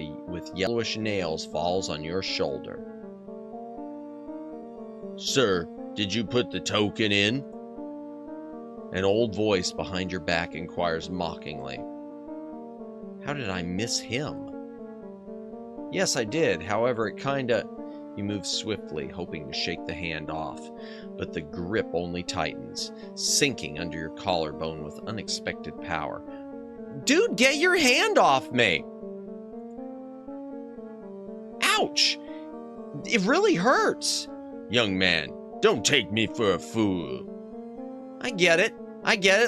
yellowish nails falls on your shoulder. Sir, did you put the token in? An old voice behind your back inquires mockingly. How did I miss him? Yes, I did. However, you move swiftly, hoping to shake the hand off, but the grip only tightens, sinking under your collarbone with unexpected power. Dude, get your hand off me! Ouch! It really hurts! Young man, don't take me for a fool. I get it.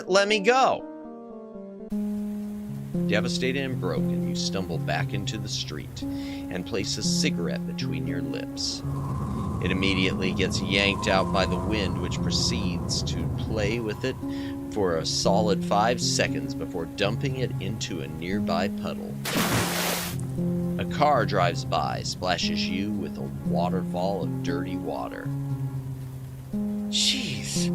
Let me go. Devastated and broken, you stumble back into the street and place a cigarette between your lips. It immediately gets yanked out by the wind, which proceeds to play with it for a solid 5 seconds before dumping it into a nearby puddle. A car drives by, splashes you with a waterfall of dirty water. Jeez,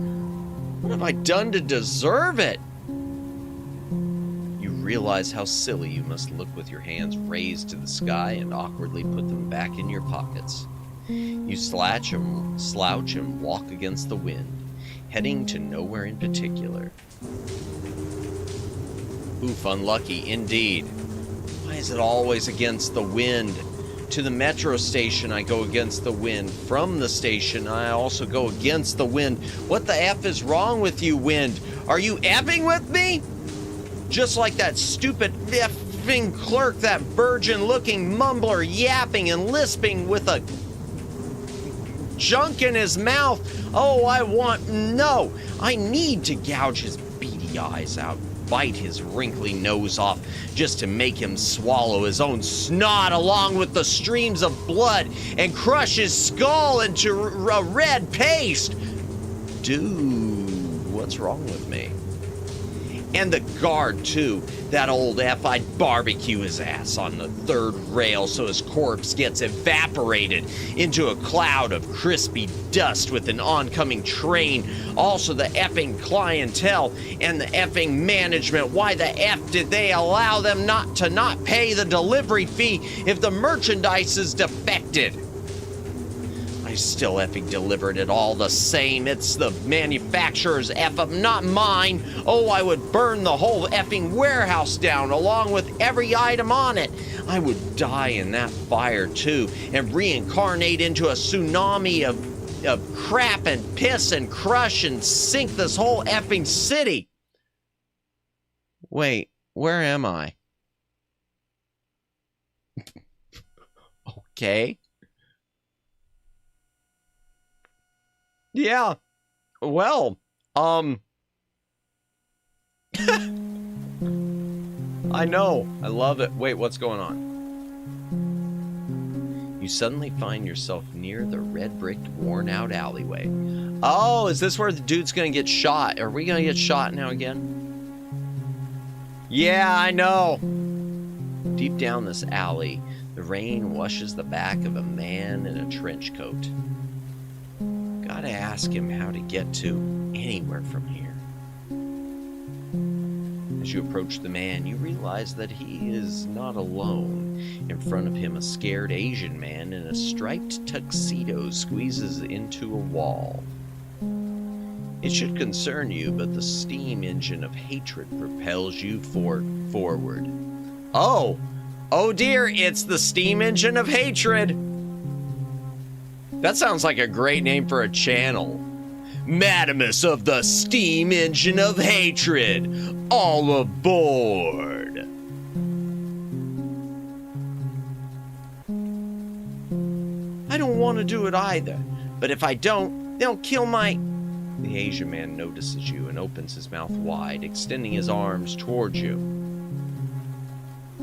what have I done to deserve it? You realize how silly you must look with your hands raised to the sky and awkwardly put them back in your pockets. You slouch and walk against the wind, heading to nowhere in particular. Oof, unlucky indeed. Why is it always against the wind? To the metro station, I go against the wind. From the station, I also go against the wind. What the F is wrong with you, wind? Are you effing with me? Just like that stupid effing clerk, that virgin-looking mumbler yapping and lisping with a junk in his mouth. Oh, I need to gouge his beady eyes out, bite his wrinkly nose off, just to make him swallow his own snot along with the streams of blood and crush his skull into a red paste. Dude, what's wrong with me? And the guard, too. That old F, I'd barbecue his ass on the third rail so his corpse gets evaporated into a cloud of crispy dust with an oncoming train. Also the effing clientele and the effing management. Why the F did they allow them not pay the delivery fee if the merchandise is defected? I still effing delivered it all the same. It's the manufacturer's F up, not mine. Oh, I would burn the whole effing warehouse down along with every item on it. I would die in that fire too and reincarnate into a tsunami of crap and piss and crush and sink this whole effing city. Wait, where am I? Okay. Yeah. Well, I know. I love it. Wait, what's going on? You suddenly find yourself near the red-bricked, worn-out alleyway. Oh, is this where the dude's gonna get shot? Are we gonna get shot now again? Yeah, I know. Deep down this alley, the rain washes the back of a man in a trench coat. Gotta ask him how to get to anywhere from here. As you approach the man, you realize that he is not alone. In front of him, a scared Asian man in a striped tuxedo squeezes into a wall. It should concern you, but the steam engine of hatred propels you forward. Oh! Oh dear, it's the steam engine of hatred! That sounds like a great name for a channel. Madamus of the steam engine of hatred! All aboard! I don't want to do it either, but if I don't, they'll kill my... The Asian man notices you and opens his mouth wide, extending his arms towards you.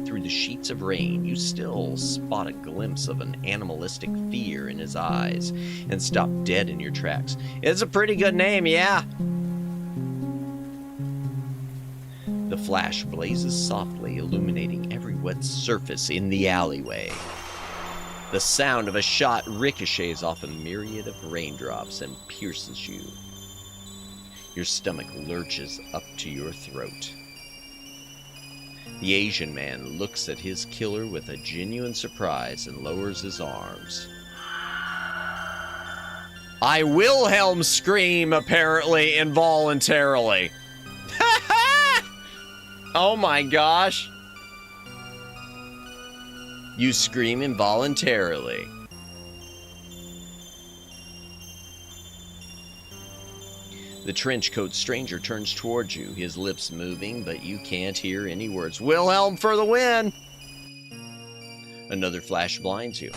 Through the sheets of rain, you still spot a glimpse of an animalistic fear in his eyes and stop dead in your tracks. It's a pretty good name, yeah. The flash blazes softly, illuminating every wet surface in the alleyway. The sound of a shot ricochets off a myriad of raindrops and pierces you. Your stomach lurches up to your throat. The Asian man looks at his killer with a genuine surprise and lowers his arms. I Wilhelm scream, apparently involuntarily. Oh my gosh. You scream involuntarily. The trenchcoat stranger turns towards you, his lips moving, but you can't hear any words. Wilhelm for the win! Another flash blinds you.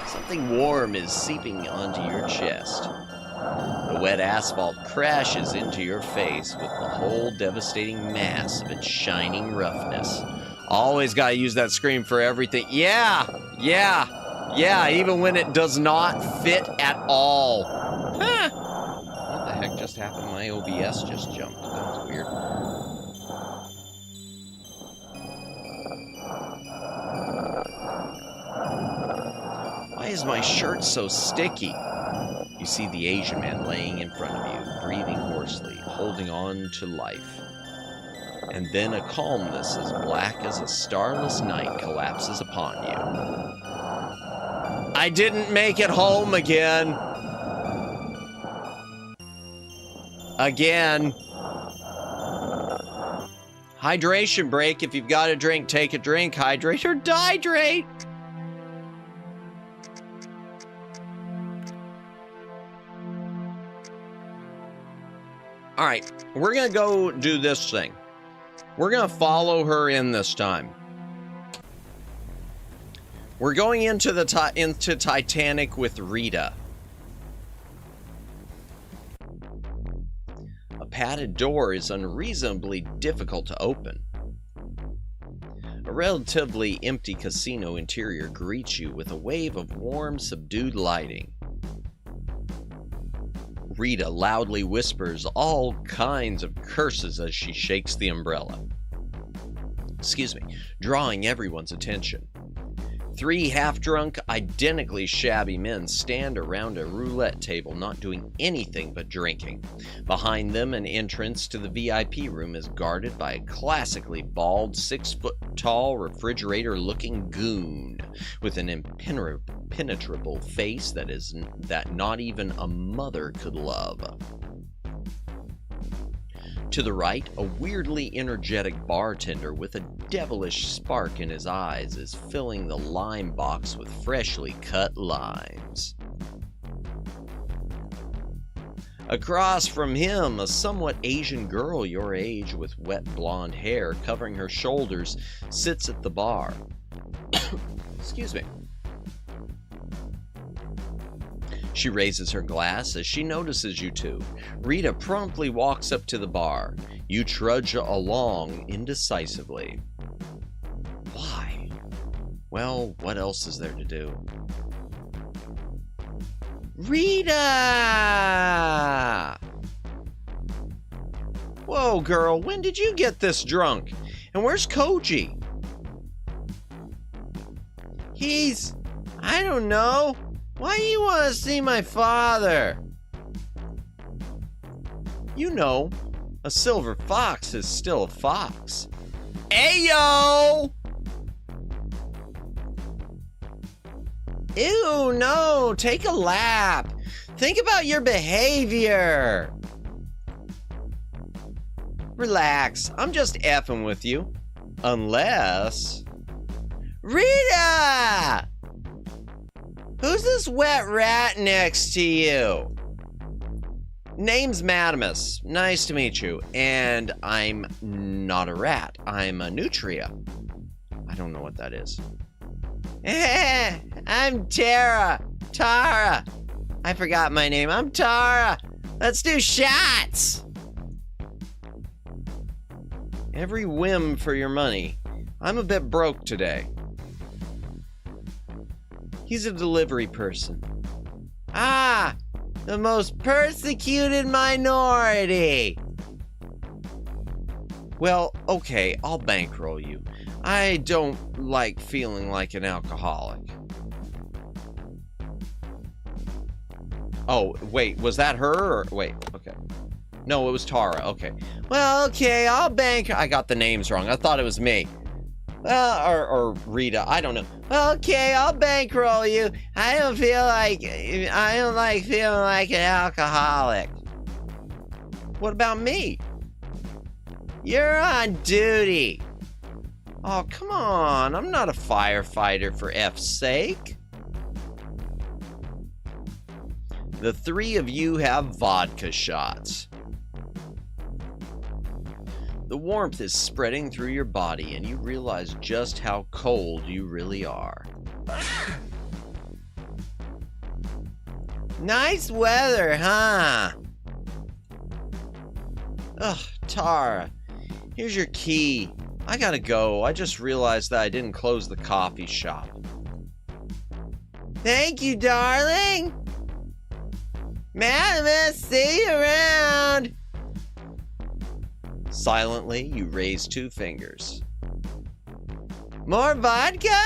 Something warm is seeping onto your chest. The wet asphalt crashes into your face with the whole devastating mass of its shining roughness. Always gotta use that scream for everything. Yeah, even when it does not fit at all. Huh. What the heck just happened? My OBS just jumped. That was weird. Why is my shirt so sticky? You see the Asian man laying in front of you, breathing hoarsely, holding on to life. And then a calmness as black as a starless night collapses upon you. I didn't make it home again. Again. Hydration break. If you've got a drink, take a drink. Hydrate or dihydrate. All right, we're going to go do this thing. We're going to follow her in this time. We're going into Titanic with Rita. A padded door is unreasonably difficult to open. A relatively empty casino interior greets you with a wave of warm, subdued lighting. Rita loudly whispers all kinds of curses as she shakes the umbrella. Excuse me, drawing everyone's attention. 3 half-drunk, identically shabby men stand around a roulette table not doing anything but drinking. Behind them, an entrance to the VIP room is guarded by a classically bald, 6-foot-tall, refrigerator-looking goon with an impenetrable face that not even a mother could love. To the right, a weirdly energetic bartender with a devilish spark in his eyes is filling the lime box with freshly cut limes. Across from him, a somewhat Asian girl your age with wet blonde hair covering her shoulders sits at the bar. Excuse me. She raises her glass as she notices you two. Rita promptly walks up to the bar. You trudge along indecisively. Well, what else is there to do? Rita! Whoa, girl, when did you get this drunk? And where's Koji? I don't know. Why do you want to see my father? You know, a silver fox is still a fox. Ayo! Ew, no, take a lap. Think about your behavior. Relax, I'm just effing with you. Unless... Rita! Who's this wet rat next to you? Name's Madamus. Nice to meet you. And I'm not a rat. I'm a nutria. I don't know what that is. I'm Tara. Tara. I forgot my name. I'm Tara. Let's do shots. Every whim for your money. I'm a bit broke today. He's a delivery person. Ah, the most persecuted minority. Well, okay, I'll bankroll you. I don't like feeling like an alcoholic. Oh, wait, was that her or wait, okay. No, it was Tara, okay. Well, okay, I'll bank. I got the names wrong. I thought it was me. Well, or Rita, I don't know. Well, okay, I'll bankroll you. I don't like feeling like an alcoholic. What about me? You're on duty. Oh, come on. I'm not a firefighter for F's sake. The three of you have vodka shots. The warmth is spreading through your body, and you realize just how cold you really are. Nice weather, huh? Ugh, Tara, here's your key. I gotta go. I just realized that I didn't close the coffee shop. Thank you, darling. Madamus, see you around. Silently, you raise two fingers. More vodka?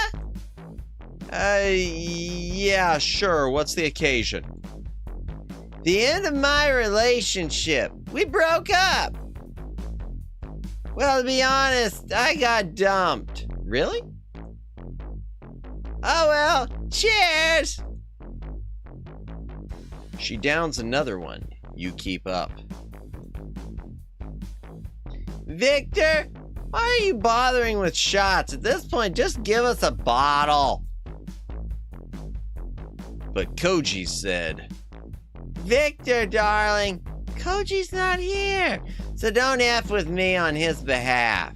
Yeah, sure. What's the occasion? The end of my relationship. We broke up. Well, to be honest, I got dumped. Really? Oh well, cheers! She downs another one. You keep up. Victor, why are you bothering with shots? At this point, just give us a bottle. But Koji said, Victor, darling, Koji's not here, so don't F with me on his behalf.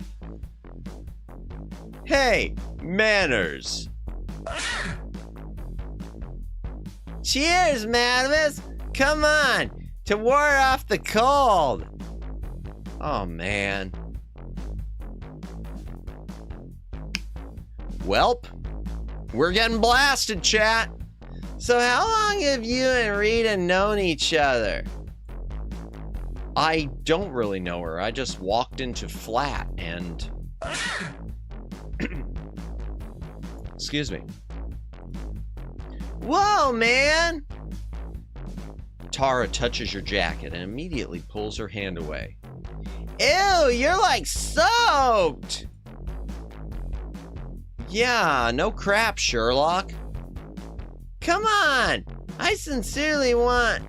Hey, manners. Cheers, Madamus. Come on, to ward off the cold. Oh, man. Welp, we're getting blasted, chat. So how long have you and Rita known each other? I don't really know her. I just walked into flat and... Excuse me. Whoa, man! Tara touches your jacket and immediately pulls her hand away. Ew, you're like soaked! Yeah, no crap, Sherlock. Come on! I sincerely want...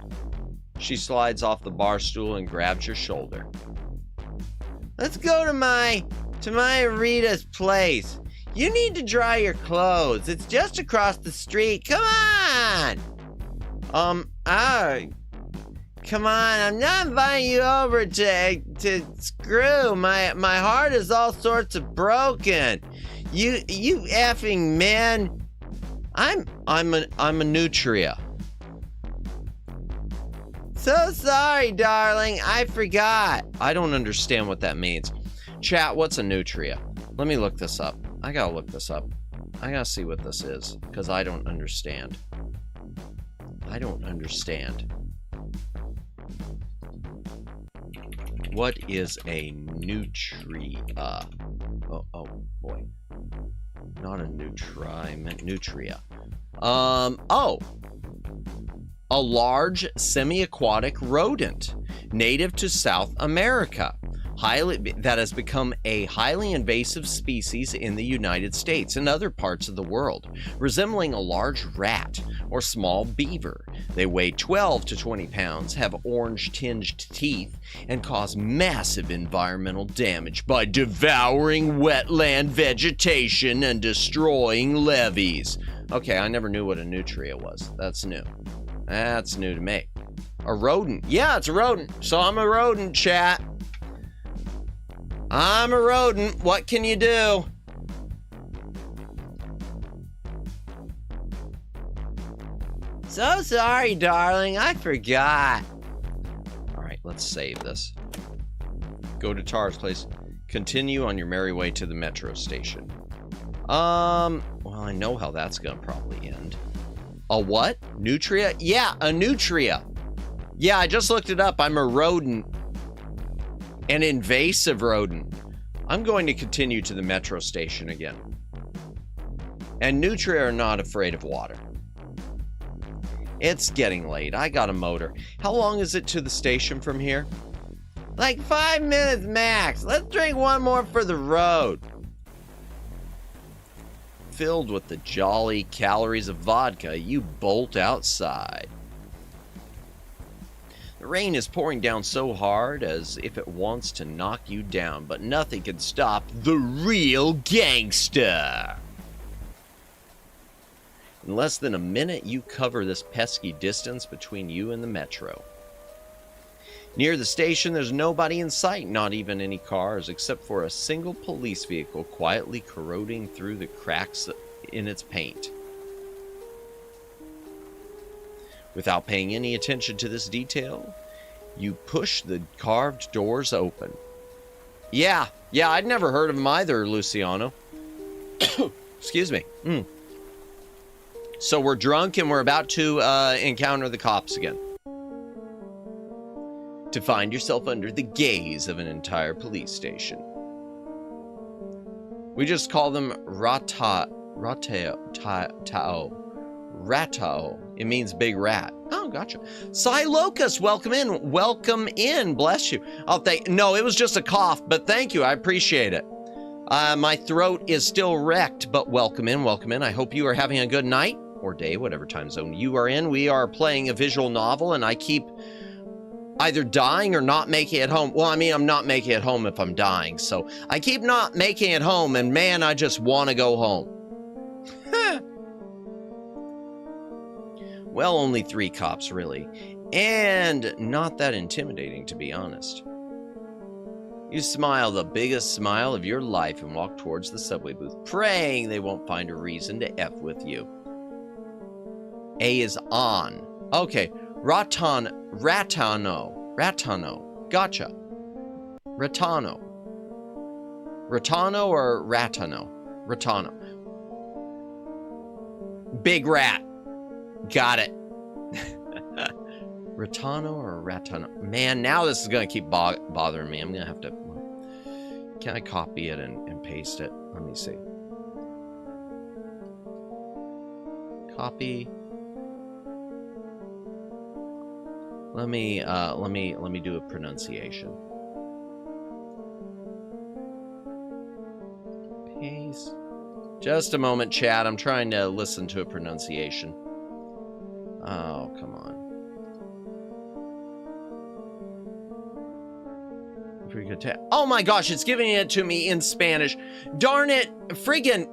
She slides off the bar stool and grabs your shoulder. Let's go to my Rita's place. You need to dry your clothes. It's just across the street. Come on! Come on, I'm not inviting you over to screw. My heart is all sorts of broken. You effing man. I'm a nutria. So sorry, darling. I forgot. I don't understand what that means. Chat, what's a nutria? Let me look this up. I gotta look this up. I gotta see what this is, because I don't understand. I don't understand. What is a nutria? Oh boy. Not a nutri, I meant nutria. Oh. A large semi-aquatic rodent, native to South America, that has become a highly invasive species in the United States and other parts of the world, resembling a large rat or small beaver. They weigh 12 to 20 pounds, have orange-tinged teeth, and cause massive environmental damage by devouring wetland vegetation and destroying levees. Okay, I never knew what a nutria was. That's new. That's new to me. A rodent. Yeah, it's a rodent. So I'm a rodent, chat. I'm a rodent. What can you do? So sorry, darling. I forgot. All right, let's save this. Go to Tara's place. Continue on your merry way to the metro station. Well, I know how that's gonna probably end. A what? Nutria? Yeah, a nutria. Yeah, I just looked it up. I'm a rodent. An invasive rodent. I'm going to continue to the metro station again. And nutria are not afraid of water. It's getting late. I got a motor. How long is it to the station from here? Like 5 minutes max. Let's drink one more for the road. Filled with the jolly calories of vodka, you bolt outside. The rain is pouring down so hard as if it wants to knock you down, but nothing can stop the real gangster. In less than a minute, you cover this pesky distance between you and the metro. Near the station, there's nobody in sight, not even any cars, except for a single police vehicle quietly corroding through the cracks in its paint. Without paying any attention to this detail, you push the carved doors open. Yeah, I'd never heard of them either, Luciano. Excuse me. So we're drunk and we're about to encounter the cops again. To find yourself under the gaze of an entire police station. We just call them ratao. It means big rat. Oh, gotcha. Silocus, welcome in. Welcome in. Bless you. Oh, no, it was just a cough, but thank you. I appreciate it. My throat is still wrecked, but welcome in. Welcome in. I hope you are having a good night or day, whatever time zone you are in. We are playing a visual novel, and I keep either dying or not making it home. Well, I mean, I'm not making it home if I'm dying. So I keep not making it home, and man, I just want to go home. Well, only 3 cops, really. And not that intimidating, to be honest. You smile the biggest smile of your life and walk towards the subway booth, praying they won't find a reason to F with you. A is on. Okay. Ratano. Gotcha. Ratano or Ratano? Ratano. Big rat. Got it. Ratano or Ratano? Man, now this is going to keep bothering me. I'm going to have to... Can I copy it and paste it? Let me see. Copy. Let me do a pronunciation. Paste. Just a moment, chat. I'm trying to listen to a pronunciation. Oh, come on. Oh my gosh, it's giving it to me in Spanish. Darn it. Friggin.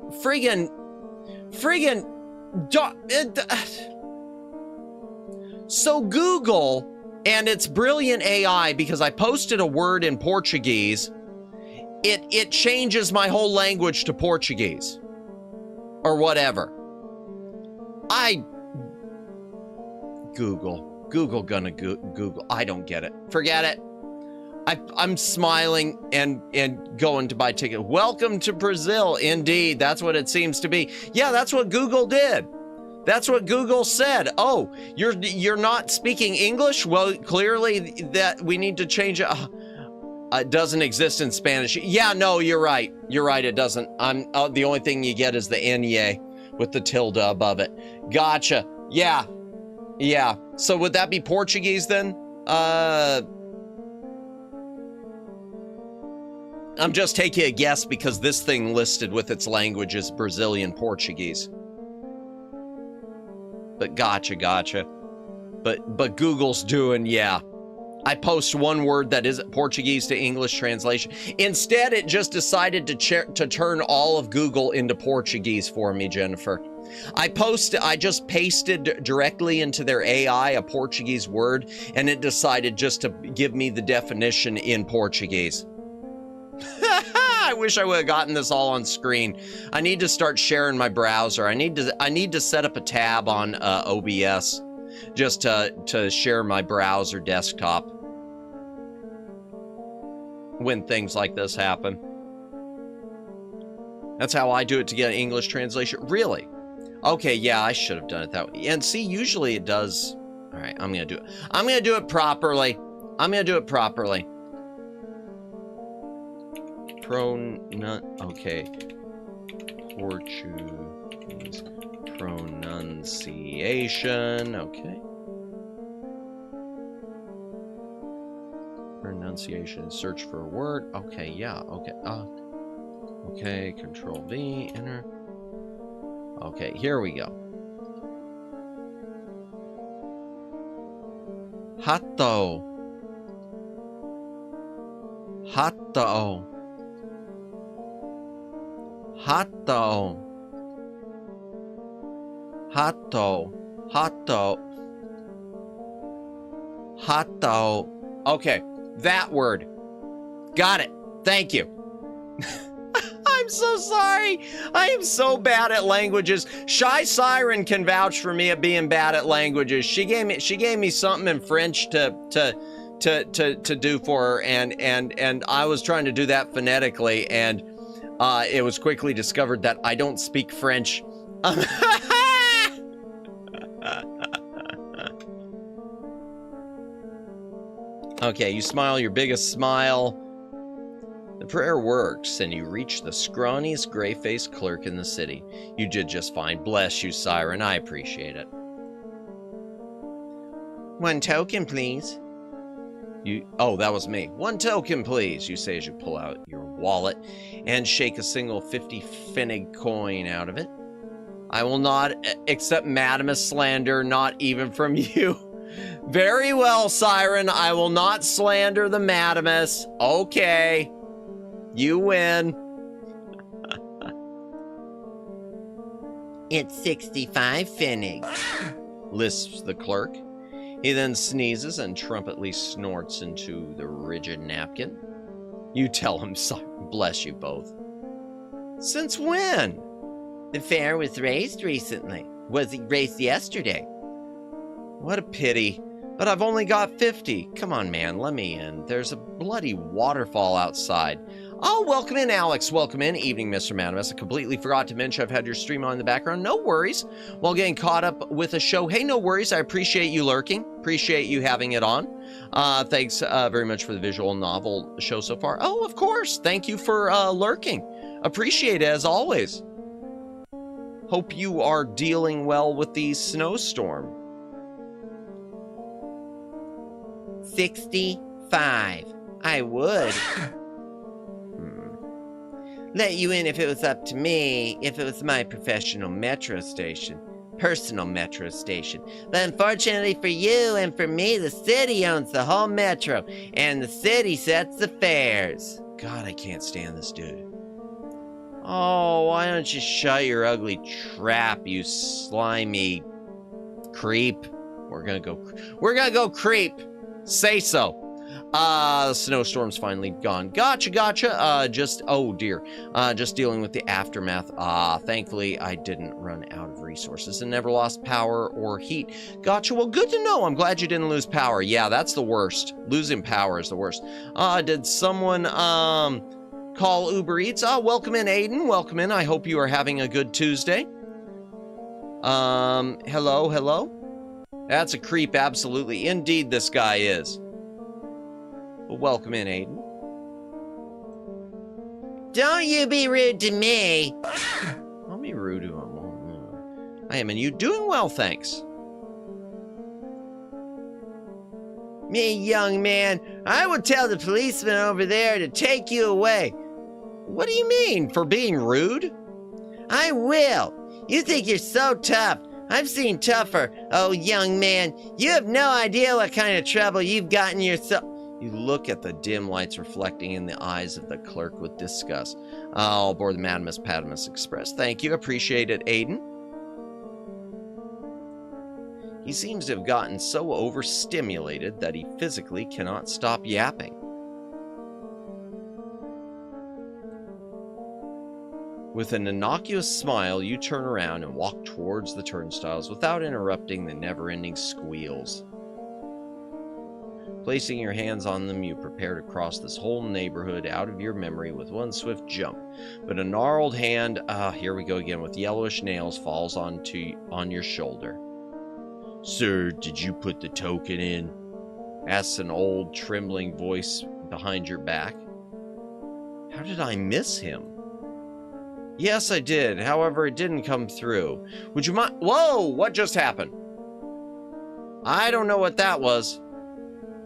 So Google and its brilliant AI, because I posted a word in Portuguese, it changes my whole language to Portuguese. Or whatever. Google gonna Google. I don't get it. Forget it. I'm smiling and going to buy ticket. Welcome to Brazil. Indeed, that's what it seems to be. Yeah, that's what Google did. That's what Google said. Oh, you're not speaking English? Well, clearly that we need to change it. It doesn't exist in Spanish. Yeah, no, you're right. You're right, it doesn't. The only thing you get is the nye with the tilde above it. Gotcha. Yeah. Yeah. So would that be Portuguese then? I'm just taking a guess because this thing listed with its language is Brazilian Portuguese. But gotcha. But Google's doing, yeah. I post one word that isn't Portuguese to English translation. Instead, it just decided to turn all of Google into Portuguese for me, Jennifer. I just pasted directly into their AI a Portuguese word, and it decided just to give me the definition in Portuguese. I wish I would have gotten this all on screen. I need to start sharing my browser. I need to set up a tab on OBS just to share my browser desktop when things like this happen. That's how I do it to get an English translation. Really? Okay, yeah, I should have done it that way. And see, usually it does. All right, I'm going to do it. I'm going to do it properly. Okay. Portuguese pronunciation. Okay. Pronunciation. Search for a word. Okay, yeah. Okay. Okay. Control V. Enter. Okay, here we go. Hato. Hato. Hato. Hato. Hato. Hato. Okay, that word. Got it. Thank you. I'm so sorry. I am so bad at languages. Shy Siren can vouch for me at being bad at languages. She gave me something in French to do for her, and I was trying to do that phonetically, and it was quickly discovered that I don't speak French. Okay, you smile your biggest smile. The prayer works, and you reach the scrawniest, gray-faced clerk in the city. You did just fine. Bless you, Siren. I appreciate it. 1 token, please. Oh, that was me. 1 token, please, you say as you pull out your wallet and shake a single 50 pfennig coin out of it. I will not accept Madamus slander, not even from you. Very well, Siren. I will not slander the Madamus. Okay. You win. It's 65 pfennig, lisps the clerk. He then sneezes and trumpetly snorts into the rigid napkin. You tell him, Siren. Bless you both. Since when? The fare was raised recently. Was it raised yesterday? What a pity. But I've only got 50. Come on, man, let me in. There's a bloody waterfall outside. Oh, welcome in, Alex. Welcome in. Evening, Mr. Madamus. I completely forgot to mention I've had your stream on in the background. No worries. While getting caught up with a show. Hey, no worries. I appreciate you lurking. Appreciate you having it on. Thanks very much for the visual novel show so far. Oh, of course. Thank you for lurking. Appreciate it, as always. Hope you are dealing well with the snowstorm. 65. I would. Let you in if it was up to me, if it was my professional metro station. Personal metro station. But unfortunately for you and for me, the city owns the whole metro, and the city sets the fares. God, I can't stand this dude. Oh, why don't you shut your ugly trap, you slimy creep. We're gonna go creep. Say so. The snowstorm's finally gone. Gotcha, gotcha. Oh dear. Just dealing with the aftermath. Thankfully, I didn't run out of resources and never lost power or heat. Gotcha. Well, good to know. I'm glad you didn't lose power. Yeah, that's the worst. Losing power is the worst. Did someone, call Uber Eats? Welcome in, Aiden. Welcome in. I hope you are having a good Tuesday. Hello, hello? That's a creep, absolutely. Indeed, this guy is. Well, welcome in, Aiden. Don't you be rude to me. I'll be rude to him. I am, and you doing well, thanks. Me, young man, I will tell the policeman over there to take you away. What do you mean, for being rude? I will. You think you're so tough. I've seen tougher. Oh, young man, you have no idea what kind of trouble you've gotten yourself. You look at the dim lights reflecting in the eyes of the clerk with disgust. I'll board the Madamus Padamus Express. Thank you. Appreciate it, Aiden. He seems to have gotten so overstimulated that he physically cannot stop yapping. With an innocuous smile, you turn around and walk towards the turnstiles without interrupting the never-ending squeals. Placing your hands on them, you prepare to cross this whole neighborhood out of your memory with one swift jump. But a gnarled hand, here we go again, with yellowish nails falls on your shoulder. Sir, did you put the token in? Asks an old, trembling voice behind your back. How did I miss him? Yes, I did. However, it didn't come through. Would you mind? Whoa, what just happened? I don't know what that was.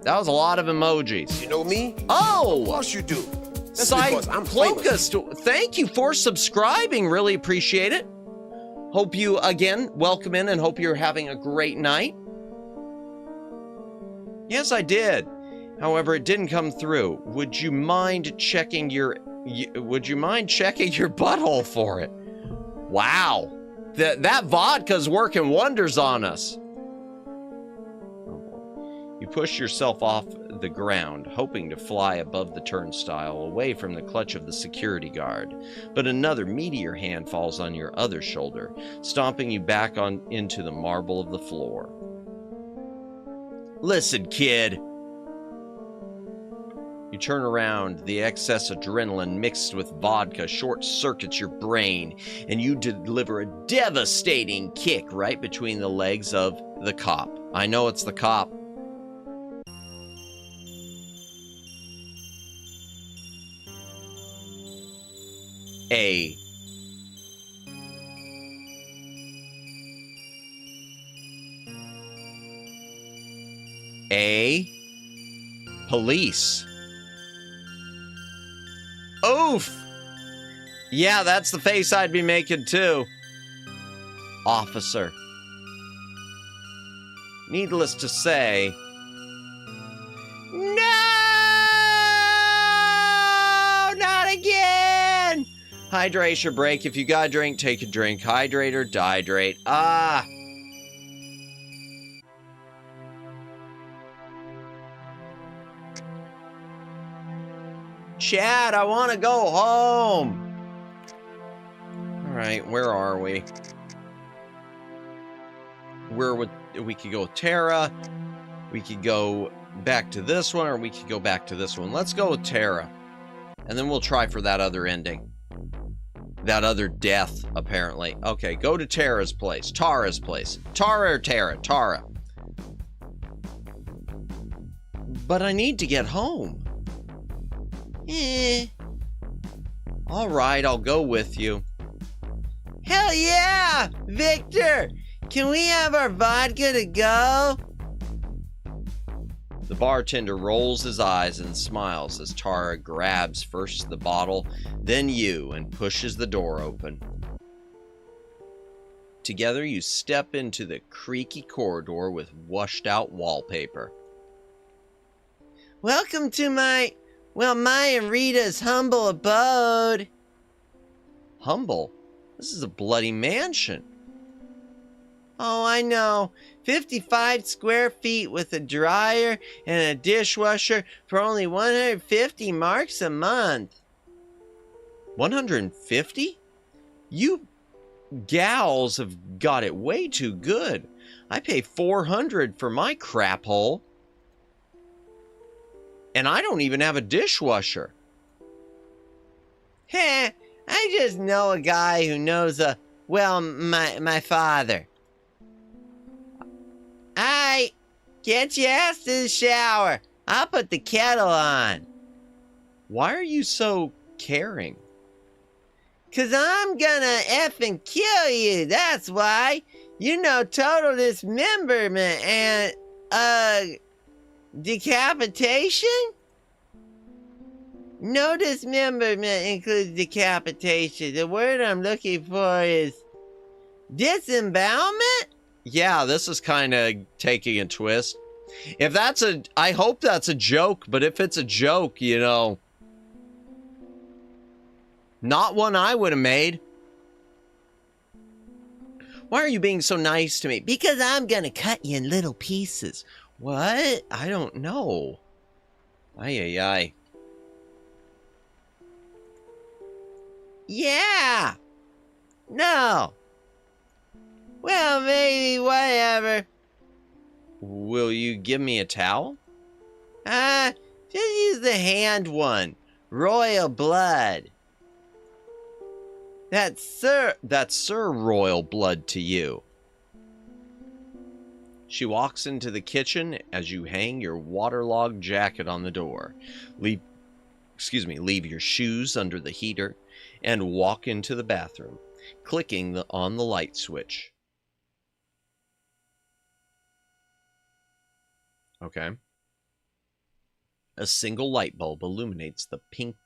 That was a lot of emojis. You know me? Oh! Of course you do. That's because I'm famous. Thank you for subscribing. Really appreciate it. Hope you, again, welcome in and hope you're having a great night. Yes, I did. However, it didn't come through. Would you mind checking your butthole for it? Wow. That vodka's working wonders on us. You push yourself off the ground, hoping to fly above the turnstile, away from the clutch of the security guard. But another meteor hand falls on your other shoulder, stomping you back into the marble of the floor. Listen, kid. You turn around, the excess adrenaline mixed with vodka short-circuits your brain, and you deliver a devastating kick right between the legs of the cop. I know it's the cop. A police. Oof! Yeah, that's the face I'd be making too. Officer. Needless to say... No! Not again! Hydration break. If you got a drink, take a drink. Hydrate or dihydrate. Chad, I want to go home. All right, where are we? We could go with Tara. We could go back to this one, or we could go back to this one. Let's go with Tara. And then we'll try for that other ending. That other death, apparently. Okay, go to Tara's place. Tara's place. Tara or Tara? Tara. But I need to get home. All right, I'll go with you. Hell yeah! Victor! Can we have our vodka to go? The bartender rolls his eyes and smiles as Tara grabs first the bottle, then you, and pushes the door open. Together, you step into the creaky corridor with washed-out wallpaper. Welcome to my and Rita's humble abode. Humble? This is a bloody mansion. Oh, I know. 55 square feet with a dryer and a dishwasher for only 150 marks a month. 150? You gals have got it way too good. I pay 400 for my crap hole. And I don't even have a dishwasher. Heh, I just know a guy who knows my father. Get your ass to the shower. I'll put the kettle on. Why are you so caring? 'Cause I'm gonna effing kill you, that's why. You know, total dismemberment and, decapitation? No dismemberment includes decapitation. The word I'm looking for is disembowelment? Yeah, this is kind of taking a twist. If that's I hope that's a joke, but if it's a joke, you know, not one I would have made. Why are you being so nice to me? Because I'm gonna cut you in little pieces. What? I don't know. Ay. Yeah. No. Well, maybe, whatever. Will you give me a towel? Just use the hand one. Royal blood. That's Sir Royal blood to you. She walks into the kitchen as you hang your waterlogged jacket on the door. Leave your shoes under the heater and walk into the bathroom, clicking on the light switch. Okay. A single light bulb illuminates the pink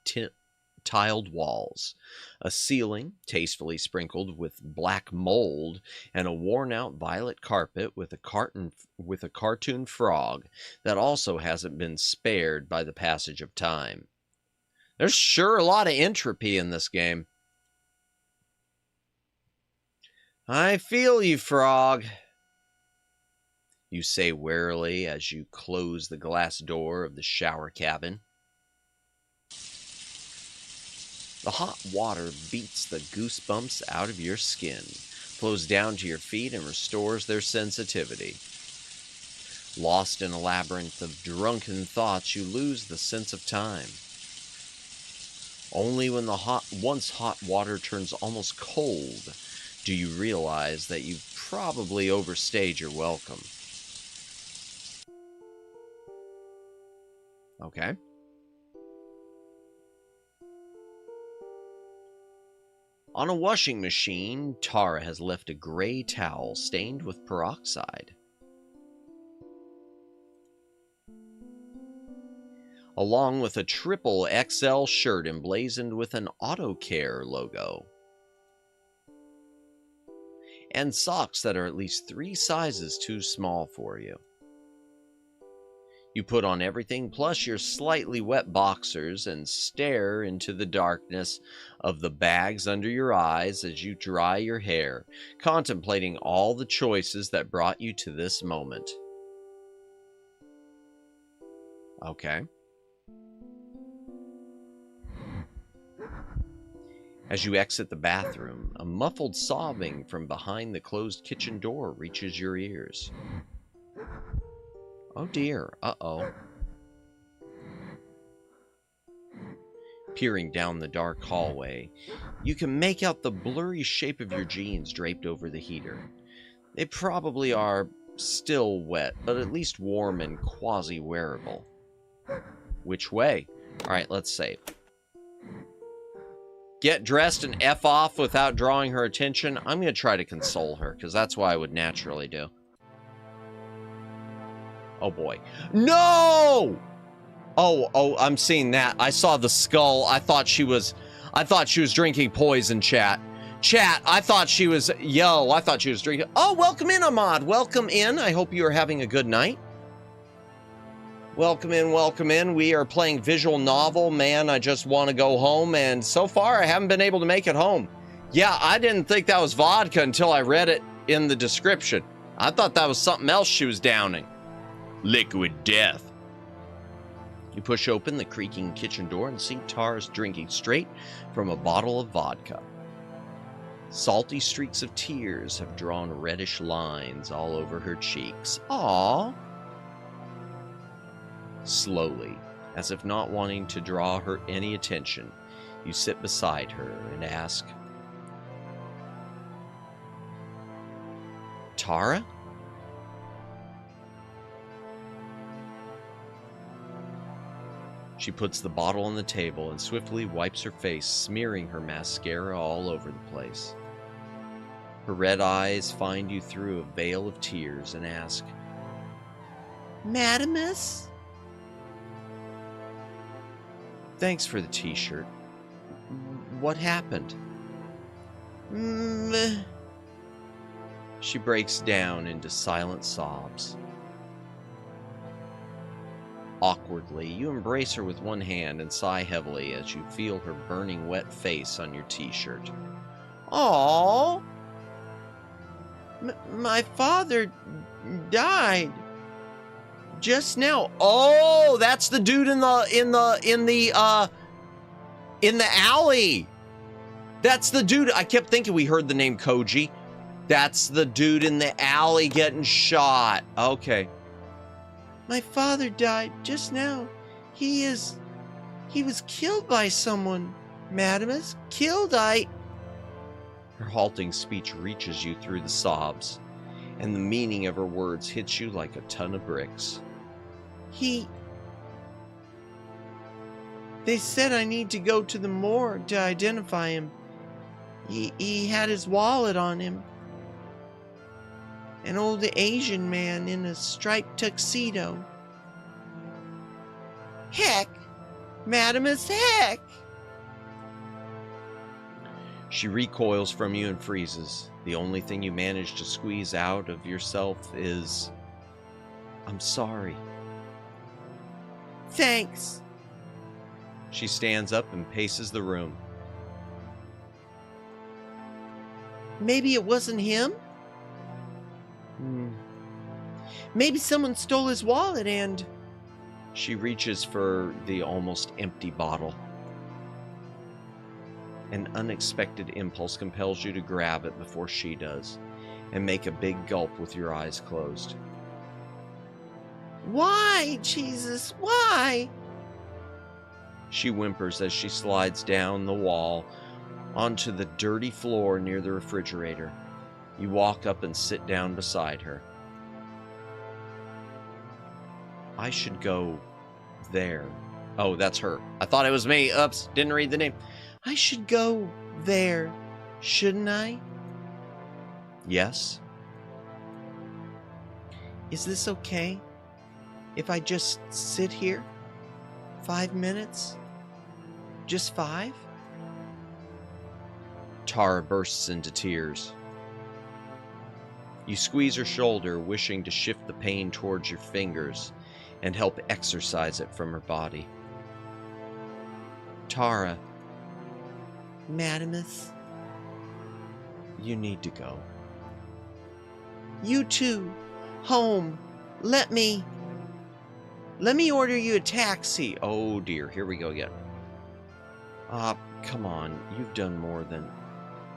tiled walls, a ceiling tastefully sprinkled with black mold, and a worn-out violet carpet with a cartoon frog that also hasn't been spared by the passage of time. There's sure a lot of entropy in this game. I feel you, frog. You say warily as you close the glass door of the shower cabin. The hot water beats the goosebumps out of your skin, flows down to your feet, and restores their sensitivity. Lost in a labyrinth of drunken thoughts, you lose the sense of time. Only when the once hot water turns almost cold do you realize that you've probably overstayed your welcome. Okay. On a washing machine, Tara has left a gray towel stained with peroxide. Along with a triple XL shirt emblazoned with an AutoCare logo. And socks that are at least 3 sizes too small for you. You put on everything plus your slightly wet boxers and stare into the darkness of the bags under your eyes as you dry your hair, contemplating all the choices that brought you to this moment. Okay. As you exit the bathroom, a muffled sobbing from behind the closed kitchen door reaches your ears. Oh dear, uh-oh. Peering down the dark hallway, you can make out the blurry shape of your jeans draped over the heater. They probably are still wet, but at least warm and quasi-wearable. Which way? Alright, let's save. Get dressed and F off without drawing her attention. I'm going to try to console her, because that's what I would naturally do. Oh boy. No! Oh, I'm seeing that. I saw the skull. I thought she was drinking poison, chat. Chat, I thought she was drinking. Oh, welcome in, Ahmad. Welcome in. I hope you are having a good night. Welcome in, welcome in. We are playing visual novel. Man, I just want to go home, and so far I haven't been able to make it home. Yeah, I didn't think that was vodka until I read it in the description. I thought that was something else she was downing. Liquid death. You push open the creaking kitchen door and see Tara's drinking straight from a bottle of vodka. Salty streaks of tears have drawn reddish lines all over her cheeks. Aww. Slowly, as if not wanting to draw her any attention, you sit beside her and ask, Tara? She puts the bottle on the table and swiftly wipes her face, smearing her mascara all over the place. Her red eyes find you through a veil of tears and ask, Madamus? Thanks for the t-shirt. What happened? She breaks down into silent sobs. Awkwardly, you embrace her with one hand and sigh heavily as you feel her burning wet face on your t-shirt. Aww. My father died just now. Oh, that's the dude in the alley. That's the dude. I kept thinking we heard the name Koji. That's the dude in the alley getting shot. Okay. My father died just now. He was killed by someone, Madamus. Killed, Her halting speech reaches you through the sobs, and the meaning of her words hits you like a ton of bricks. They said I need to go to the morgue to identify him. He had his wallet on him. An old Asian man in a striped tuxedo. Heck! Madamus, heck! She recoils from you and freezes. The only thing you manage to squeeze out of yourself is, I'm sorry. Thanks. She stands up and paces the room. Maybe it wasn't him? Maybe someone stole his wallet and... She reaches for the almost empty bottle. An unexpected impulse compels you to grab it before she does, and make a big gulp with your eyes closed. Why, Jesus, why? She whimpers as she slides down the wall onto the dirty floor near the refrigerator. You walk up and sit down beside her. I should go there. Oh, that's her. I thought it was me. Oops, didn't read the name. I should go there, shouldn't I? Yes. Is this okay? If I just sit here? 5 minutes? Just 5? Tara bursts into tears. You squeeze her shoulder, wishing to shift the pain towards your fingers and help exorcise it from her body. Tara, Madamus, you need to go. You too. Home. Let me order you a taxi. Oh dear, here we go again. Come on, you've done more than...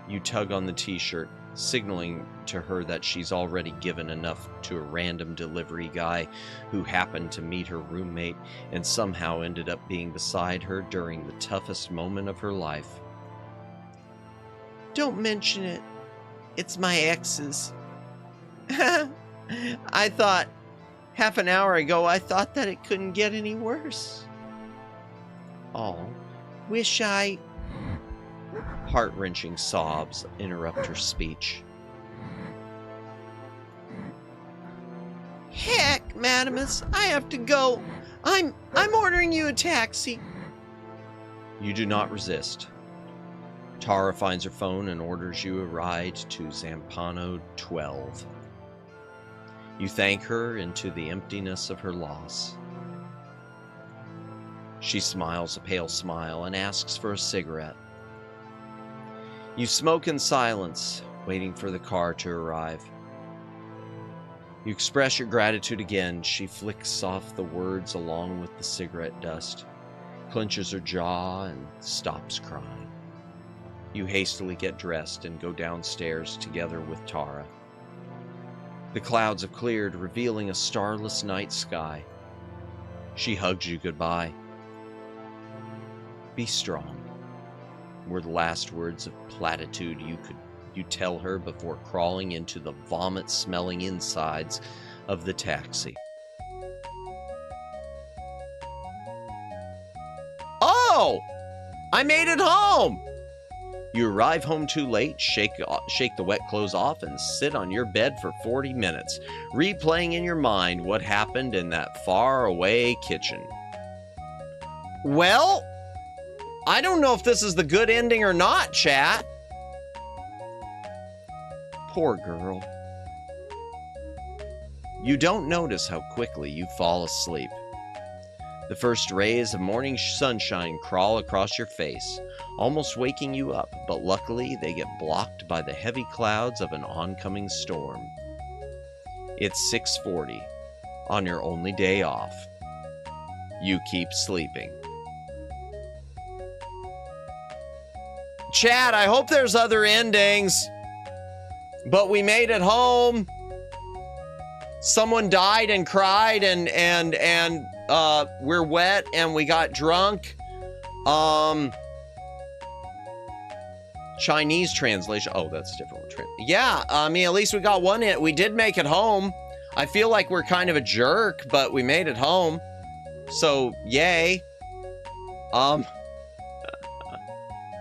You tug on the t-shirt, signaling to her that she's already given enough to a random delivery guy who happened to meet her roommate and somehow ended up being beside her during the toughest moment of her life. Don't mention it. It's my ex's. I thought, half an hour ago, I thought that it couldn't get any worse. Oh, wish I... Heart-wrenching sobs interrupt her speech. Heck, Madamus, I have to go. I'm ordering you a taxi. You do not resist. Tara finds her phone and orders you a ride to Zampano 12. You thank her into the emptiness of her loss. She smiles a pale smile and asks for a cigarette. You smoke in silence, waiting for the car to arrive. You express your gratitude again. She flicks off the words along with the cigarette dust, clenches her jaw, and stops crying. You hastily get dressed and go downstairs together with Tara. The clouds have cleared, revealing a starless night sky. She hugs you goodbye. Be strong, were the last words of platitude you tell her before crawling into the vomit-smelling insides of the taxi. Oh! I made it home! You arrive home too late, shake the wet clothes off, and sit on your bed for 40 minutes, replaying in your mind what happened in that far-away kitchen. Well, I don't know if this is the good ending or not, chat. Poor girl. You don't notice how quickly you fall asleep. The first rays of morning sunshine crawl across your face, almost waking you up, but luckily they get blocked by the heavy clouds of an oncoming storm. It's 6:40 on your only day off. You keep sleeping. Chat, I hope there's other endings, but we made it home. Someone died and cried, and we're wet and we got drunk. Chinese translation. Oh, that's a different one. Yeah, I mean, at least we got one in. We did make it home. I feel like we're kind of a jerk, but we made it home. So, yay.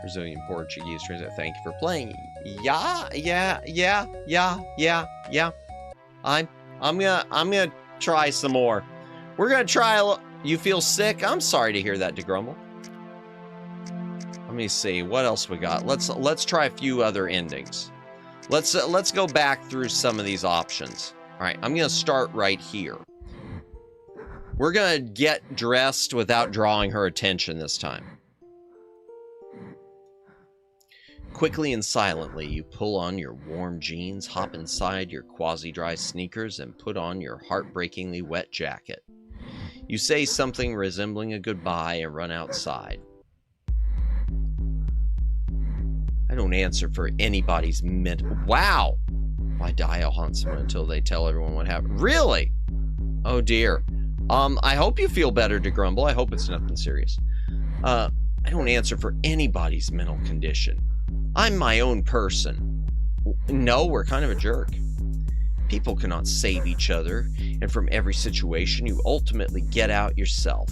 Brazilian Portuguese translation. Thank you for playing. Yeah. I'm gonna try some more. We're gonna try. You feel sick? I'm sorry to hear that, DeGrumble. Let me see what else we got. Let's try a few other endings. Let's go back through some of these options. All right, I'm gonna start right here. We're gonna get dressed without drawing her attention this time. Quickly and silently, you pull on your warm jeans, hop inside your quasi-dry sneakers, and put on your heartbreakingly wet jacket. You say something resembling a goodbye and run outside. I don't answer for anybody's mental. Wow! Why die? I'll haunt someone until they tell everyone what happened. Really? Oh dear. I hope you feel better, DeGrumble. I hope it's nothing serious. I don't answer for anybody's mental condition. I'm my own person. No, we're kind of a jerk. People cannot save each other, and from every situation, you ultimately get out yourself.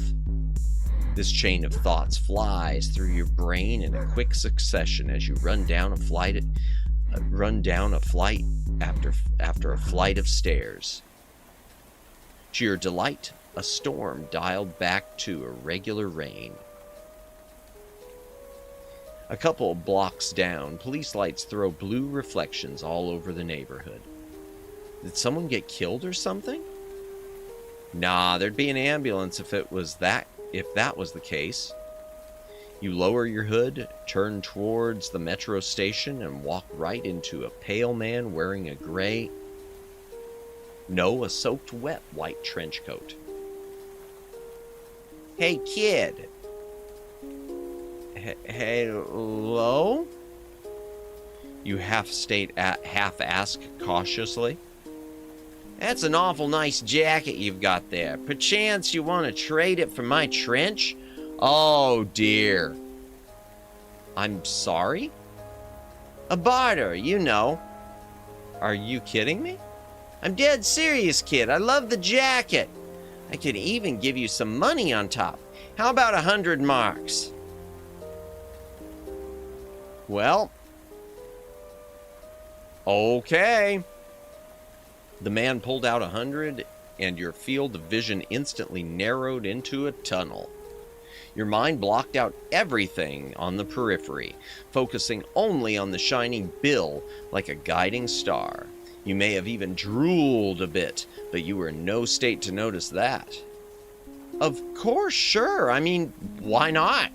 This chain of thoughts flies through your brain in a quick succession as you run down a flight after a flight of stairs. To your delight, a storm dialed back to a regular rain. A couple of blocks down, police lights throw blue reflections all over the neighborhood. Did someone get killed or something? Nah, there'd be an ambulance if that was the case. You lower your hood, turn towards the metro station, and walk right into a pale man wearing a soaked wet white trench coat. Hey, kid. Hello? You half ask cautiously. That's an awful nice jacket you've got there. Perchance you want to trade it for my trench? Oh dear. I'm sorry? A barter, you know. Are you kidding me? I'm dead serious, kid. I love the jacket. I could even give you some money on top. How about 100 marks? Well, okay. The man pulled out 100, and your field of vision instantly narrowed into a tunnel. Your mind blocked out everything on the periphery, focusing only on the shining bill like a guiding star. You may have even drooled a bit, but you were in no state to notice that. Of course, sure. I mean, why not?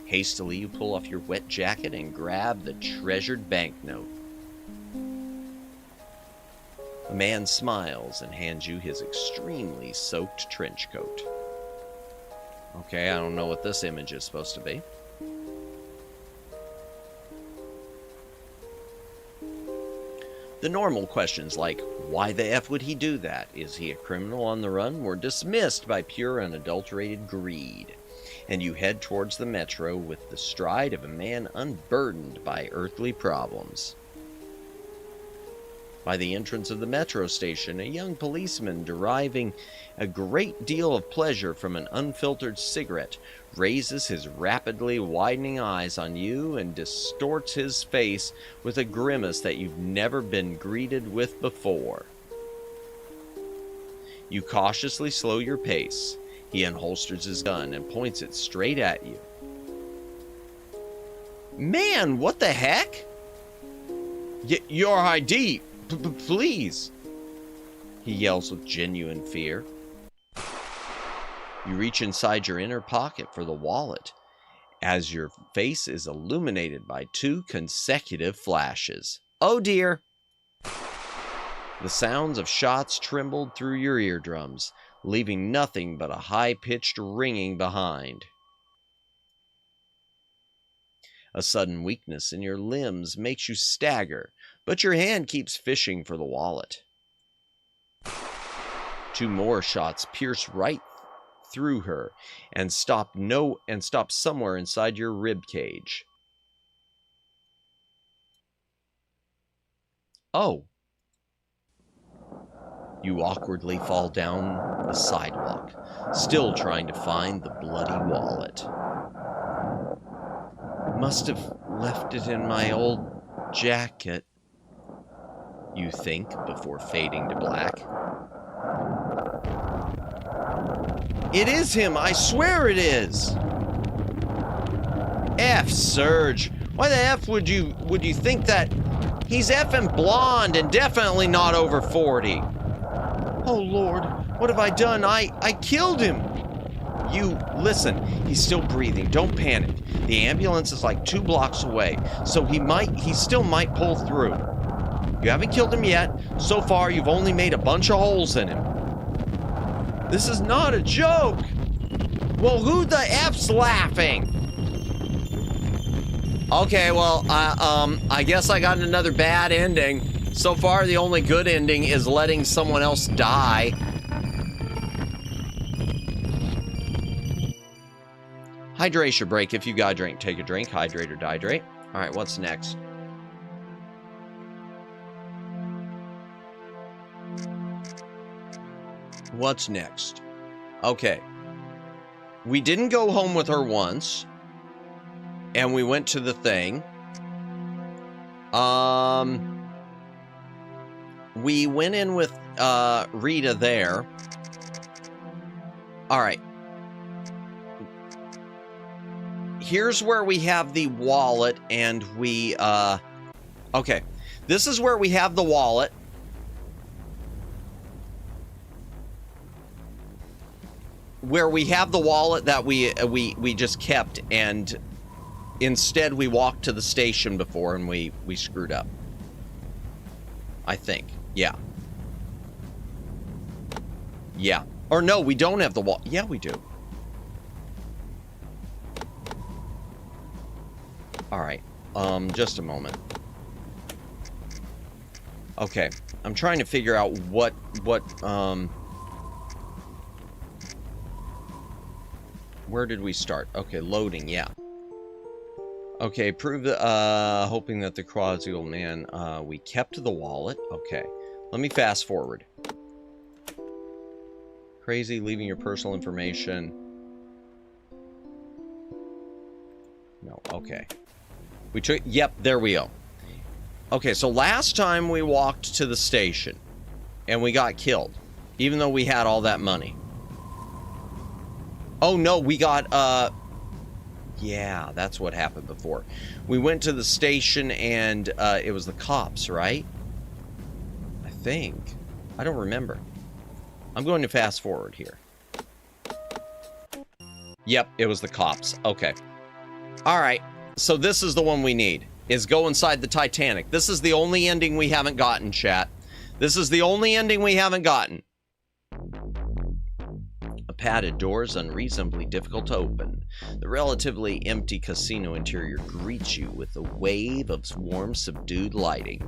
Hastily, you pull off your wet jacket and grab the treasured banknote. A man smiles and hands you his extremely soaked trench coat. Okay, I don't know what this image is supposed to be. The normal questions like, why the F would he do that? Is he a criminal on the run? Were dismissed by pure unadulterated greed. And you head towards the metro with the stride of a man unburdened by earthly problems. By the entrance of the metro station, a young policeman deriving a great deal of pleasure from an unfiltered cigarette raises his rapidly widening eyes on you and distorts his face with a grimace that you've never been greeted with before. You cautiously slow your pace. He unholsters his gun and points it straight at you. Man, what the heck? Your ID, please, he yells with genuine fear. You reach inside your inner pocket for the wallet as your face is illuminated by 2 consecutive flashes. Oh dear! The sounds of shots trembled through your eardrums, leaving nothing but a high-pitched ringing behind. A sudden weakness in your limbs makes you stagger, but your hand keeps fishing for the wallet. 2 more shots pierce right through her and stop somewhere inside your rib cage. Oh. You awkwardly fall down the sidewalk, still trying to find the bloody wallet. Must have left it in my old jacket, you think before fading to black. It is him! I swear it is! F, Serge. Why the F would you think that? He's effing blonde and definitely not over 40. Oh, Lord, what have I done? I killed him! You, listen, he's still breathing. Don't panic. The ambulance is like 2 blocks away, so he still might pull through. You haven't killed him yet. So far, you've only made a bunch of holes in him. This is not a joke! Well, who the F's laughing? Okay, well, I guess I got another bad ending. So far, the only good ending is letting someone else die. Hydration break. If you got a drink, take a drink. Hydrate or dihydrate. All right, what's next? What's next? Okay. We didn't go home with her once. And we went to the thing. We went in with Rita there. All right. Here's where we have the wallet and we okay. This is where we have the wallet. Where we have the wallet that we just kept, and instead we walked to the station before and we screwed up. I think. Yeah. Yeah. Or no, we don't have the wallet. Yeah, we do. All right. Just a moment. Okay. I'm trying to figure out what where did we start? Okay, loading, yeah. Okay, prove the, hoping that the quasi old man, we kept the wallet. Okay, let me fast forward. Crazy, leaving your personal information. No, okay. We took, yep, there we go. Okay, so last time we walked to the station and we got killed, even though we had all that money. Oh no, we got, yeah, that's what happened before. We went to the station and it was the cops, right? I think. I don't remember. I'm going to fast forward here. Yep, it was the cops. Okay. All right. So this is the one we need, is go inside the Titanic. This is the only ending we haven't gotten, chat. This is the only ending we haven't gotten. A padded door is unreasonably difficult to open. The relatively empty casino interior greets you with a wave of warm, subdued lighting.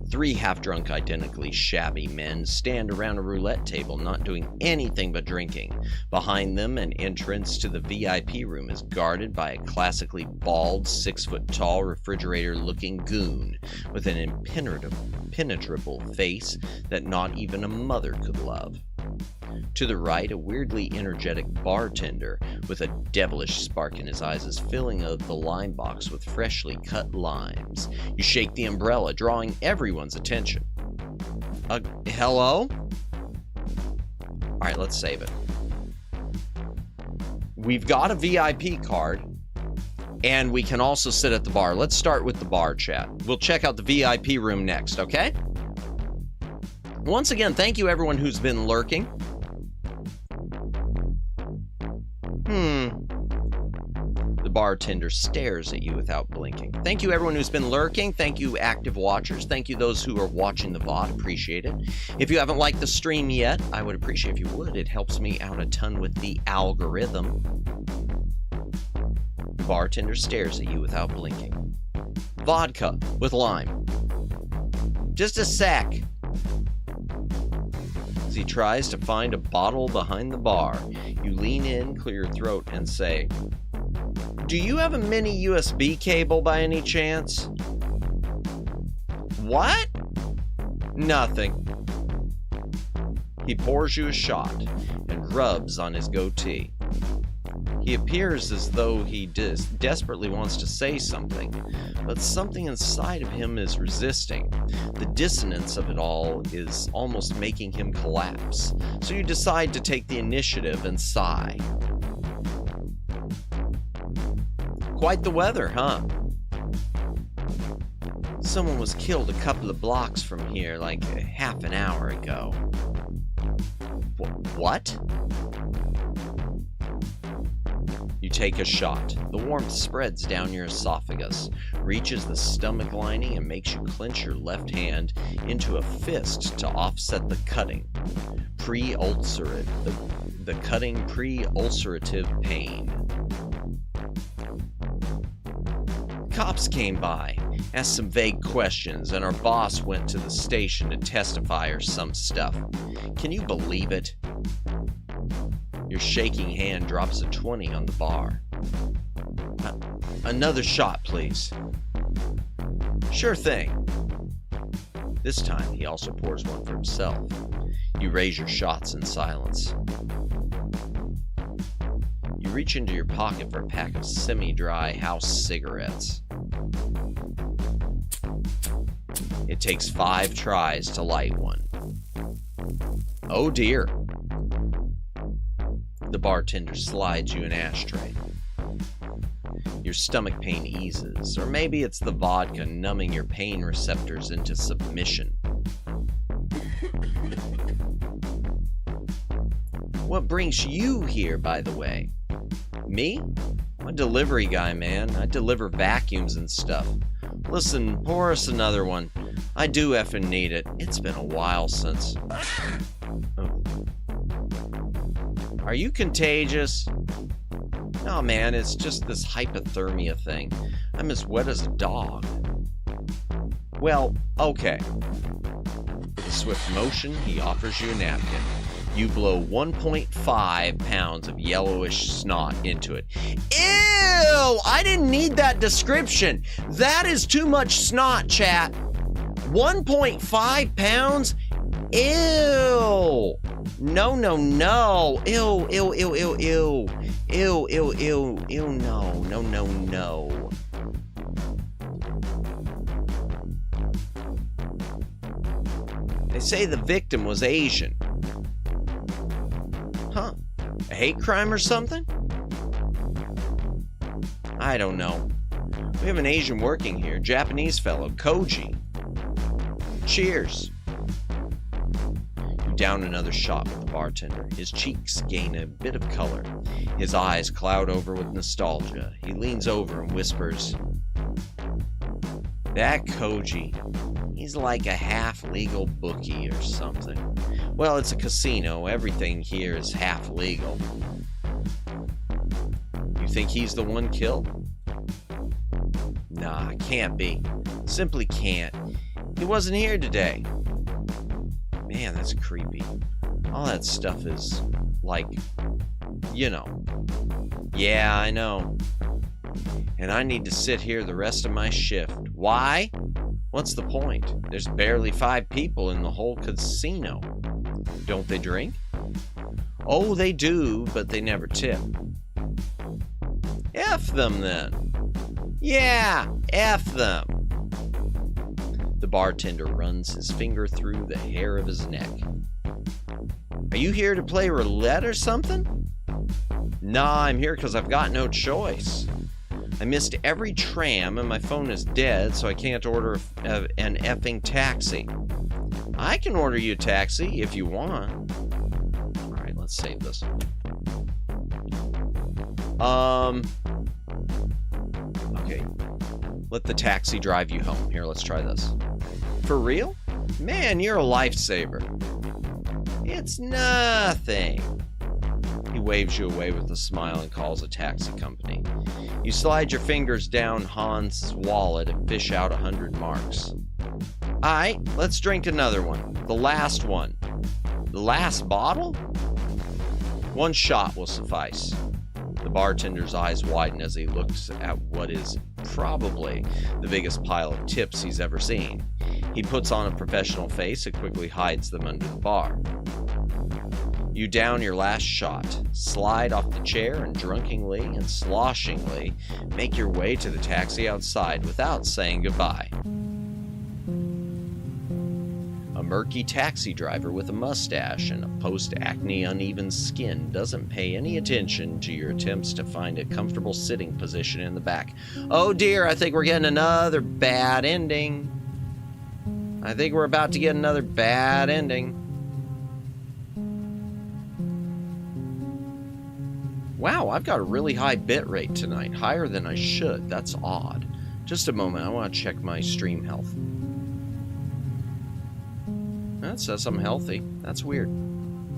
3 half-drunk, identically shabby men stand around a roulette table, not doing anything but drinking. Behind them, an entrance to the VIP room is guarded by a classically bald, 6-foot-tall, refrigerator-looking goon with an impenetrable face that not even a mother could love. To the right, a weirdly energetic bartender with a devilish spark in his eyes is filling the lime box with freshly cut limes. You shake the umbrella, drawing everyone's attention. Hello? Alright, let's save it. We've got a VIP card, and we can also sit at the bar. Let's start with the bar, chat. We'll check out the VIP room next, okay? Once again, thank you everyone who's been lurking. The bartender stares at you without blinking. Thank you everyone who's been lurking. Thank you active watchers. Thank you those who are watching the VOD. Appreciate it. If you haven't liked the stream yet, I would appreciate if you would. It helps me out a ton with the algorithm. The bartender stares at you without blinking. Vodka with lime. Just a sec. As he tries to find a bottle behind the bar, you lean in, clear your throat, and say, "Do you have a mini USB cable by any chance?" "What?" "Nothing." He pours you a shot and rubs on his goatee. He appears as though he desperately wants to say something, but something inside of him is resisting. The dissonance of it all is almost making him collapse, so you decide to take the initiative and sigh. Quite the weather, huh? Someone was killed a couple of blocks from here like half an hour ago. What? You take a shot. The warmth spreads down your esophagus, reaches the stomach lining, and makes you clench your left hand into a fist to offset the cutting. The cutting pre-ulcerative pain. Cops came by, asked some vague questions, and our boss went to the station to testify or some stuff. Can you believe it? Your shaking hand drops a 20 on the bar. Another shot, please. Sure thing. This time, he also pours one for himself. You raise your shots in silence. You reach into your pocket for a pack of semi-dry house cigarettes. It takes 5 tries to light one. Oh dear. The bartender slides you an ashtray. Your stomach pain eases, or maybe it's the vodka numbing your pain receptors into submission. What brings you here, by the way? Me? I'm a delivery guy, man. I deliver vacuums and stuff. Listen, pour us another one. I do effing need it. It's been a while since... Oh. Are you contagious? No, man, it's just this hypothermia thing. I'm as wet as a dog. Well, okay. With a swift motion, he offers you a napkin. You blow 1.5 pounds of yellowish snot into it. Ew! I didn't need that description. That is too much snot, chat. 1.5 pounds? Ew! No, no, no. Ew, ew, ew, ew, ew. Ew, ew, ew, ew, no, no, no, no. They say the victim was Asian. Huh? A hate crime or something? I don't know. We have an Asian working here, Japanese fellow, Koji. Cheers. You down another shot with the bartender. His cheeks gain a bit of color. His eyes cloud over with nostalgia. He leans over and whispers, "That Koji, He's like a half-legal bookie or something. Well, it's a casino. Everything here is half-legal. You think he's the one killed? Nah, can't be. Simply can't. He wasn't here today. Man, that's creepy. All that stuff is, like, you know. Yeah, I know. And I need to sit here the rest of my shift. Why? What's the point? There's barely 5 people in the whole casino. Don't they drink? Oh, they do, but they never tip. F them then. Yeah, F them. The bartender runs his finger through the hair of his neck. Are you here to play roulette or something? Nah, I'm here because I've got no choice. I missed every tram and my phone is dead, so I can't order an effing taxi. I can order you a taxi if you want. Alright, let's save this. Okay. Let the taxi drive you home. Here, let's try this. For real? Man, you're a lifesaver. It's nothing. He waves you away with a smile and calls a taxi company. You slide your fingers down Hans' wallet and fish out 100 marks. Alright, let's drink another one. The last one. The last bottle? 1 shot will suffice. The bartender's eyes widen as he looks at what is probably the biggest pile of tips he's ever seen. He puts on a professional face and quickly hides them under the bar. You down your last shot, slide off the chair, and drunkenly and sloshingly make your way to the taxi outside without saying goodbye. A murky taxi driver with a mustache and a post-acne uneven skin doesn't pay any attention to your attempts to find a comfortable sitting position in the back. Oh dear, I think we're getting another bad ending. I think we're about to get another bad ending. Wow, I've got a really high bit rate tonight, higher than I should. That's odd. Just a moment, I want to check my stream health. That says I'm healthy. That's weird.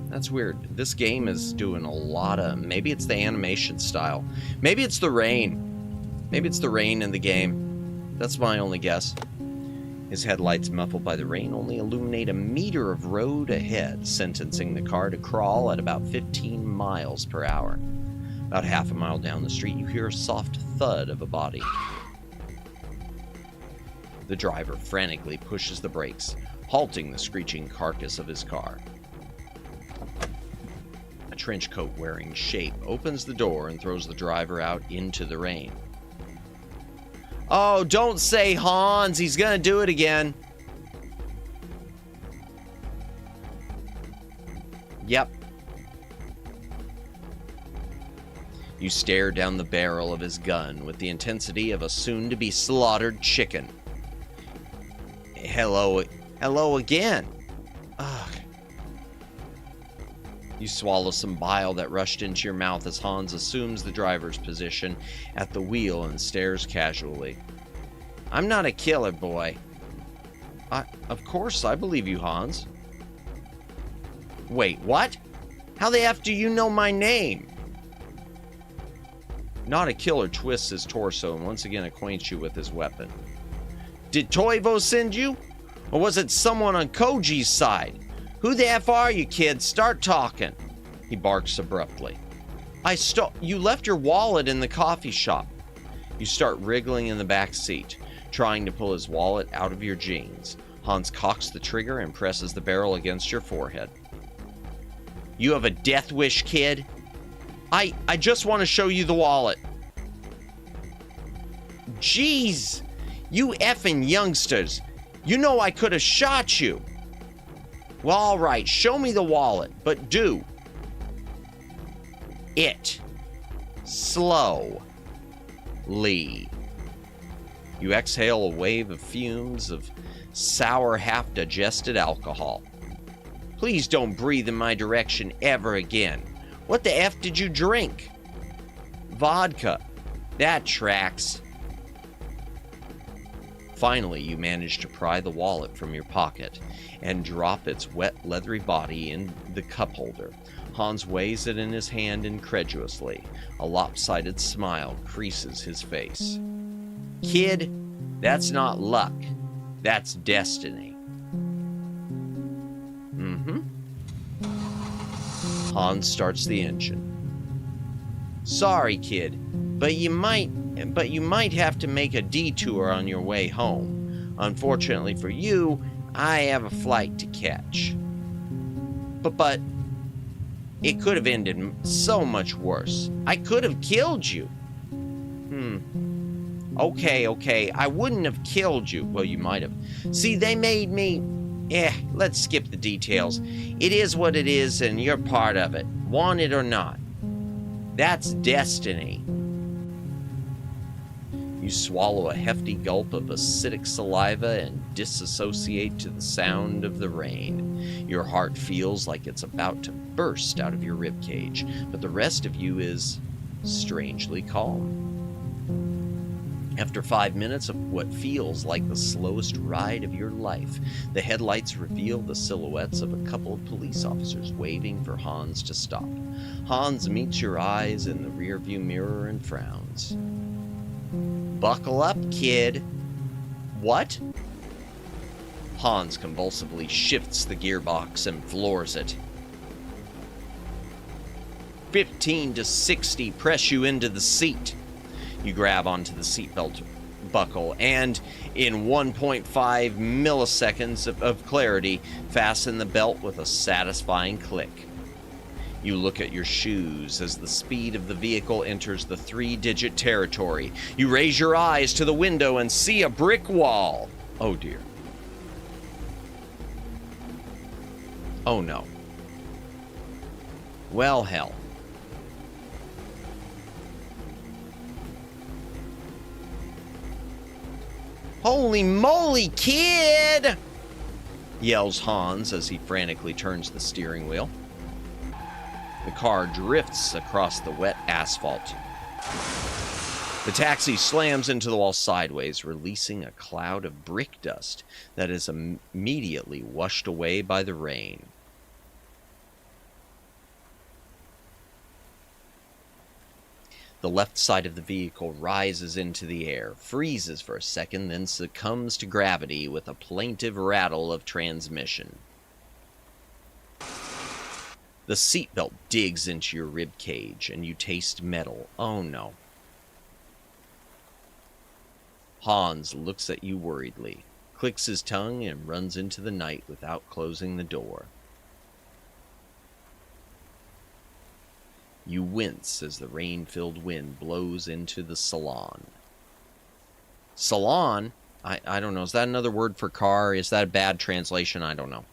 That's weird. This game is doing a lot of... Maybe it's the animation style. Maybe it's the rain. Maybe it's the rain in the game. That's my only guess. His headlights, muffled by the rain, only illuminate a meter of road ahead, sentencing the car to crawl at about 15 miles per hour. About half a mile down the street, you hear a soft thud of a body. The driver frantically pushes the brakes, halting the screeching carcass of his car. A trench coat wearing shape opens the door and throws the driver out into the rain. Oh, don't say Hans, he's gonna do it again. Yep. You stare down the barrel of his gun with the intensity of a soon-to-be slaughtered chicken. Hello again. Ugh. You swallow some bile that rushed into your mouth as Hans assumes the driver's position at the wheel and stares casually. I'm not a killer, boy. Of course, I believe you, Hans. Wait, what? How the F do you know my name? Not a killer twists his torso and once again acquaints you with his weapon. Did Toivo send you? Or was it someone on Koji's side? Who the F are you, kid? Start talking. He barks abruptly. You left your wallet in the coffee shop. You start wriggling in the back seat, trying to pull his wallet out of your jeans. Hans cocks the trigger and presses the barrel against your forehead. You have a death wish, kid? I just want to show you the wallet. Jeez, you effing youngsters. You know I could have shot you. Well, all right, show me the wallet, but do it slowly. You exhale a wave of fumes of sour, half-digested alcohol. Please don't breathe in my direction ever again. What the F did you drink? Vodka. That tracks. Finally, you manage to pry the wallet from your pocket and drop its wet, leathery body in the cup holder. Hans weighs it in his hand incredulously. A lopsided smile creases his face. Kid, that's not luck. That's destiny. Hans starts the engine. Sorry, kid, but you might have to make a detour on your way home. Unfortunately for you, I have a flight to catch. But it could have ended so much worse. I could have killed you. Okay, I wouldn't have killed you. Well, you might have. See, they made me... let's skip the details. It is what it is, and you're part of it, want it or not. That's destiny. You swallow a hefty gulp of acidic saliva and disassociate to the sound of the rain. Your heart feels like it's about to burst out of your ribcage, but the rest of you is strangely calm. After 5 minutes of what feels like the slowest ride of your life, the headlights reveal the silhouettes of a couple of police officers waving for Hans to stop. Hans meets your eyes in the rearview mirror and frowns. Buckle up, kid. What? Hans convulsively shifts the gearbox and floors it. 15 to 60 press you into the seat. You grab onto the seatbelt buckle and, in 1.5 milliseconds of clarity, fasten the belt with a satisfying click. You look at your shoes as the speed of the vehicle enters the 3-digit territory. You raise your eyes to the window and see a brick wall. Oh dear. Oh no. Well, hell. Holy moly, kid! Yells Hans as he frantically turns the steering wheel. The car drifts across the wet asphalt. The taxi slams into the wall sideways, releasing a cloud of brick dust that is immediately washed away by the rain. The left side of the vehicle rises into the air, freezes for a second, then succumbs to gravity with a plaintive rattle of transmission. The seatbelt digs into your rib cage, and you taste metal. Oh no. Hans looks at you worriedly, clicks his tongue, and runs into the night without closing the door. You wince as the rain-filled wind blows into the salon. Salon? I don't know. Is that another word for car? Is that a bad translation? I don't know.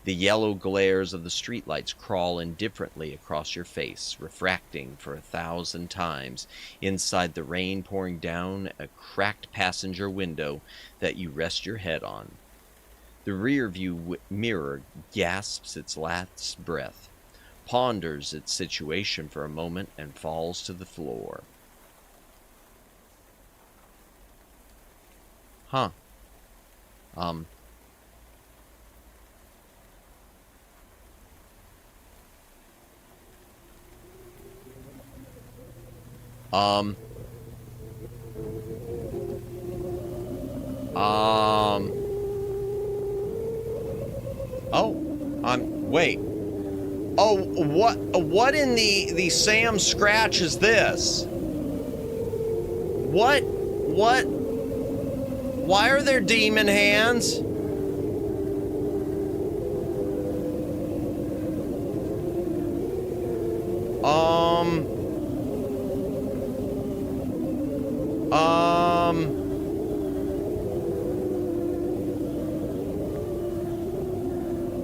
The yellow glares of the streetlights crawl indifferently across your face, refracting for 1,000 times inside the rain pouring down a cracked passenger window that you rest your head on. The rear-view mirror gasps its last breath, ponders its situation for a moment, and falls to the floor. Huh. Wait. Oh, what in the Sam Scratch is this? What? Why are there demon hands?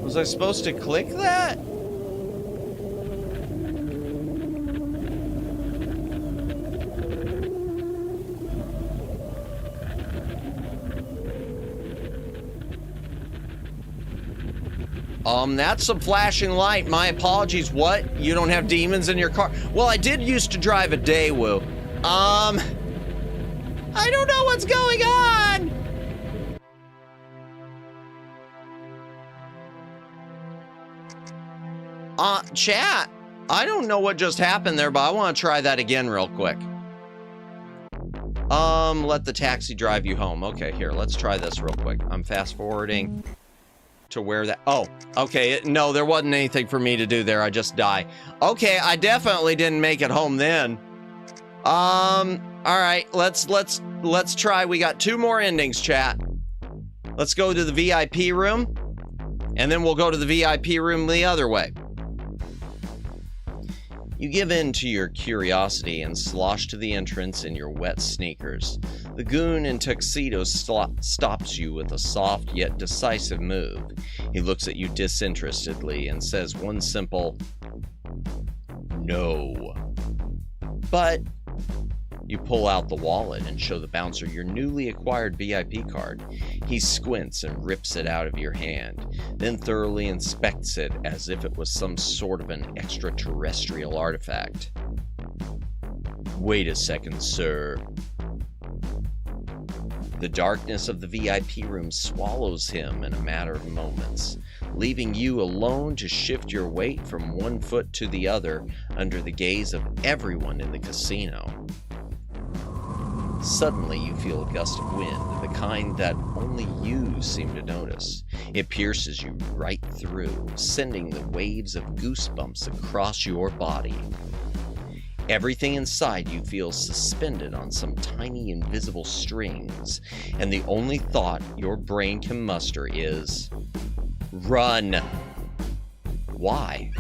Was I supposed to click that? That's a flashing light. My apologies. What? You don't have demons in your car? Well, I did used to drive a Daewoo. I don't know what's going on. Chat, I don't know what just happened there, but I want to try that again real quick. Let the taxi drive you home. Okay, here, let's try this real quick. I'm fast forwarding to where that, oh, okay, no, there wasn't anything for me to do there. I just die. Okay, I definitely didn't make it home then. All right, let's try. We got 2 more endings, chat. Let's go to the VIP room, and then we'll go to the VIP room the other way. You give in to your curiosity and slosh to the entrance in your wet sneakers. The goon in tuxedo stops you with a soft yet decisive move. He looks at you disinterestedly and says one simple, "No." But you pull out the wallet and show the bouncer your newly acquired VIP card. He squints and rips it out of your hand, then thoroughly inspects it as if it was some sort of an extraterrestrial artifact. "Wait a second, sir." The darkness of the VIP room swallows him in a matter of moments, leaving you alone to shift your weight from one foot to the other under the gaze of everyone in the casino. Suddenly, you feel a gust of wind, the kind that only you seem to notice. It pierces you right through, sending the waves of goosebumps across your body. Everything inside you feels suspended on some tiny invisible strings, and the only thought your brain can muster is, "Run!" Why?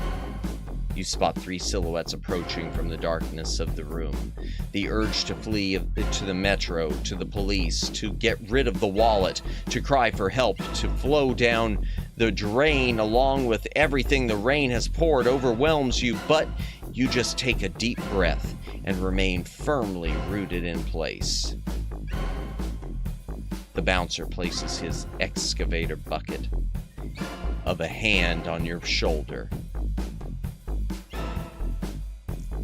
You spot 3 silhouettes approaching from the darkness of the room. The urge to flee to the metro, to the police, to get rid of the wallet, to cry for help, to flow down the drain along with everything the rain has poured overwhelms you, but you just take a deep breath and remain firmly rooted in place. The bouncer places his excavator bucket of a hand on your shoulder.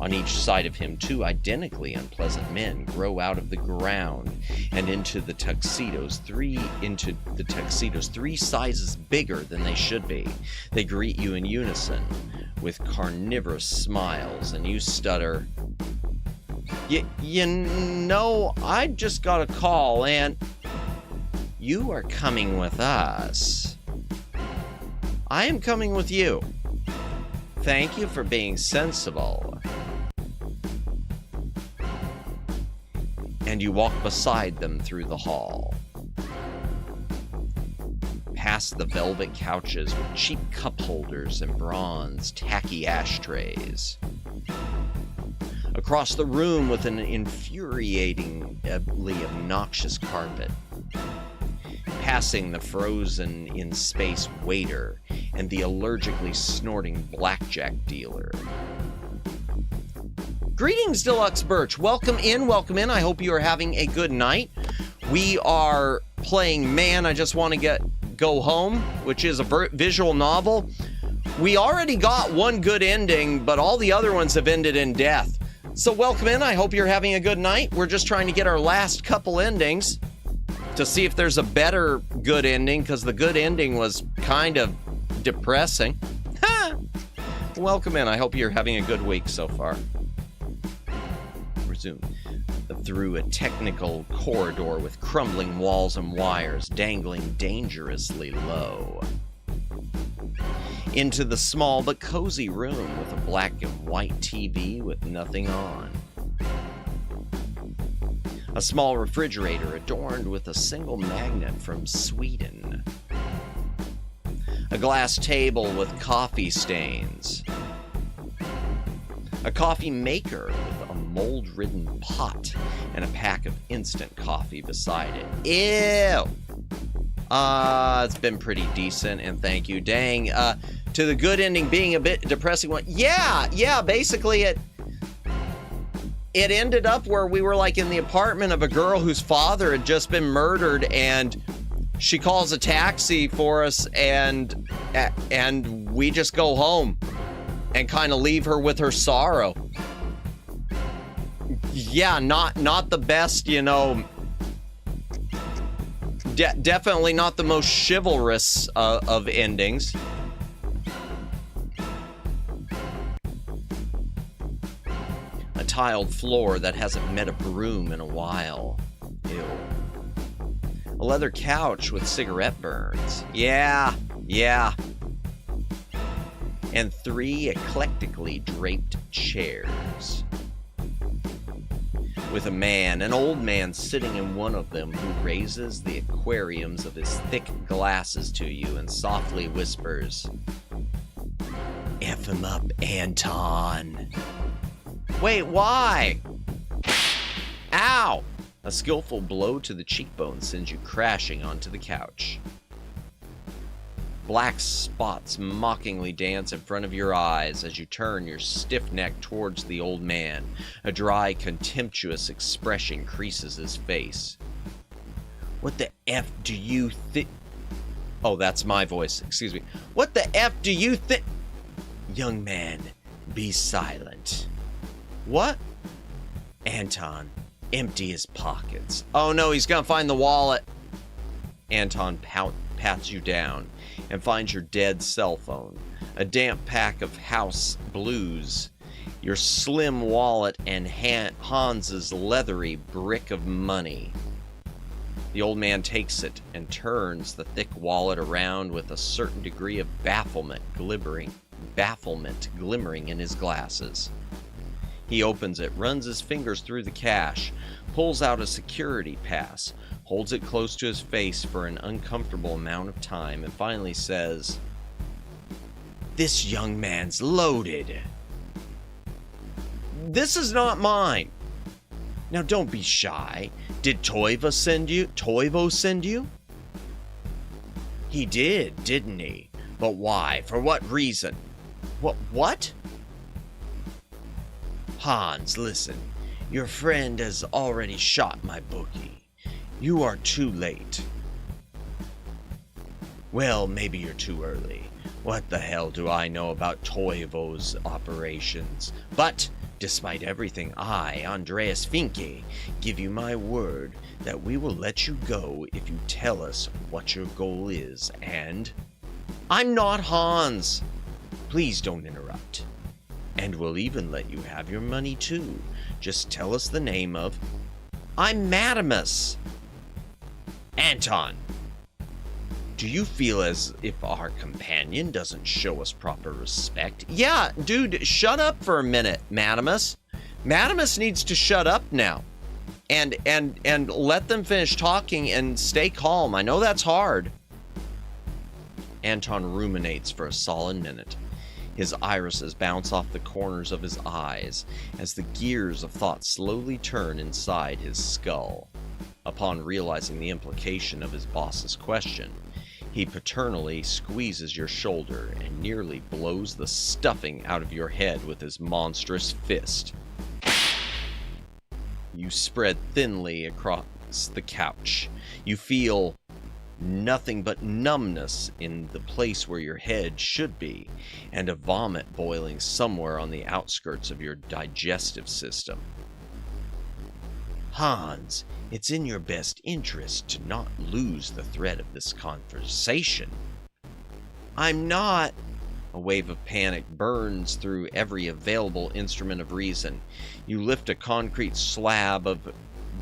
On each side of him, 2 identically unpleasant men grow out of the ground and into the tuxedos, 3 sizes bigger than they should be. They greet you in unison with carnivorous smiles, and you stutter, You know, I just got a call, and you are coming with us." "I am coming with you." "Thank you for being sensible." And you walk beside them through the hall, past the velvet couches with cheap cup holders and bronze tacky ashtrays, across the room with an infuriatingly obnoxious carpet, passing the frozen in space waiter and the allergically snorting blackjack dealer. Greetings, Deluxe Birch. Welcome in. I hope you are having a good night. We are playing Man, I Just Want to Go Home, which is a visual novel. We already got one good ending, but all the other ones have ended in death. So welcome in. I hope you're having a good night. We're just trying to get our last couple endings to see if there's a better good ending, because the good ending was kind of depressing. Ha! Welcome in. I hope you're having a good week so far. Resume. Through a technical corridor with crumbling walls and wires dangling dangerously low. Into the small but cozy room with a black and white TV with nothing on. A small refrigerator adorned with a single magnet from Sweden. A glass table with coffee stains. A coffee maker with a mold-ridden pot and a pack of instant coffee beside it. Ew! It's been pretty decent, and thank you. Dang, to the good ending being a bit depressing one. Yeah, basically it ended up where we were like in the apartment of a girl whose father had just been murdered, and she calls a taxi for us, and we just go home and kind of leave her with her sorrow. Yeah, not the best, you know. Definitely not the most chivalrous of endings. tiled floor that hasn't met a broom in a while. Ew. A leather couch with cigarette burns. Yeah. And 3 eclectically draped chairs. With a man, an old man, sitting in one of them who raises the aquariums of his thick glasses to you and softly whispers, "F him up, Anton." Wait, why? Ow! A skillful blow to the cheekbone sends you crashing onto the couch. Black spots mockingly dance in front of your eyes as you turn your stiff neck towards the old man. A dry, contemptuous expression creases his face. What the F do you think? Oh, that's my voice. Excuse me. What the F do you think? Young man, be silent. What? Anton, empty his pockets. Oh no, he's gonna find the wallet. Anton pats you down and finds your dead cell phone, a damp pack of house blues, your slim wallet, and Hans's leathery brick of money. The old man takes it and turns the thick wallet around with a certain degree of bafflement glimmering in his glasses. He opens it, runs his fingers through the cash, pulls out a security pass, holds it close to his face for an uncomfortable amount of time, and finally says, "This young man's loaded. This is not mine. Now don't be shy. Did Toivo send you? He did, didn't he? But why? For what reason? What? Hans, listen. Your friend has already shot my bookie. You are too late. Well, maybe you're too early. What the hell do I know about Toivo's operations? But, despite everything, I, Andreas Finke, give you my word that we will let you go if you tell us what your goal is, and... I'm not Hans! Please don't interrupt. And we'll even let you have your money too. Just tell us the name of... I'm Madamus! Anton! Do you feel as if our companion doesn't show us proper respect? Yeah, dude, shut up for a minute, Madamus. Madamus needs to shut up now. And let them finish talking and stay calm. I know that's hard. Anton ruminates for a solid minute. His irises bounce off the corners of his eyes as the gears of thought slowly turn inside his skull. Upon realizing the implication of his boss's question, he paternally squeezes your shoulder and nearly blows the stuffing out of your head with his monstrous fist. You spread thinly across the couch. You feel nothing but numbness in the place where your head should be, and a vomit boiling somewhere on the outskirts of your digestive system. Hans, it's in your best interest to not lose the thread of this conversation. I'm not... A wave of panic burns through every available instrument of reason. You lift a concrete slab of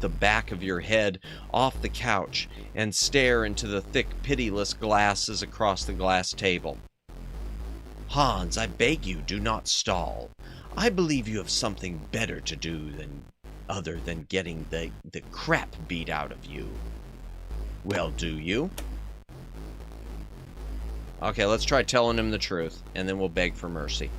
the back of your head off the couch and stare into the thick, pitiless glasses across the glass table. Hans, I beg you, do not stall. I believe you have something better to do other than getting the crap beat out of you. Well, do you? Okay, let's try telling him the truth, and then we'll beg for mercy.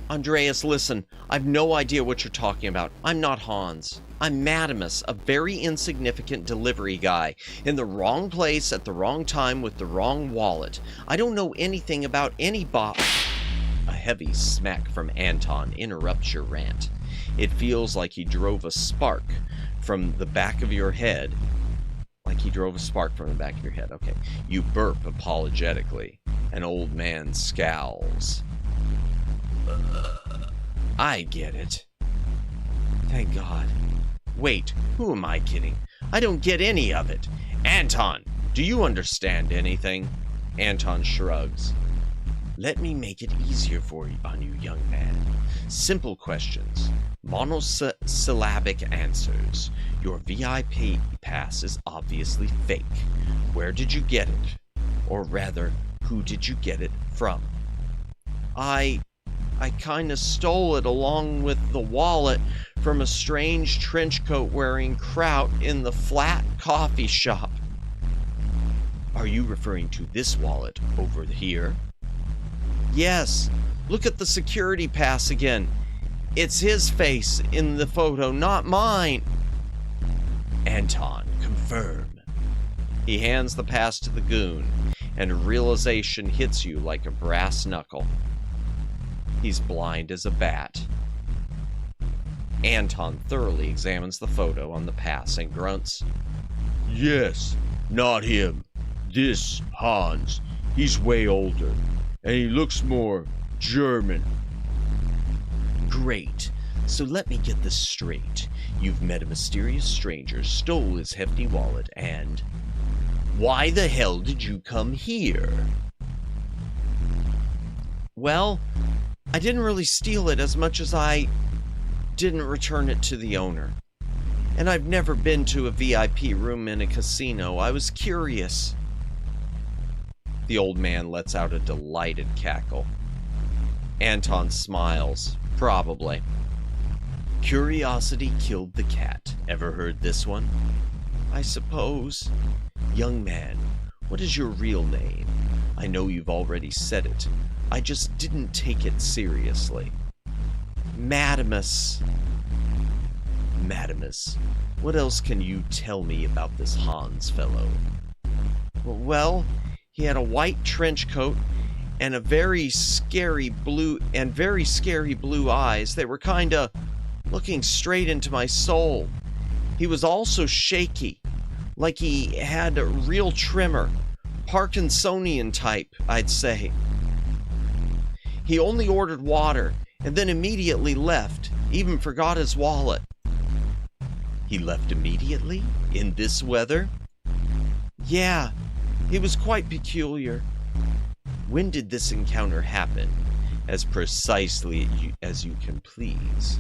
Andreas, listen, I've no idea what you're talking about. I'm not Hans. I'm Madamus, a very insignificant delivery guy, in the wrong place at the wrong time with the wrong wallet. I don't know anything about any A heavy smack from Anton interrupts your rant. It feels like he drove a spark from the back of your head. Okay. You burp apologetically. An old man scowls. I get it. Thank God. Wait, who am I kidding? I don't get any of it. Anton, do you understand anything? Anton shrugs. Let me make it easier for you, on you, young man. Simple questions, monosyllabic answers. Your VIP pass is obviously fake. Where did you get it? Or rather, who did you get it from? I kinda stole it along with the wallet from a strange trenchcoat wearing kraut in the flat coffee shop. Are you referring to this wallet over here? Yes, look at the security pass again. It's his face in the photo, not mine. Anton, confirm. He hands the pass to the goon, and realization hits you like a brass knuckle. He's blind as a bat. Anton thoroughly examines the photo on the pass and grunts. Yes, not him. This Hans. He's way older, and he looks more German. Great. So let me get this straight. You've met a mysterious stranger, stole his hefty wallet, and... Why the hell did you come here? Well, I didn't really steal it as much as I didn't return it to the owner. And I've never been to a VIP room in a casino. I was curious. The old man lets out a delighted cackle. Anton smiles. Probably. Curiosity killed the cat. Ever heard this one? I suppose. Young man, what is your real name? I know you've already said it. I just didn't take it seriously. Madamus. Madamus, what else can you tell me about this Hans fellow? Well, he had a white trench coat and a very scary blue eyes. They were kinda looking straight into my soul. He was also shaky, like he had a real tremor. Parkinsonian type, I'd say. He only ordered water and then immediately left, even forgot his wallet. He left immediately? In this weather? Yeah, he was quite peculiar. When did this encounter happen? As precisely as you can please.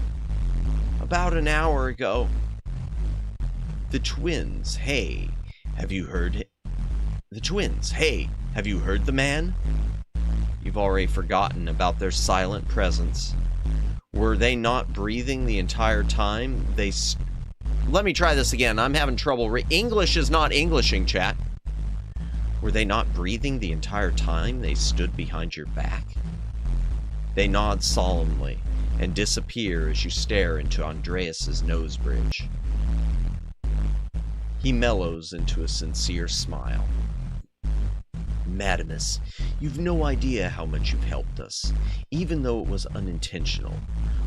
About an hour ago. The twins, hey, have you heard the man? You've already forgotten about their silent presence. Were they not breathing the entire time? Let me try this again. I'm having trouble. English is not Englishing, chat. Were they not breathing the entire time they stood behind your back? They nod solemnly and disappear as you stare into Andreas's nose bridge. He mellows into a sincere smile. Madamus, you've no idea how much you've helped us, even though it was unintentional.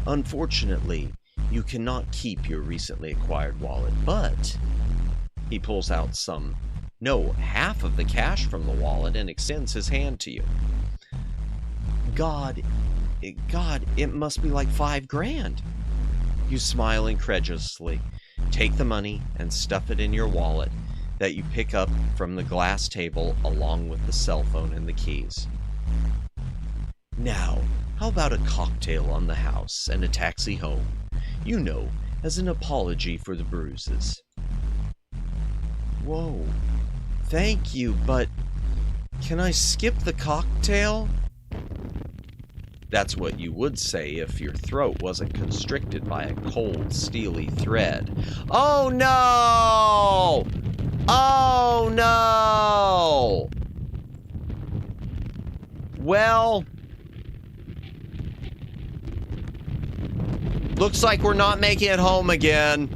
Unfortunately, you cannot keep your recently acquired wallet, but... He pulls out half of the cash from the wallet and extends his hand to you. God, it must be like $5,000. You smile incredulously, take the money and stuff it in your wallet that you pick up from the glass table along with the cell phone and the keys. Now, how about a cocktail on the house and a taxi home? You know, as an apology for the bruises. Whoa, thank you, but can I skip the cocktail? That's what you would say if your throat wasn't constricted by a cold, steely thread. Oh no! Oh no! Well, looks like we're not making it home again.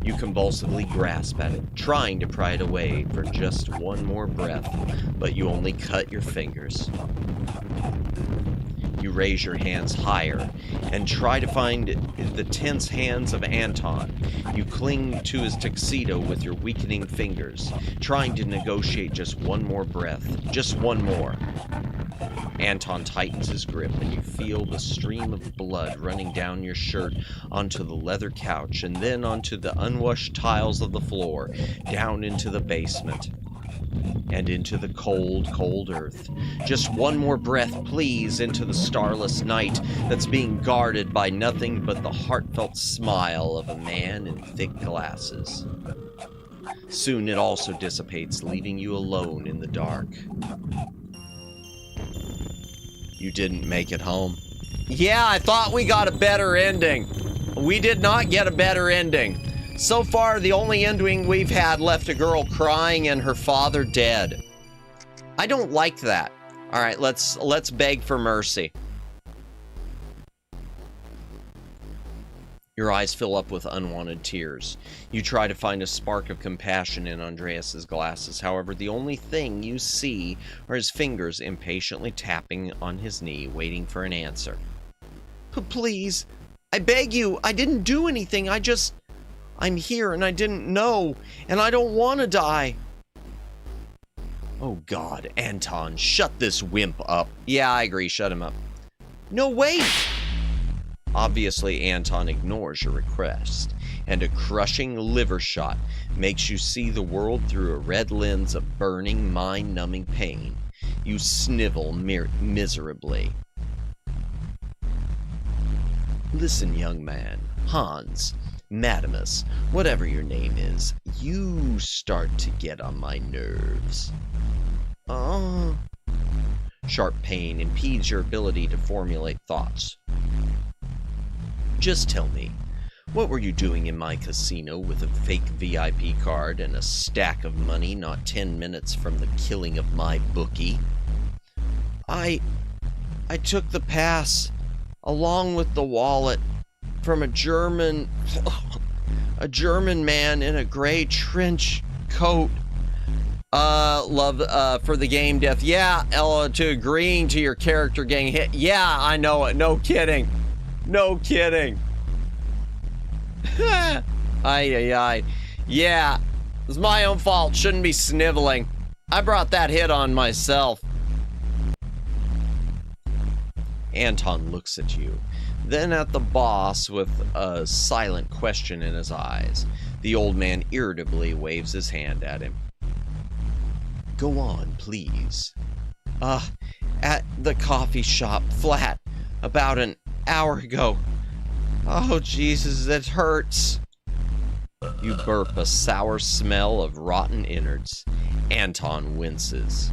You convulsively grasp at it, trying to pry it away for just one more breath, but you only cut your fingers. You raise your hands higher and try to find the tense hands of Anton. You cling to his tuxedo with your weakening fingers, trying to negotiate just one more breath, just one more. Anton tightens his grip and you feel the stream of blood running down your shirt onto the leather couch and then onto the unwashed tiles of the floor, down into the basement. and into the cold, cold earth. Just one more breath, please, into the starless night that's being guarded by nothing but the heartfelt smile of a man in thick glasses. Soon it also dissipates, leaving you alone in the dark. You didn't make it home. Yeah, I thought we got a better ending. We did not get a better ending. So far, the only ending we've had left a girl crying and her father dead. I don't like that. All right, let's beg for mercy. Your eyes fill up with unwanted tears. You try to find a spark of compassion in Andreas's glasses. However, the only thing you see are his fingers impatiently tapping on his knee, waiting for an answer. Please, I beg you, I didn't do anything. I'm here and I didn't know, and I don't want to die. Oh God, Anton, shut this wimp up. Yeah, I agree, shut him up. No, wait! Obviously, Anton ignores your request, and a crushing liver shot makes you see the world through a red lens of burning, mind-numbing pain. You snivel miserably. Listen, young man, Hans, Madamus, whatever your name is, you start to get on my nerves. Sharp pain impedes your ability to formulate thoughts. Just tell me, what were you doing in my casino with a fake VIP card and a stack of money not 10 minutes from the killing of my bookie? I took the pass, along with the wallet, from a German man in a gray trench coat. For the game death. Yeah, Ella, to agreeing to your character getting hit. Yeah, I know it. No kidding. No kidding. Ay. Yeah, it was my own fault. Shouldn't be sniveling. I brought that hit on myself. Anton looks at you, then at the boss with a silent question in his eyes. The old man irritably waves his hand at him. Go on, please. At the coffee shop, flat, about an hour ago. Oh, Jesus, that hurts. You burp a sour smell of rotten innards. Anton winces.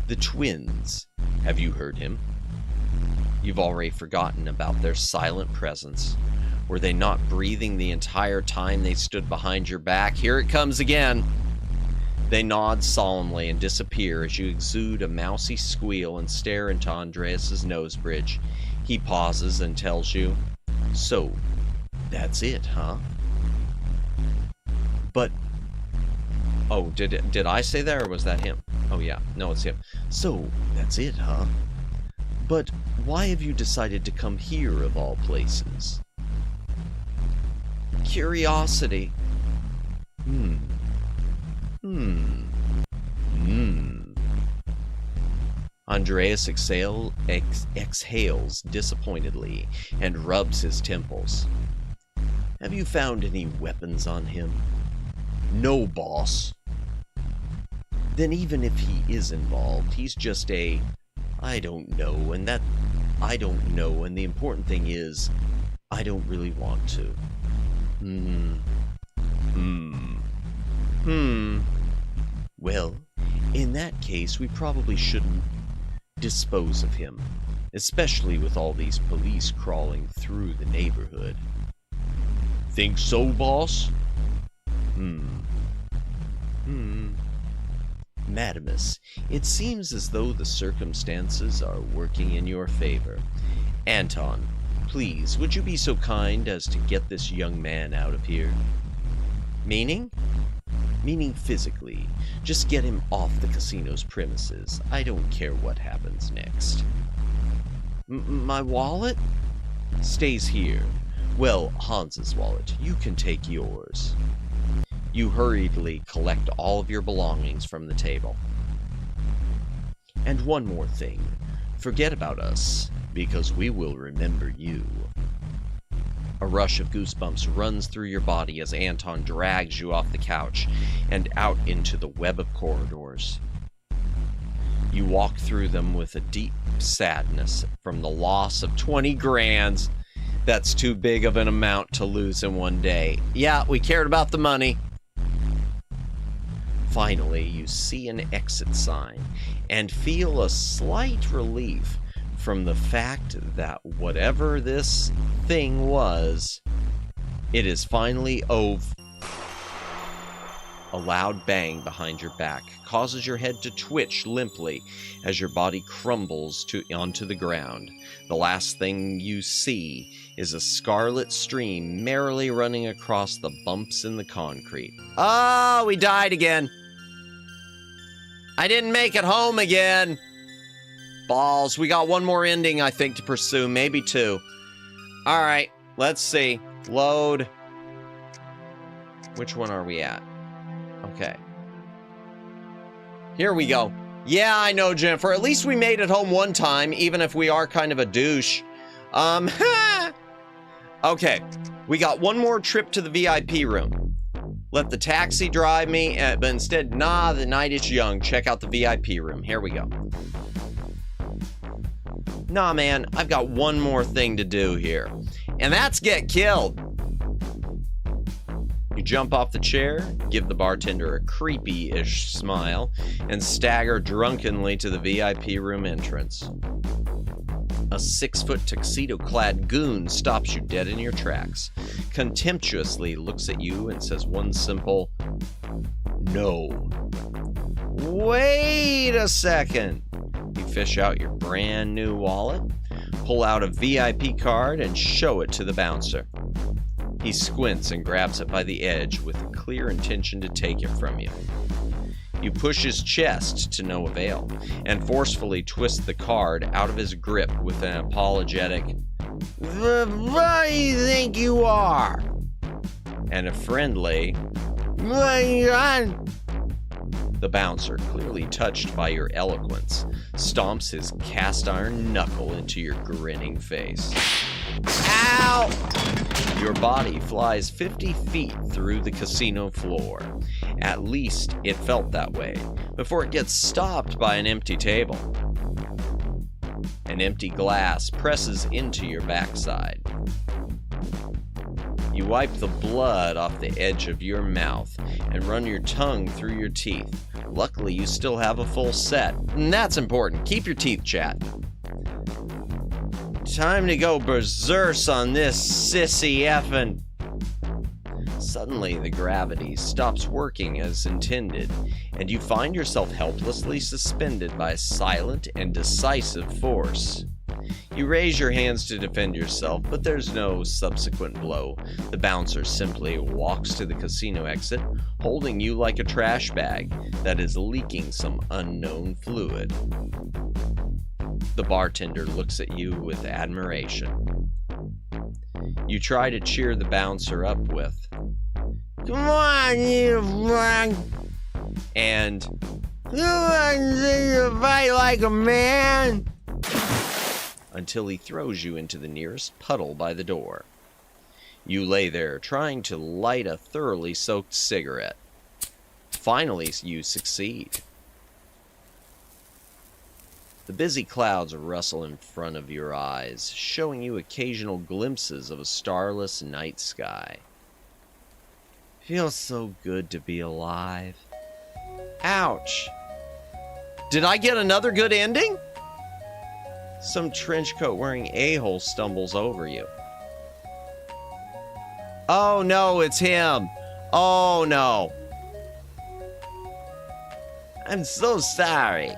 The twins. Have you heard him? You've already forgotten about their silent presence. Were they not breathing the entire time they stood behind your back? Here it comes again. They nod solemnly and disappear as you exude a mousy squeal and stare into Andreas's nose bridge. He pauses and tells you, so, that's it, huh? But, oh, did I say that or was that him? Oh yeah, no, it's him. So, that's it, huh? But why have you decided to come here of all places? Curiosity. Andreas exhales disappointedly and rubs his temples. Have you found any weapons on him? No, boss. Then even if he is involved, he's just a I don't know, and that I don't know, and the important thing is I don't really want to. Well, in that case, we probably shouldn't dispose of him, especially with all these police crawling through the neighborhood. Think so, boss? Madamus, it seems as though the circumstances are working in your favor. Anton, please, would you be so kind as to get this young man out of here? Meaning? Meaning physically. Just get him off the casino's premises. I don't care what happens next. My wallet? Stays here. Well, Hans's wallet. You can take yours. You hurriedly collect all of your belongings from the table. And one more thing. Forget about us, because we will remember you. A rush of goosebumps runs through your body as Anton drags you off the couch and out into the web of corridors. You walk through them with a deep sadness from the loss of 20 grand. That's too big of an amount to lose in one day. Yeah, we cared about the money. Finally, you see an exit sign and feel a slight relief from the fact that whatever this thing was, it is finally over. A loud bang behind your back causes your head to twitch limply as your body crumbles onto the ground. The last thing you see is a scarlet stream merrily running across the bumps in the concrete. Oh, we died again. I didn't make it home again. Balls. We got one more ending, I think, to pursue. Maybe two. All right. Let's see. Load. Which one are we at? Okay. Here we go. Yeah, I know, Jennifer. At least we made it home one time, even if we are kind of a douche. Okay. We got one more trip to the VIP room. Let the taxi drive me, but instead, nah, the night is young. Check out the VIP room. Here we go. Nah, man, I've got one more thing to do here, and that's get killed. You jump off the chair, give the bartender a creepy-ish smile, and stagger drunkenly to the VIP room entrance. A 6-foot tuxedo-clad goon stops you dead in your tracks, contemptuously looks at you and says one simple, "No." Wait a second. You fish out your brand new wallet, pull out a VIP card, and show it to the bouncer. He squints and grabs it by the edge with a clear intention to take it from you. You push his chest to no avail and forcefully twist the card out of his grip with an apologetic, "What do you think you are?" and a friendly, The bouncer, clearly touched by your eloquence, stomps his cast iron knuckle into your grinning face. Ow! Your body flies 50 feet through the casino floor. At least it felt that way, before it gets stopped by an empty table. An empty glass presses into your backside. You wipe the blood off the edge of your mouth and run your tongue through your teeth. Luckily, you still have a full set, and that's important. Keep your teeth chat. Time to go berserk on this sissy effin'. Suddenly, the gravity stops working as intended, and you find yourself helplessly suspended by a silent and decisive force. You raise your hands to defend yourself, but there's no subsequent blow. The bouncer simply walks to the casino exit, holding you like a trash bag that is leaking some unknown fluid. The bartender looks at you with admiration. You try to cheer the bouncer up with, "Come on, you frog!" and "Come on, you fight like a man!" until he throws you into the nearest puddle by the door. You lay there, trying to light a thoroughly soaked cigarette. Finally, you succeed. The busy clouds rustle in front of your eyes, showing you occasional glimpses of a starless night sky. Feels so good to be alive. Ouch! Did I get another good ending? Some trench coat wearing a-hole stumbles over you. Oh no, it's him. Oh no. I'm so sorry.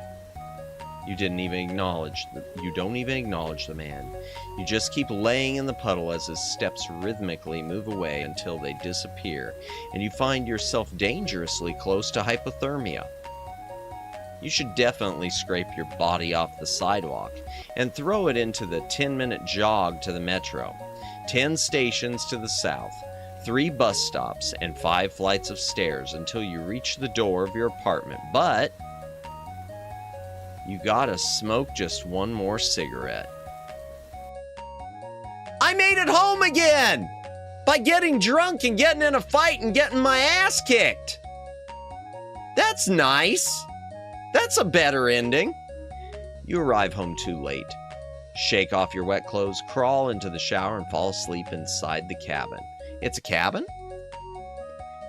You don't even acknowledge the man. You just keep laying in the puddle as his steps rhythmically move away until they disappear, and you find yourself dangerously close to hypothermia. You should definitely scrape your body off the sidewalk and throw it into the 10-minute jog to the metro. 10 stations to the south, 3 bus stops, and 5 flights of stairs until you reach the door of your apartment. But you gotta smoke just one more cigarette. I made it home again by getting drunk and getting in a fight and getting my ass kicked. That's nice. That's a better ending. You arrive home too late. Shake off your wet clothes, crawl into the shower, and fall asleep inside the cabin. It's a cabin?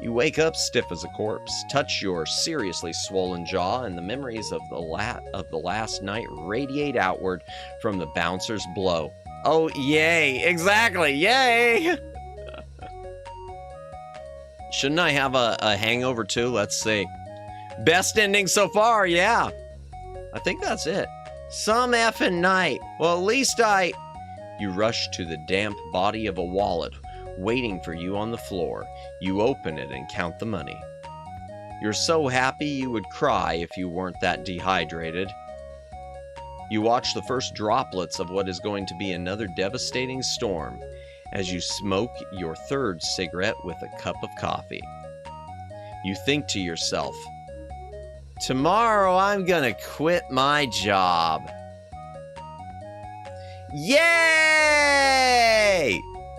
You wake up stiff as a corpse, touch your seriously swollen jaw, and the memories of the last night radiate outward from the bouncer's blow. Oh, yay. Exactly. Yay. Shouldn't I have a hangover too? Let's see. Best ending so far, yeah. I think that's it. Some effing night. Well, at least You rush to the damp body of a wallet waiting for you on the floor. You open it and count the money. You're so happy you would cry if you weren't that dehydrated. You watch the first droplets of what is going to be another devastating storm as you smoke your third cigarette with a cup of coffee. You think to yourself, tomorrow I'm gonna quit my job. Yay!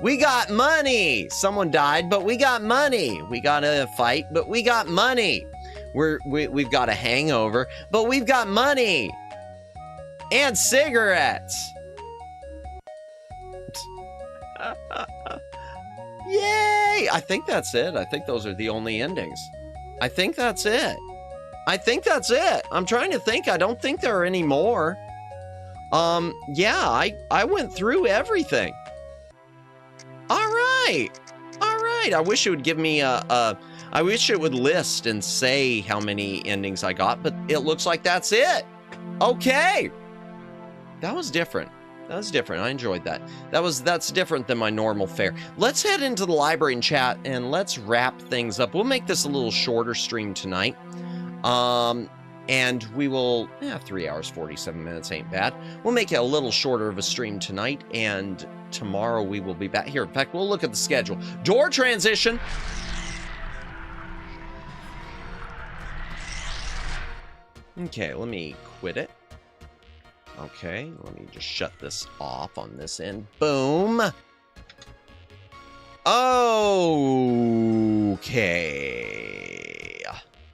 We got money! Someone died, but we got money. We got a fight, but we got money. We've got a hangover, but we've got money. And cigarettes. Yay! I think that's it. I think those are the only endings. I think that's it. I'm trying to think. I don't think there are any more. Yeah, I went through everything. All right. I wish it would give me I wish it would list and say how many endings I got, but it looks like that's it. Okay. That was different. I enjoyed that. That's different than my normal fare. Let's head into the library and chat and let's wrap things up. We'll make this a little shorter stream tonight. And we will, 3 hours, 47 minutes ain't bad. We'll make it a little shorter of a stream tonight, and tomorrow we will be back here. In fact, we'll look at the schedule. Door transition. Okay, let me quit it. Okay, let me just shut this off on this end. Boom. Okay.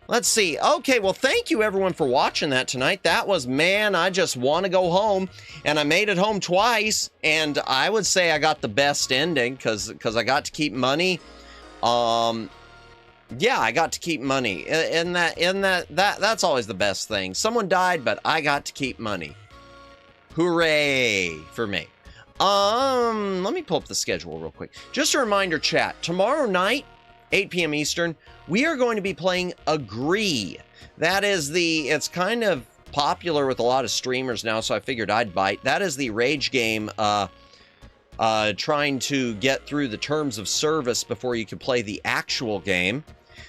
Let's see. Okay, well, thank you everyone for watching that tonight. That was, man, I just want to go home, and I made it home twice, and I would say I got the best ending because I got to keep money. Yeah, I got to keep money, and that's always the best thing. Someone died, but I got to keep money. Hooray for me. Let me pull up the schedule real quick. Just a reminder, chat, tomorrow night, 8 p.m. Eastern, we are going to be playing Agree. That is it's kind of popular with a lot of streamers now, so I figured I'd bite. That is the rage game, trying to get through the terms of service before you can play the actual game.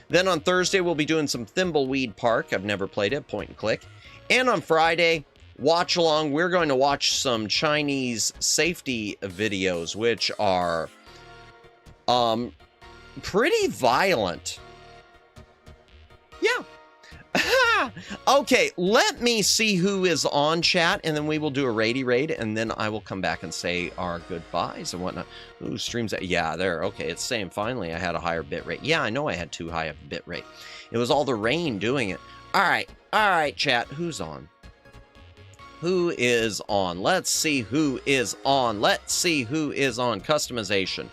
Then on Thursday, we'll be doing some Thimbleweed Park. I've never played it, point and click. And on Friday, watch along, we're going to watch some Chinese safety videos, which are pretty violent. Yeah. Okay, let me see who is on chat, and then we will do a raid, and then I will come back and say our goodbyes and whatnot. Ooh, streams that, yeah, there. Okay, it's saying finally I had a higher bit rate. Yeah, I know I had too high of a bit rate. It was all the rain doing it. All right, chat, who's on? Who is on? Let's see who is on. Customization.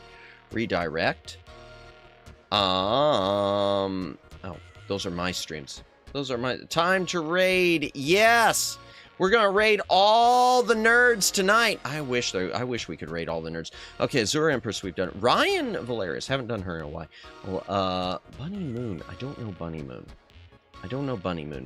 Redirect. Oh, those are my streams. Those are my time to raid. Yes, we're gonna raid all the nerds tonight. I wish we could raid all the nerds. Okay, Azura Empress, we've done it. Ryan Valerius, haven't done her in a while. Bunny Moon, I don't know Bunny Moon.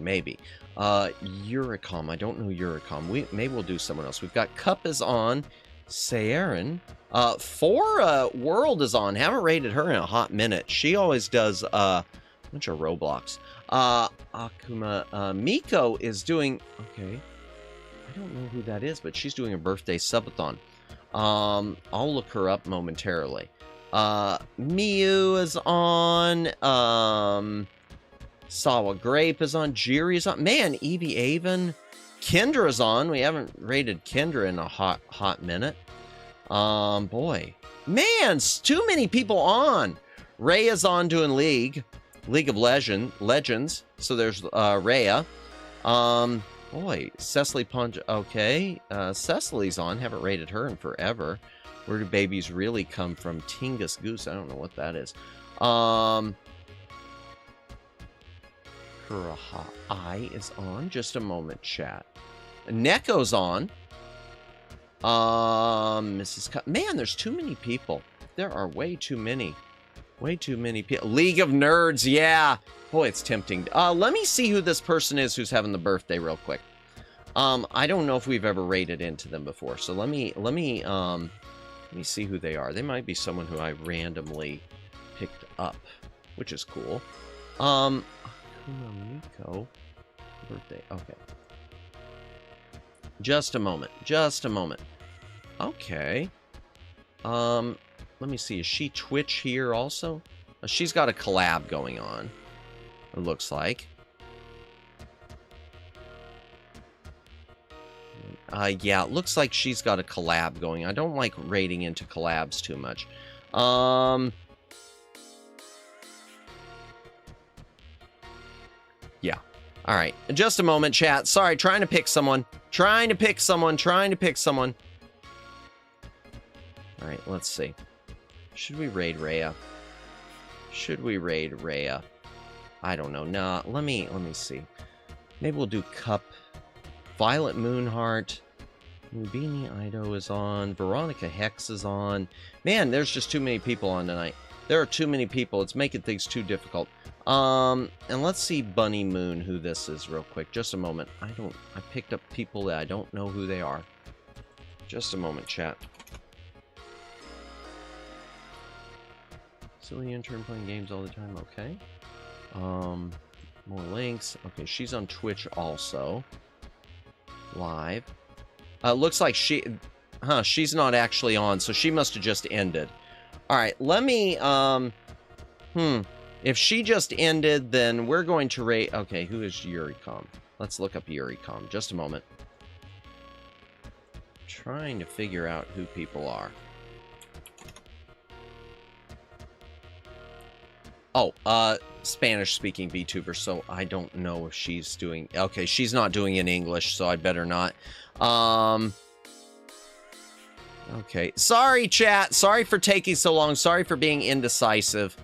Maybe. Eurocom, I don't know Eurocom. Maybe we'll do someone else. We've got Cup is on. Saerin. World is on. Haven't raided her in a hot minute. She always does a bunch of Roblox. Akuma, Miko is doing, okay, I don't know who that is, but she's doing a birthday subathon. I'll look her up momentarily. Miu is on, Sawa Grape is on, Jiri is on, man, Evie Avon, Kendra's on, we haven't raided Kendra in a hot minute. Boy. Man, too many people on. Rhea's on doing League of Legends. So there's Rhea. Boy, Cecily Punch. Okay. Cecily's on. Haven't rated her in forever. Where do babies really come from? Tingus Goose. I don't know what that is. I is on. Just a moment, chat. Neko's on. Man, there's too many people. There are way too many. Way too many people. League of Nerds, yeah. Boy, it's tempting. Let me see who this person is who's having the birthday real quick. I don't know if we've ever rated into them before, so let me see who they are. They might be someone who I randomly picked up, which is cool. Miko birthday. Okay. Just a moment. Okay. Let me see. Is she Twitch here also? She's got a collab going on. It looks like. Yeah, it looks like she's got a collab going. I don't like rating into collabs too much. Yeah. All right. Just a moment, chat. Sorry, trying to pick someone. Trying to pick someone. All right, let's see. Should we raid Rhea? I don't know. Nah, let me see. Maybe we'll do Cup. Violet Moonheart. Nubini Ido is on. Veronica Hex is on. Man, there's just too many people on tonight. There are too many people. It's making things too difficult. And let's see Bunny Moon, who this is real quick. Just a moment. I picked up people that I don't know who they are. Just a moment, chat. Silly intern playing games all the time. Okay. More links. Okay, she's on Twitch also. Live. Looks like she's not actually on, so she must have just ended. All right, let me, if she just ended, then we're going to rate, okay, who is Yuricom? Let's look up Yuricom. Just a moment. Trying to figure out who people are. Oh, Spanish-speaking VTuber, so I don't know if she's doing... Okay, she's not doing in English, so I better not. Okay. Sorry, chat. Sorry for taking so long. Sorry for being indecisive.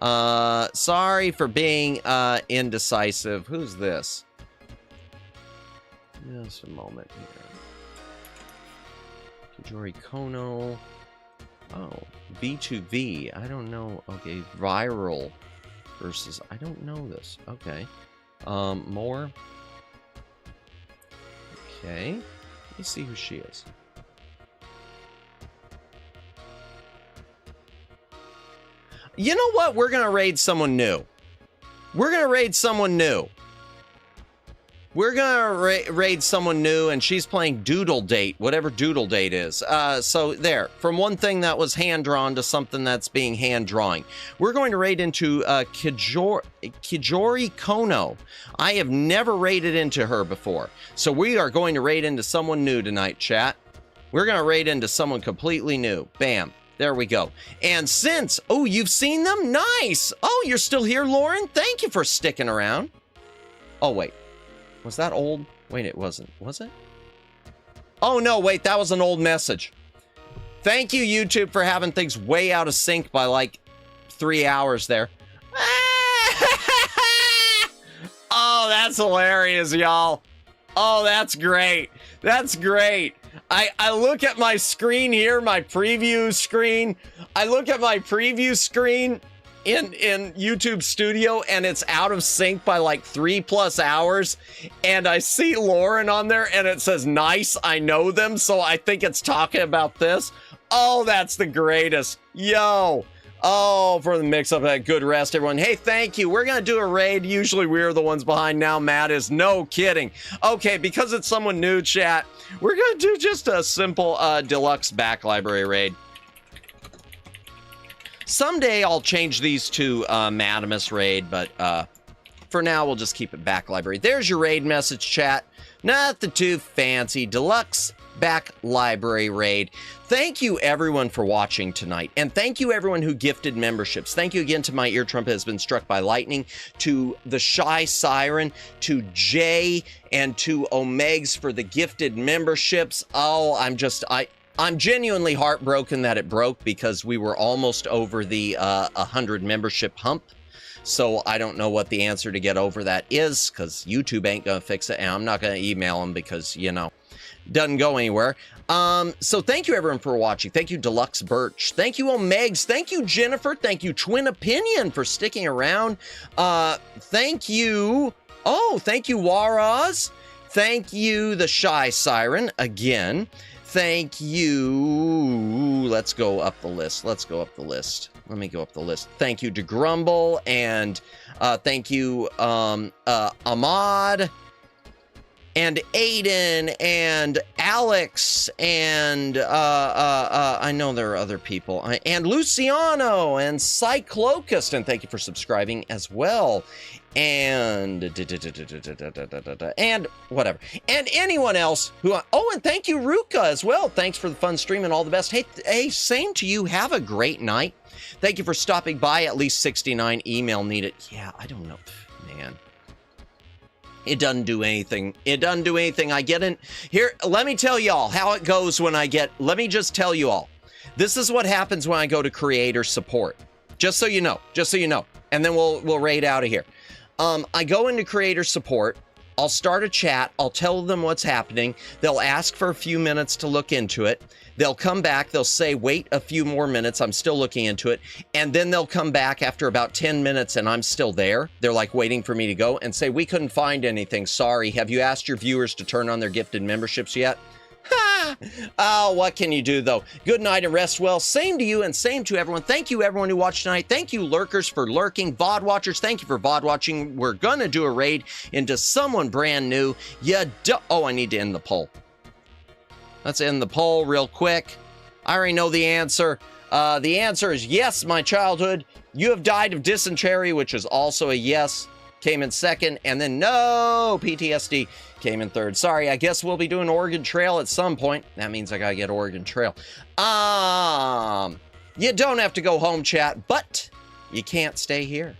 Sorry for being indecisive. Who's this? Just a moment here. Kijori Kono. Oh, B2V. I don't know. Okay, viral versus... I don't know this. Okay. More. Okay. Let me see who she is. You know what? We're going to raid someone new. We're going to raid someone new. We're going to raid someone new, and she's playing Doodle Date, whatever Doodle Date is. So there, from one thing that was hand-drawn to something that's being hand-drawing. We're going to raid into Kijori Kono. I have never raided into her before. So we are going to raid into someone new tonight, chat. We're going to raid into someone completely new. Bam. There we go. And since... Oh, you've seen them? Nice! Oh, you're still here, Lauren? Thank you for sticking around. Oh, wait. Was that old? Wait, it wasn't. Was it? Oh, no, wait. That was an old message. Thank you, YouTube, for having things way out of sync by, like, 3 hours there. Oh, that's hilarious, y'all. Oh, that's great. That's great. I look at my screen here, my preview screen. I look at my preview screen in YouTube Studio, and it's out of sync by like 3+ hours. And I see Lauren on there, and it says, nice, I know them. So I think it's talking about this. Oh, that's the greatest. Yo. Oh, for the mix-up, a good rest, everyone. Hey, thank you. We're going to do a raid. Usually we're the ones behind. Now Matt is. No kidding. Okay, because it's someone new, chat, we're going to do just a simple deluxe back library raid. Someday I'll change these to Madamus raid, but for now, we'll just keep it back library. There's your raid message, chat. Nothing too fancy. Deluxe back library raid. Thank you everyone for watching tonight, and thank you everyone who gifted memberships. Thank you again to My Ear Trumpet Has Been Struck by Lightning, to the Shy Siren, to Jay, and to Omegs for the gifted memberships. Oh, I'm genuinely heartbroken that it broke, because we were almost over the 100 membership hump. So I don't know what the answer to get over that is, because YouTube ain't gonna fix it, and I'm not gonna email them because, you know, doesn't go anywhere. So thank you everyone for watching. Thank you Deluxe Birch. Thank you Omegs. Thank you Jennifer. Thank you Twin Opinion for sticking around. Thank you Waraz. Thank you the Shy Siren again. Thank you. Let's go up the list. Let me go up the list. Thank you to Grumble, and thank you Ahmad, and Aiden, and Alex, and I know there are other people, and Luciano, and Cyclocust, and thank you for subscribing as well, and whatever, and anyone else who, and thank you Ruka as well. Thanks for the fun stream and all the best. Hey, same to you. Have a great night. Thank you for stopping by. At least 69 email needed. Yeah, I don't know, man. It doesn't do anything. I get in here. Let me tell y'all how it goes when let me just tell you all. This is what happens when I go to creator support. Just so you know. And then we'll raid out of here. I go into creator support. I'll start a chat. I'll tell them what's happening. They'll ask for a few minutes to look into it. They'll come back. They'll say, wait a few more minutes. I'm still looking into it. And then they'll come back after about 10 minutes and I'm still there. They're like waiting for me to go and say, we couldn't find anything. Sorry. Have you asked your viewers to turn on their gifted memberships yet? Ha! Oh, what can you do though? Good night and rest well. Same to you and same to everyone. Thank you everyone who watched tonight. Thank you lurkers for lurking. VOD watchers, thank you for VOD watching. We're gonna do a raid into someone brand new. Oh, I need to end the poll. Let's end the poll real quick. I already know the answer. The answer is yes, my childhood. You have died of dysentery, which is also a yes. Came in second. And then no, PTSD came in third. Sorry, I guess we'll be doing Oregon Trail at some point. That means I gotta get Oregon Trail. You don't have to go home, chat, but you can't stay here.